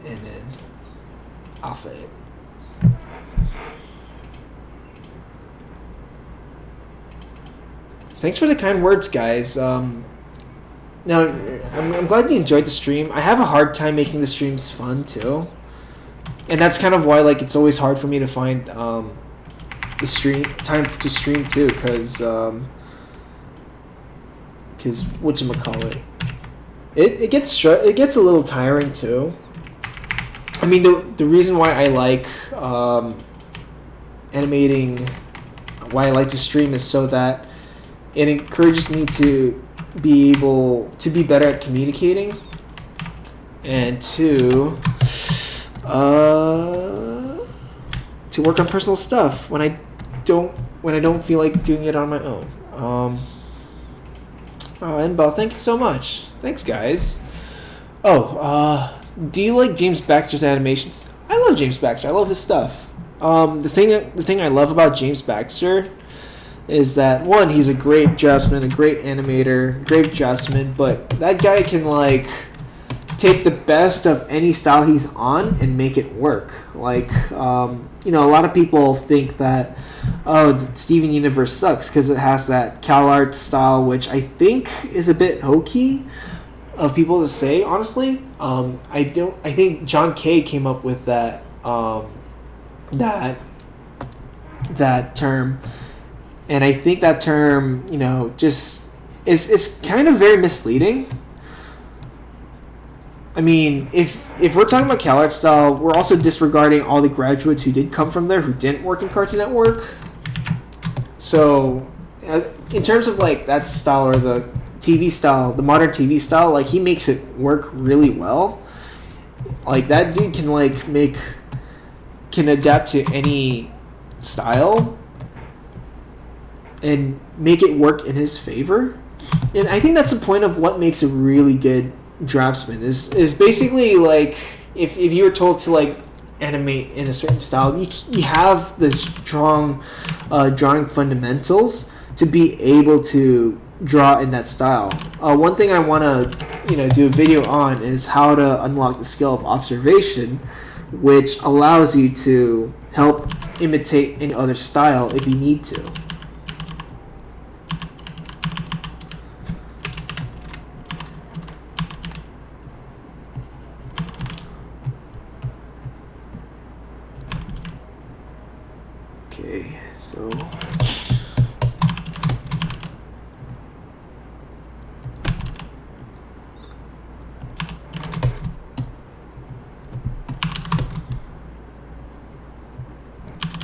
[SPEAKER 1] and then alpha it. Thanks for the kind words, guys. Now, I'm glad you enjoyed the stream. I have a hard time making the streams fun too, and that's kind of why like it's always hard for me to find the stream time to stream too, because whatchamacallit, it gets a little tiring too. I mean, the reason why I like animating, why I like to stream is so that it encourages me to be able to be better at communicating, and to work on personal stuff when I don't feel like doing it on my own. Enbel, thank you so much. Thanks, guys. Do you like James Baxter's animations? I love James Baxter. I love his stuff. The thing I love about James Baxter is that, one, he's a great draftsman, a great animator, great draftsman, but that guy can like take the best of any style he's on and make it work. Like, a lot of people think that, the Steven Universe sucks because it has that CalArt style, which I think is a bit hokey of people to say, honestly. I think John Kay came up with that term, and I think that term, just is kind of very misleading. I mean, if we're talking about CalArt style, we're also disregarding all the graduates who did come from there who didn't work in Cartoon Network. So, in terms of like that style or the TV style, the modern TV style, like he makes it work really well. Like that dude can adapt to any style and make it work in his favor. And I think that's the point of what makes a really good draftsman is basically like if you were told to like animate in a certain style, you have the strong drawing fundamentals to be able to draw in that style. One thing I want to do a video on is how to unlock the skill of observation, which allows you to help imitate any other style if you need to. Okay, so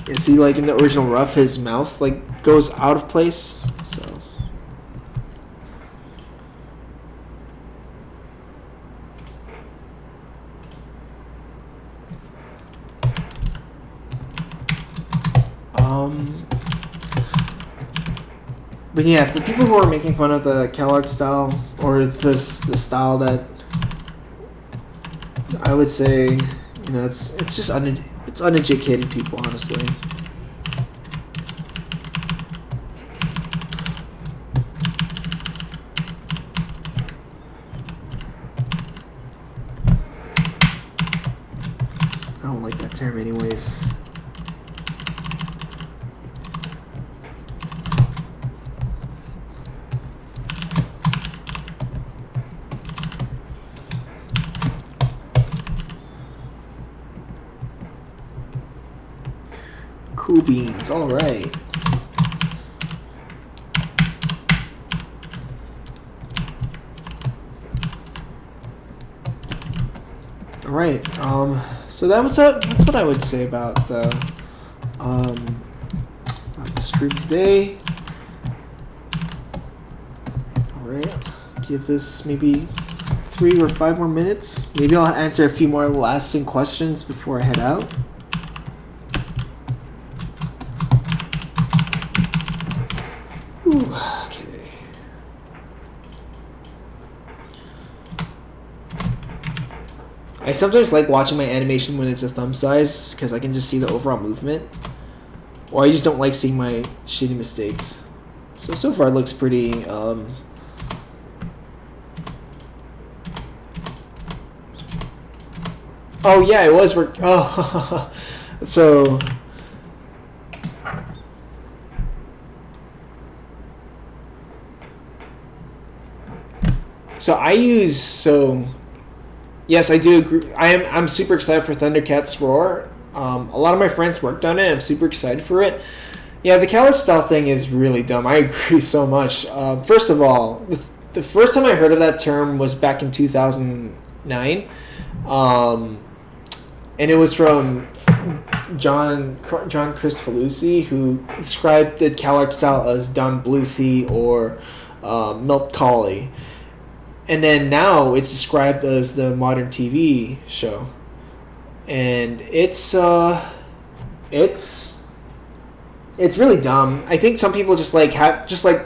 [SPEAKER 1] you see, like in the original Rough, his mouth like goes out of place. So but yeah, for people who are making fun of the CalArt style or the style that I would say, it's just it's uneducated people, honestly. I don't like that term anyways. Cool beans, alright. Alright, so that's what I would say about the stream today. Alright, give this maybe 3 or 5 more minutes. Maybe I'll answer a few more lasting questions before I head out. Okay. I sometimes like watching my animation when it's a thumb size because I can just see the overall movement. Or I just don't like seeing my shitty mistakes. So far it looks pretty, Oh yeah, it was work. Oh, so... So I use so yes, I do agree. I'm super excited for Thundercats Roar. A lot of my friends worked on it. I'm super excited for it. Yeah, the calorie style thing is really dumb. I agree so much. First of all, the first time I heard of that term was back in 2009, and it was from John Christofalusi, who described the calorie style as Don Bluthie or Milt Colley, and then now it's described as the modern TV show, and it's really dumb. I think some people just like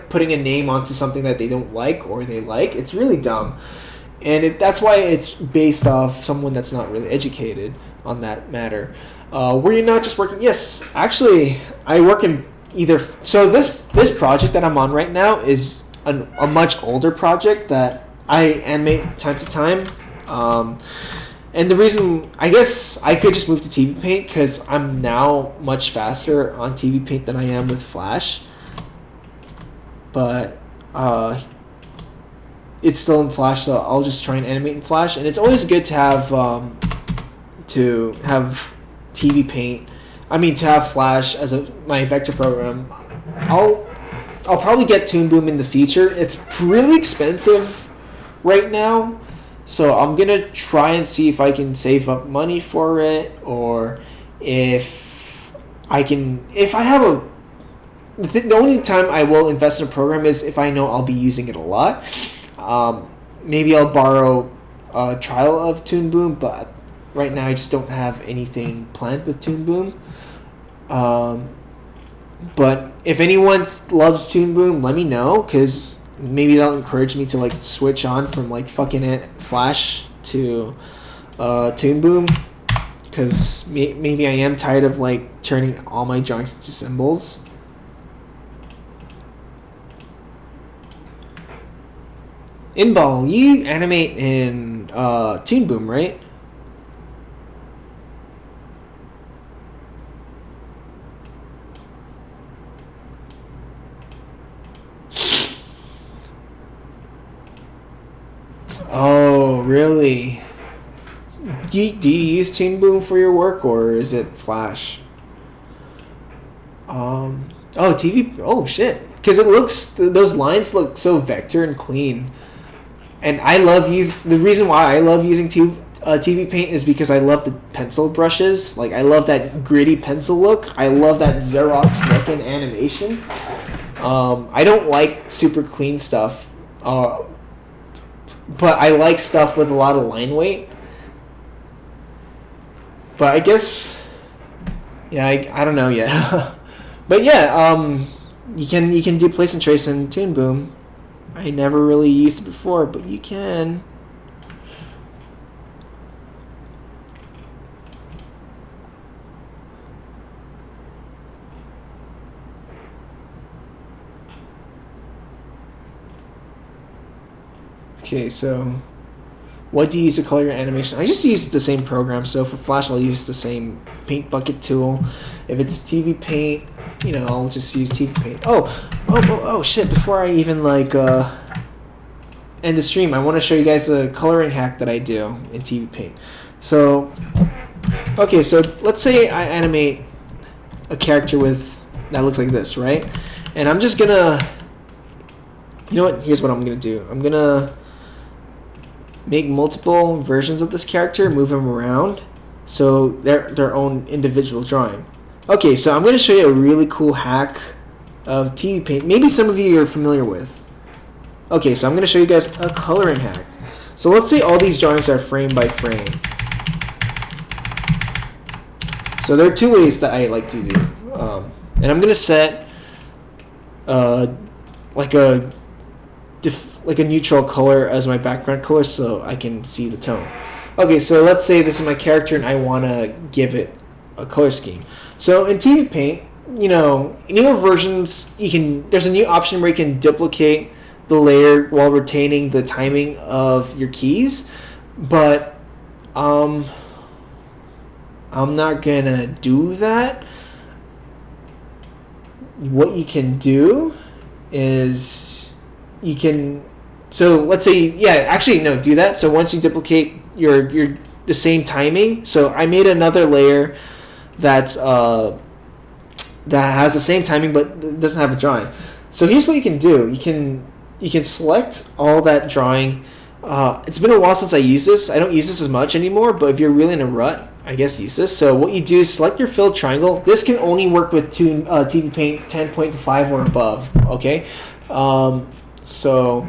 [SPEAKER 1] putting a name onto something that they don't like or they like. It's really dumb, and that's why it's based off someone that's not really educated on that matter. Were you not just working? Yes, actually, I work in either. So this project that I'm on right now is a much older project that I animate time to time. And the reason, I guess I could just move to TV Paint because I'm now much faster on TV Paint than I am with Flash. But it's still in Flash, so I'll just try and animate in Flash. And it's always good to have TV Paint. I mean, to have Flash as my vector program. I'll probably get Toon Boom in the future. It's really expensive right now. So I'm gonna try and see if I can save up money for it, or if I have the only time I will invest in a program is if I know I'll be using it a lot. Maybe I'll borrow a trial of Toon Boom, but right now I just don't have anything planned with Toon Boom. But if anyone loves Toon Boom, let me know, because maybe that'll encourage me to like switch on from like fucking Flash to Toon Boom, because maybe I am tired of like turning all my drawings into symbols. Inball, you animate in Toon Boom, right? Oh, really? Do you use Toon Boom for your work, or is it Flash? Oh, TV. Oh, shit. Because those lines look so vector and clean. And the reason why I love using TV Paint is because I love the pencil brushes. Like, I love that gritty pencil look. I love that Xerox look in animation. I don't like super clean stuff. But I like stuff with a lot of line weight. But I guess, yeah, I don't know yet. But yeah, you can do place and trace in Toon Boom. I never really used it before, but you can. Okay, so what do you use to color your animation? I just use the same program. So for Flash, I'll use the same paint bucket tool. If it's TV Paint, I'll just use TV Paint. Oh, shit! Before I even end the stream, I want to show you guys a coloring hack that I do in TV Paint. So, okay, so let's say I animate a character that looks like this, right? And I'm just gonna, you know what? Here's what I'm gonna do. I'm gonna make multiple versions of this character, move them around, so they're their own individual drawing. Okay, so I'm going to show you a really cool hack of TV Paint. Maybe some of you are familiar with. Okay, so I'm going to show you guys a coloring hack. So let's say all these drawings are frame by frame. So there are two ways that I like to do. And I'm going to set like a neutral color as my background color so I can see the tone. Okay, so let's say this is my character and I want to give it a color scheme. So in TV Paint, newer versions, there's a new option where you can duplicate the layer while retaining the timing of your keys, but I'm not gonna do that. What you can do is you can So let's say, yeah, actually no, do that. So once you duplicate your the same timing, so I made another layer that's that has the same timing but doesn't have a drawing. So here's what you can do. You can select all that drawing. It's been a while since I used this. I don't use this as much anymore, but if you're really in a rut, I guess use this. So what you do is select your filled triangle. This can only work with TV Paint 10.5 or above. Okay, so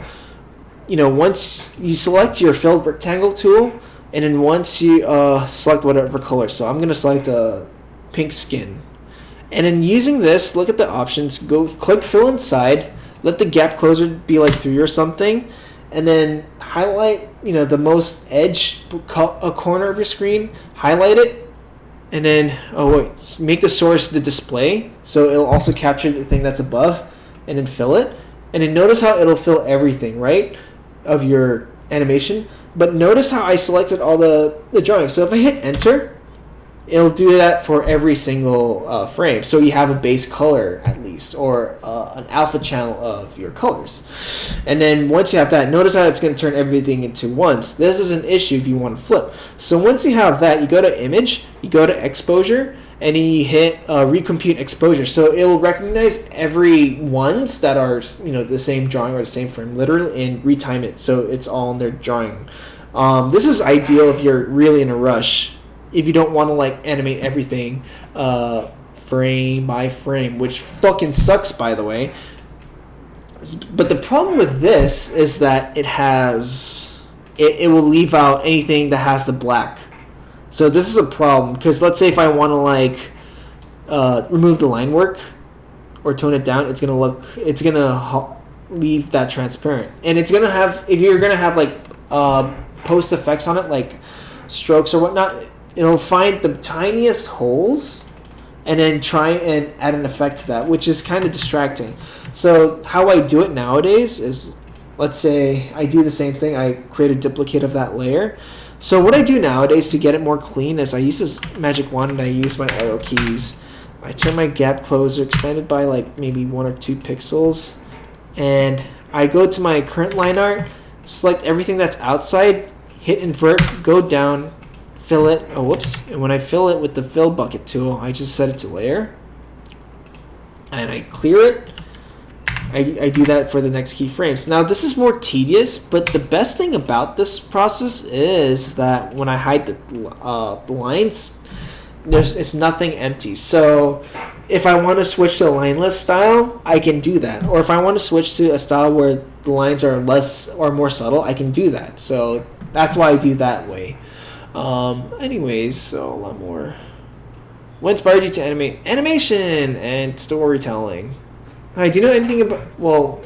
[SPEAKER 1] once you select your filled rectangle tool, and then once you select whatever color. So I'm gonna select a pink skin, and then using this, look at the options. Go click fill inside. Let the gap closer be like 3 or something, and then highlight the most edge corner of your screen. Highlight it, and then make the source the display, so it'll also capture the thing that's above, and then fill it. And then notice how it'll fill everything, right, of your animation. But notice how I selected all the drawings. So if I hit enter, it'll do that for every single frame. So you have a base color at least, or an alpha channel of your colors. And then once you have that, notice how it's going to turn everything into ones. This is an issue if you want to flip. So once you have that, you go to image, you go to exposure, and then you hit recompute exposure. So it'll recognize every ones that are the same drawing or the same frame literally, and retime it so it's all in their drawing. This is ideal if you're really in a rush, if you don't want to animate everything frame by frame, which fucking sucks, by the way. But the problem with this is that it will leave out anything that has the black. So this is a problem, because let's say if I want to remove the line work or tone it down, it's gonna leave that transparent, and it's gonna have, if you're gonna have post effects on it like strokes or whatnot, it'll find the tiniest holes and then try and add an effect to that, which is kind of distracting. So how I do it nowadays is, let's say I do the same thing. I create a duplicate of that layer. So what I do nowadays to get it more clean is I use this magic wand and I use my arrow keys. I turn my gap closer, expand it by maybe 1 or 2 pixels, and I go to my current line art, select everything that's outside, hit invert, go down, fill it. Oh, whoops. And when I fill it with the fill bucket tool, I just set it to layer, and I clear it. I do that for the next keyframes. Now this is more tedious, but the best thing about this process is that when I hide the lines, it's nothing empty. So if I want to switch to a lineless style, I can do that. Or if I want to switch to a style where the lines are less or more subtle, I can do that. So that's why I do that way. Anyways, so a lot more. What inspired you to animate? Animation and storytelling. Do you know anything about,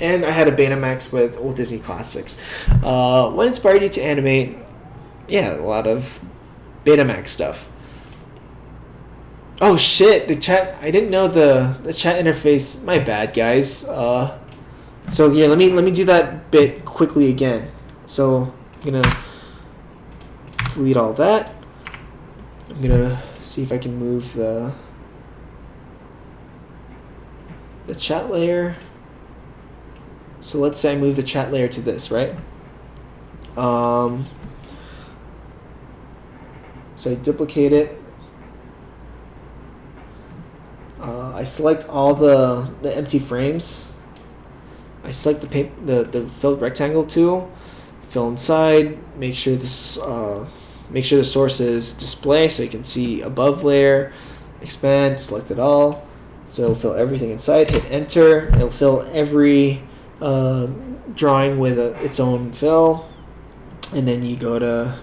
[SPEAKER 1] and I had a Betamax with old Disney classics. What inspired you to animate? Yeah, a lot of Betamax stuff. Oh shit, the chat, I didn't know the chat interface. My bad, guys. So here, let me do that bit quickly again. So I'm gonna delete all that. I'm gonna see if I can move the chat layer. So let's say I move the chat layer to this, right? So I duplicate it. I select all the empty frames. I select the filled rectangle tool, fill inside. Make sure the source is display, so you can see above layer. Expand, select it all. So it'll fill everything inside. Hit enter. It'll fill every drawing with its own fill, and then you go to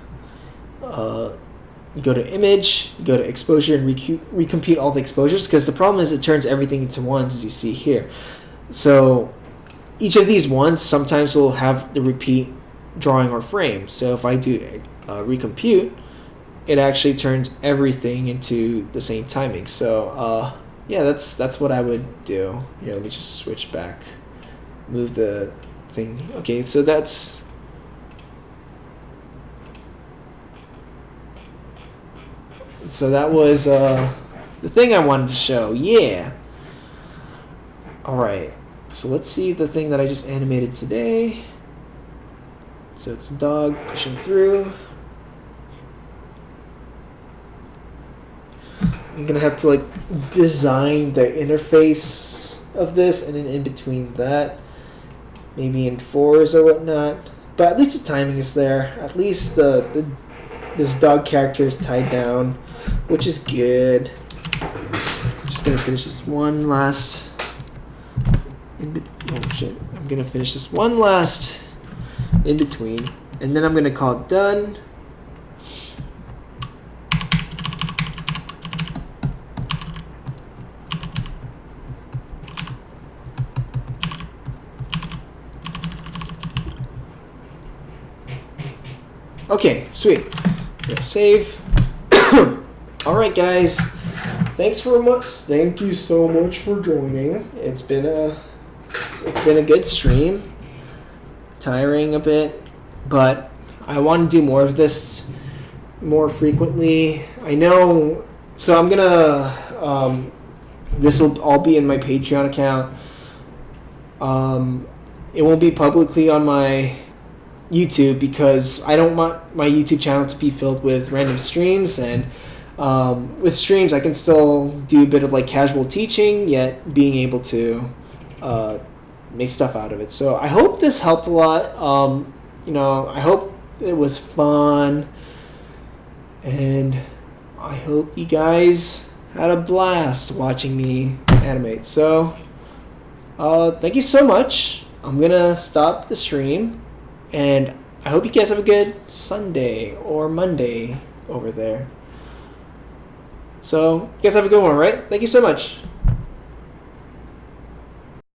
[SPEAKER 1] image, you go to exposure, and recompute all the exposures, because the problem is it turns everything into ones, as you see here. So each of these ones sometimes will have the repeat drawing or frame. So if I do recompute, it actually turns everything into the same timing. So yeah, that's what I would do. Here, let me just switch back, move the thing. Okay, so that was the thing I wanted to show. Yeah. All right. So let's see the thing that I just animated today. So it's a dog pushing through. I'm gonna have to like design the interface of this, and then in between that, maybe in fours or whatnot. But at least the timing is there. At least this dog character is tied down, which is good. Just gonna finish this one last. Oh shit! I'm gonna finish this one last in between, and then I'm gonna call it done. Okay, sweet. Gonna save. All right, guys. Thank you so much for joining. It's been a good stream. Tiring a bit, but I want to do more of this more frequently. I know. So I'm gonna. This will all be in my Patreon account. It won't be publicly on my YouTube because I don't want my YouTube channel to be filled with random streams, and with streams I can still do a bit of like casual teaching yet being able to make stuff out of it. So I hope this helped a lot. I hope it was fun, and I hope you guys had a blast watching me animate. So thank you so much. I'm gonna stop the stream. And I hope you guys have a good Sunday or Monday over there. So, you guys have a good one, right? Thank you so much.